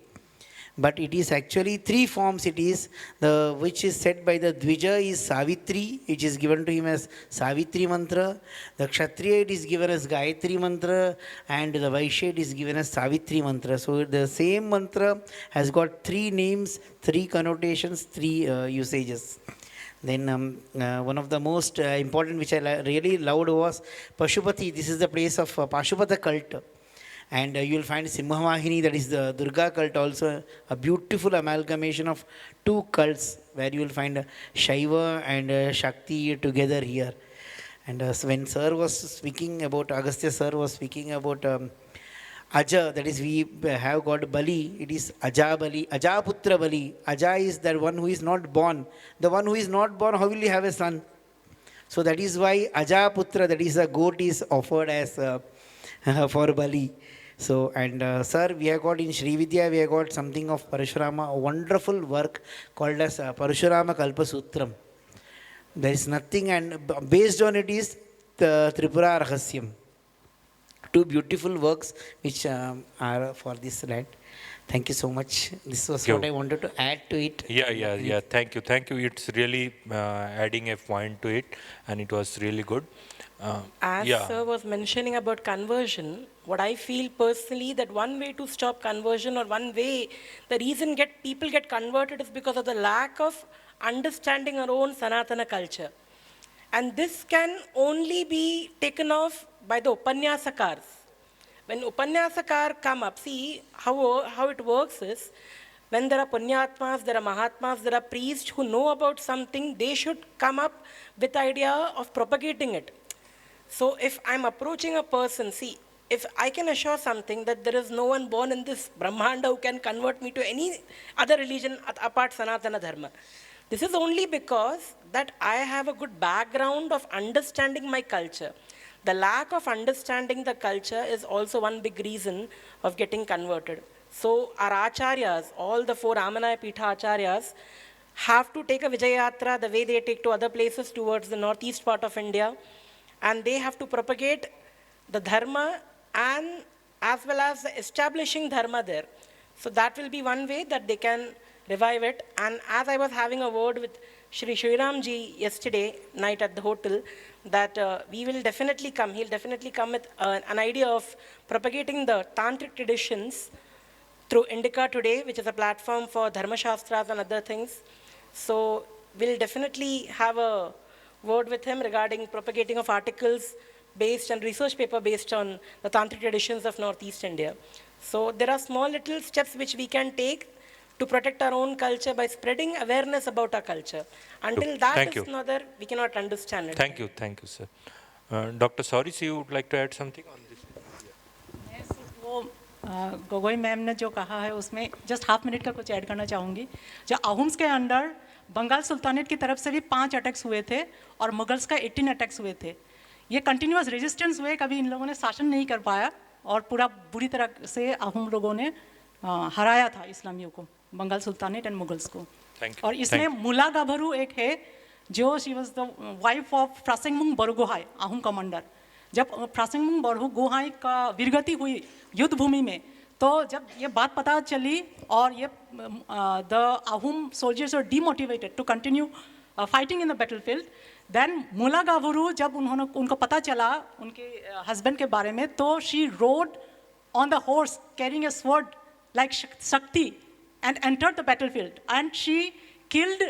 but it is actually three forms. It is the which is said by the Dvija is Savitri, which is given to him as Savitri mantra. The Kshatriya it is given as Gayatri mantra, and the Vaishya it is given as Savitri mantra. So the same mantra has got three names, three connotations, three usages. Then one of the most important which I really loved was Pashupati. This is the place of Pashupata cult. And you will find Simhavahini, that is the Durga cult, also a beautiful amalgamation of two cults where you will find Shaiva and Shakti together here. And when Sir was speaking about, Agastya Sir was speaking about Aja, that is we have got Bali, it is Aja Bali, Aja Putra Bali. Aja is that one who is not born. The one who is not born, how will he have a son? So that is why Aja Putra, that is a goat, is offered as for Bali. So, and sir, we have got in Sri Vidya, we have got something of Parashurama, a wonderful work called as Parashurama Kalpa Sutram. There is nothing, and based on it is the Tripura Rahasyam. Two beautiful works which are for this land. Thank you so much. This was what I wanted to add to it. Yeah. Thank you. It's really adding a point to it, and it was really good. As Sir was mentioning about conversion, what I feel personally that one way to stop conversion, or one way the reason people get converted, is because of the lack of understanding our own Sanatana culture. And this can only be taken off by the Upanyasakars. When Upanyasakar come up, see how it works is, when there are Punyatmas, there are Mahatmas, there are priests who know about something, they should come up with the idea of propagating it. So if I'm approaching a person, see, if I can assure something that there is no one born in this Brahmanda who can convert me to any other religion apart Sanatana Dharma. This is only because that I have a good background of understanding my culture. The lack of understanding the culture is also one big reason of getting converted. So our acharyas, all the four Amanaya Pitha acharyas, have to take a Vijayatra the way they take to other places towards the northeast part of India, and they have to propagate the dharma and as well as establishing dharma there. So that will be one way that they can revive it. And as I was having a word with Shri Shriram ji yesterday night at the hotel, that we will definitely come, he'll definitely come with an idea of propagating the tantric traditions through Indica Today, which is a platform for Dharma Shastras and other things. So we'll definitely have a word with him regarding propagating of articles based and research paper based on the tantric traditions of Northeast India. So there are small little steps which we can take to protect our own culture by spreading awareness about our culture. Until that is not there, we cannot understand it. Thank you, sir. Dr. Saurisi, you would like to add something on this? Yes, वो Gogoi ma'am ने जो कहा है उसमें just half minute का कुछ add करना चाहूँगी. जो अहुम्स के अंडर बंगाल सुल्तानेट की तरफ से भी 5 अटैक्स हुए थे और मुगल्स का 18 अटैक्स हुए थे. ये कंटिन्यूअस रेजिस्टेंस हुए, कभी इन लोगों ने शासन नहीं कर पाया और पूरा बुरी तरह से अहुम लोगों ने हराया था इस्लामियों को, बंगाल सुल्तानेट एंड मुगल्स को. और इसमें मुला गाभरू एक है जो she was the wife of Phrasengmung Borgohain, Ahom commander. जब फ्रासिंगमुंग बरगोहाई का वीरगति हुई युद्ध भूमि में, तो जब ये बात पता चली और ये the Ahom soldiers are demotivated to continue fighting in the battlefield. Then Mula Gabhru जब उनको पता चला उनके हस्बैंड के बारे में, तो she road on the horse carrying a sword like शक्ति and entered the battlefield, and she killed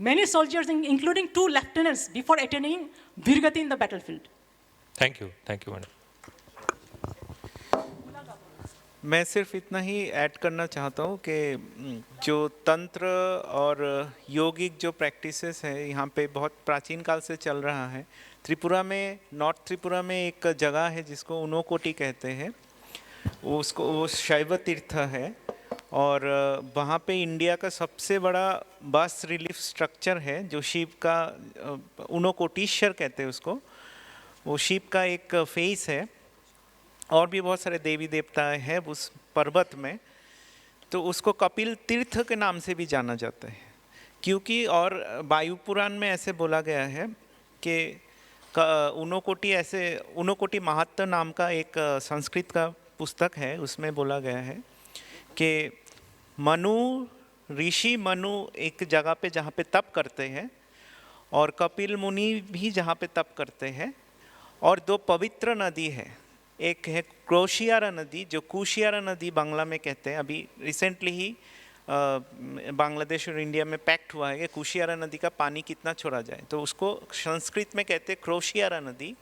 many soldiers, including 2 lieutenants, before attaining Virgati in the battlefield. Thank you, madam. मैं सिर्फ इतना ही ऐड करना चाहता हूँ कि जो तंत्र और योगिक जो प्रैक्टिसेस है यहाँ पे बहुत प्राचीन काल से चल रहा है। त्रिपुरा में, नॉर्थ त्रिपुरा में एक जगह है जिसको उनोकोटी कहते हैं, वो शैव तीर्थ है, और वहाँ पे इंडिया का सबसे बड़ा बस रिलीफ स्ट्रक्चर है जो शिव का, उनोकोटीश्वर कहते हैं उसको, वो शिव का एक फेस है, और भी बहुत सारे देवी देवता हैं उस पर्वत में। तो उसको कपिल तीर्थ के नाम से भी जाना जाता है, क्योंकि और वायु पुराण में ऐसे बोला गया है कि उनोकोटी महात्मा नाम का एक संस्कृत का पुस्तक है, उसमें बोला गया है कि ऋषि मनु एक जगह पे जहाँ पे तप करते हैं, और कपिल मुनि भी जहाँ पे तप करते हैं, और दो पवित्र नदी है, एक है क्रोशियारा नदी, जो कुशियारा नदी बांग्ला में कहते हैं। अभी रिसेंटली ही बांग्लादेश और इंडिया में पैक्ट हुआ है कि कुशियारा नदी का पानी कितना छोड़ा जाए, तो उसको संस्कृत में कहते हैं क्रोशियारा नदी।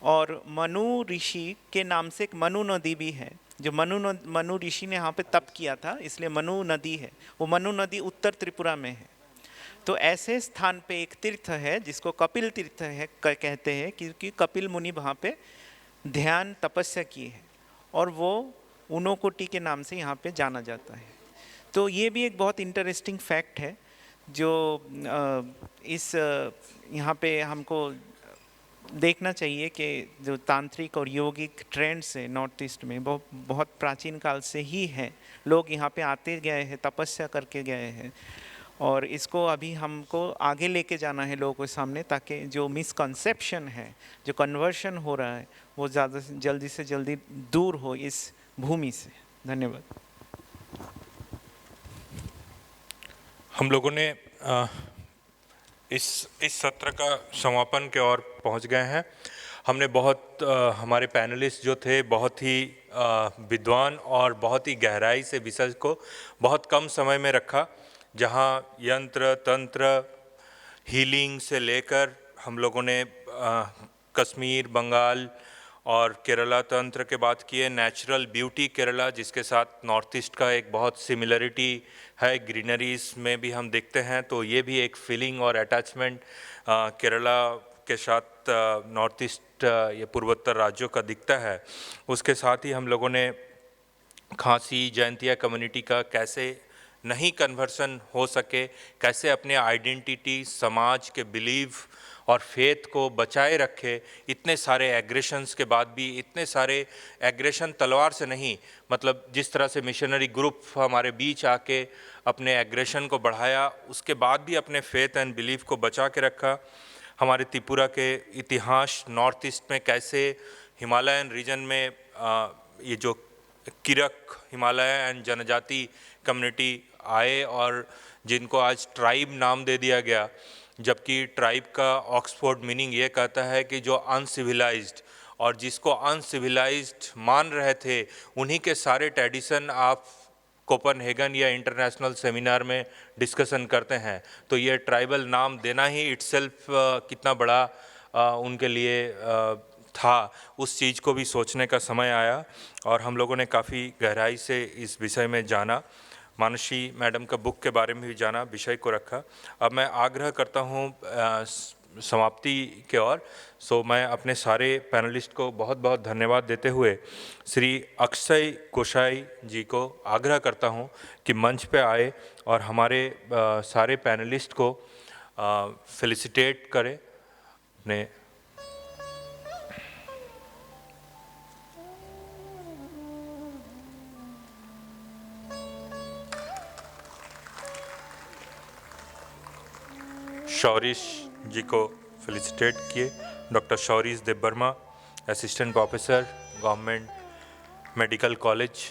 और मनु ऋषि के नाम से एक मनु नदी भी है, जो मनु ऋषि ने यहाँ पे तप किया था, इसलिए मनु नदी है। वो मनु नदी उत्तर त्रिपुरा में है। तो ऐसे स्थान पे एक तीर्थ है जिसको कपिल तीर्थ है कहते हैं, क्योंकि कपिल मुनि वहाँ पे ध्यान तपस्या की है, और वो उनोकोटी के नाम से यहाँ पे जाना जाता है। तो ये भी एक बहुत इंटरेस्टिंग फैक्ट है जो इस यहाँ पे हमको देखना चाहिए कि जो तांत्रिक और योगिक ट्रेंड्स है नॉर्थ ईस्ट में बहुत प्राचीन काल से ही है। लोग यहाँ पे आते गए हैं, तपस्या करके गए हैं, और इसको अभी हमको आगे लेके जाना है लोगों के सामने, ताकि जो मिसकंसेप्शन है, जो कन्वर्शन हो रहा है, वो ज़्यादा जल्दी से जल्दी दूर हो इस भूमि से। धन्यवाद। हम लोगों ने इस सत्र का समापन के ओर पहुंच गए हैं। हमने हमारे पैनलिस्ट जो थे बहुत ही विद्वान और बहुत ही गहराई से विषय को बहुत कम समय में रखा, जहां यंत्र तंत्र हीलिंग से लेकर हम लोगों ने कश्मीर, बंगाल और केरला तंत्र के बात किए, नेचुरल ब्यूटी केरला जिसके साथ नॉर्थ ईस्ट का एक बहुत सिमिलरिटी है, ग्रीनरीज में भी हम देखते हैं, तो ये भी एक फीलिंग और अटैचमेंट केरला के साथ नॉर्थ ईस्ट ये पूर्वोत्तर राज्यों का दिखता है। उसके साथ ही हम लोगों ने खासी जयंतिया कम्युनिटी का कैसे नहीं कन्वर्सन हो सके, कैसे अपने आइडेंटिटी, समाज के बिलीव और फेथ को बचाए रखे, इतने सारे एग्रेशंस के बाद भी, इतने सारे एग्रेशन तलवार से नहीं, मतलब जिस तरह से मिशनरी ग्रुप हमारे बीच आके अपने एग्रेशन को बढ़ाया, उसके बाद भी अपने फेथ एंड बिलीफ को बचा के रखा। हमारे त्रिपुरा के इतिहास नॉर्थ ईस्ट में कैसे हिमालयन रीजन में ये जो किरक हिमालय एंड जनजाति कम्युनिटी आए और जिनको आज ट्राइब नाम दे दिया गया, जबकि ट्राइब का ऑक्सफोर्ड मीनिंग ये कहता है कि जो अनसिविलाइज्ड, और जिसको अनसिविलाइज्ड मान रहे थे उन्हीं के सारे ट्रेडिशन आप कोपनहेगन या इंटरनेशनल सेमिनार में डिस्कशन करते हैं। तो ये ट्राइबल नाम देना ही इटसेल्फ कितना बड़ा उनके लिए था, उस चीज़ को भी सोचने का समय आया और हम लोगों ने काफ़ी गहराई से इस विषय में जाना। मानसी मैडम का बुक के बारे में भी जाना, विषय को रखा। अब मैं आग्रह करता हूँ समाप्ति के ओर। सो मैं अपने सारे पैनलिस्ट को बहुत बहुत धन्यवाद देते हुए श्री अक्षय कोशाई जी को आग्रह करता हूँ कि मंच पे आए और हमारे सारे पैनलिस्ट को फेलिसिटेट करें। ने शौरीश जी को फेलिसिटेट किए। Doctor Saurish Debbarma, assistant professor, government medical college.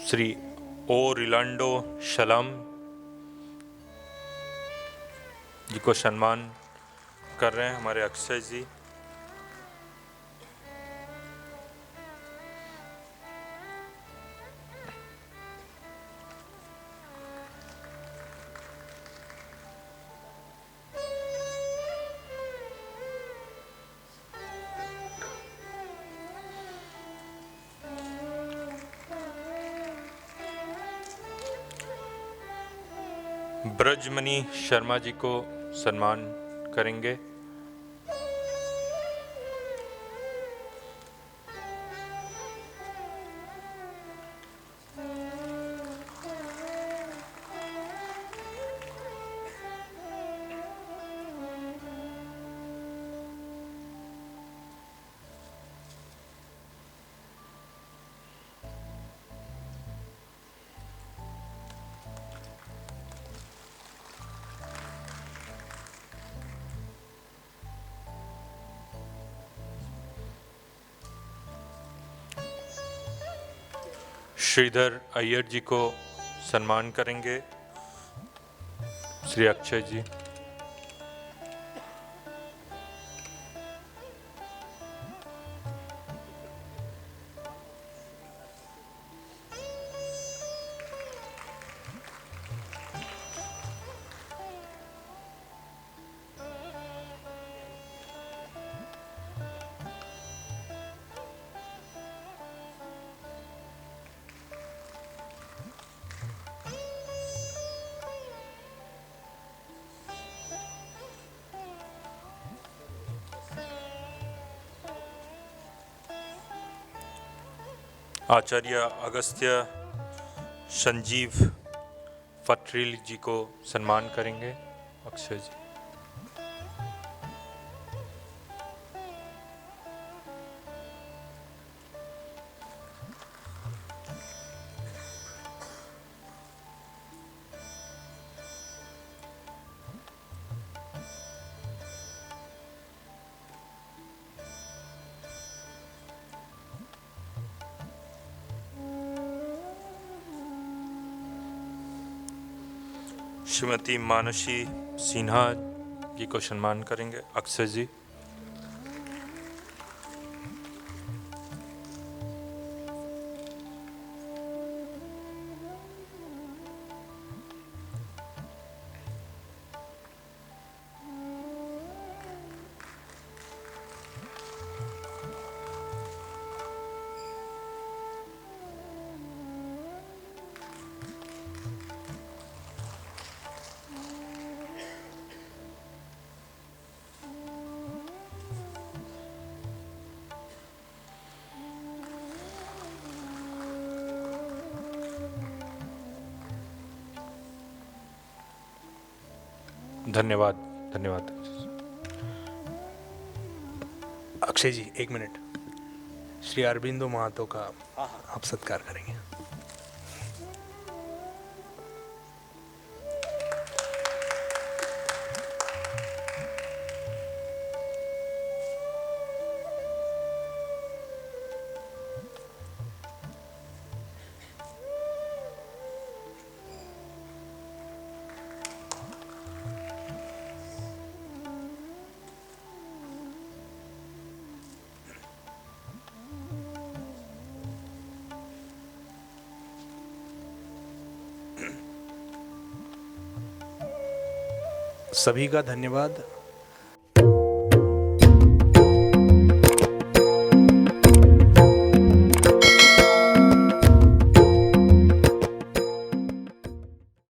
Shri O Rilando Shalam ji को सम्मान कर रहे हैं हमारे अक्षय जी। ब्रजमणि शर्मा जी को सम्मान करेंगे। श्रीधर अय्यर जी को सम्मान करेंगे श्री अक्षय जी। आचार्य अगस्त्य संजीव फटरील जी को सम्मान करेंगे अक्षय जी। श्रीमती मानसी सिन्हा जी को सम्मान करेंगे अक्षय जी। धन्यवाद धन्यवाद। अक्षय जी 1 मिनट, श्री अरबिंदो महातो का आप सत्कार करेंगे। सभी का धन्यवाद।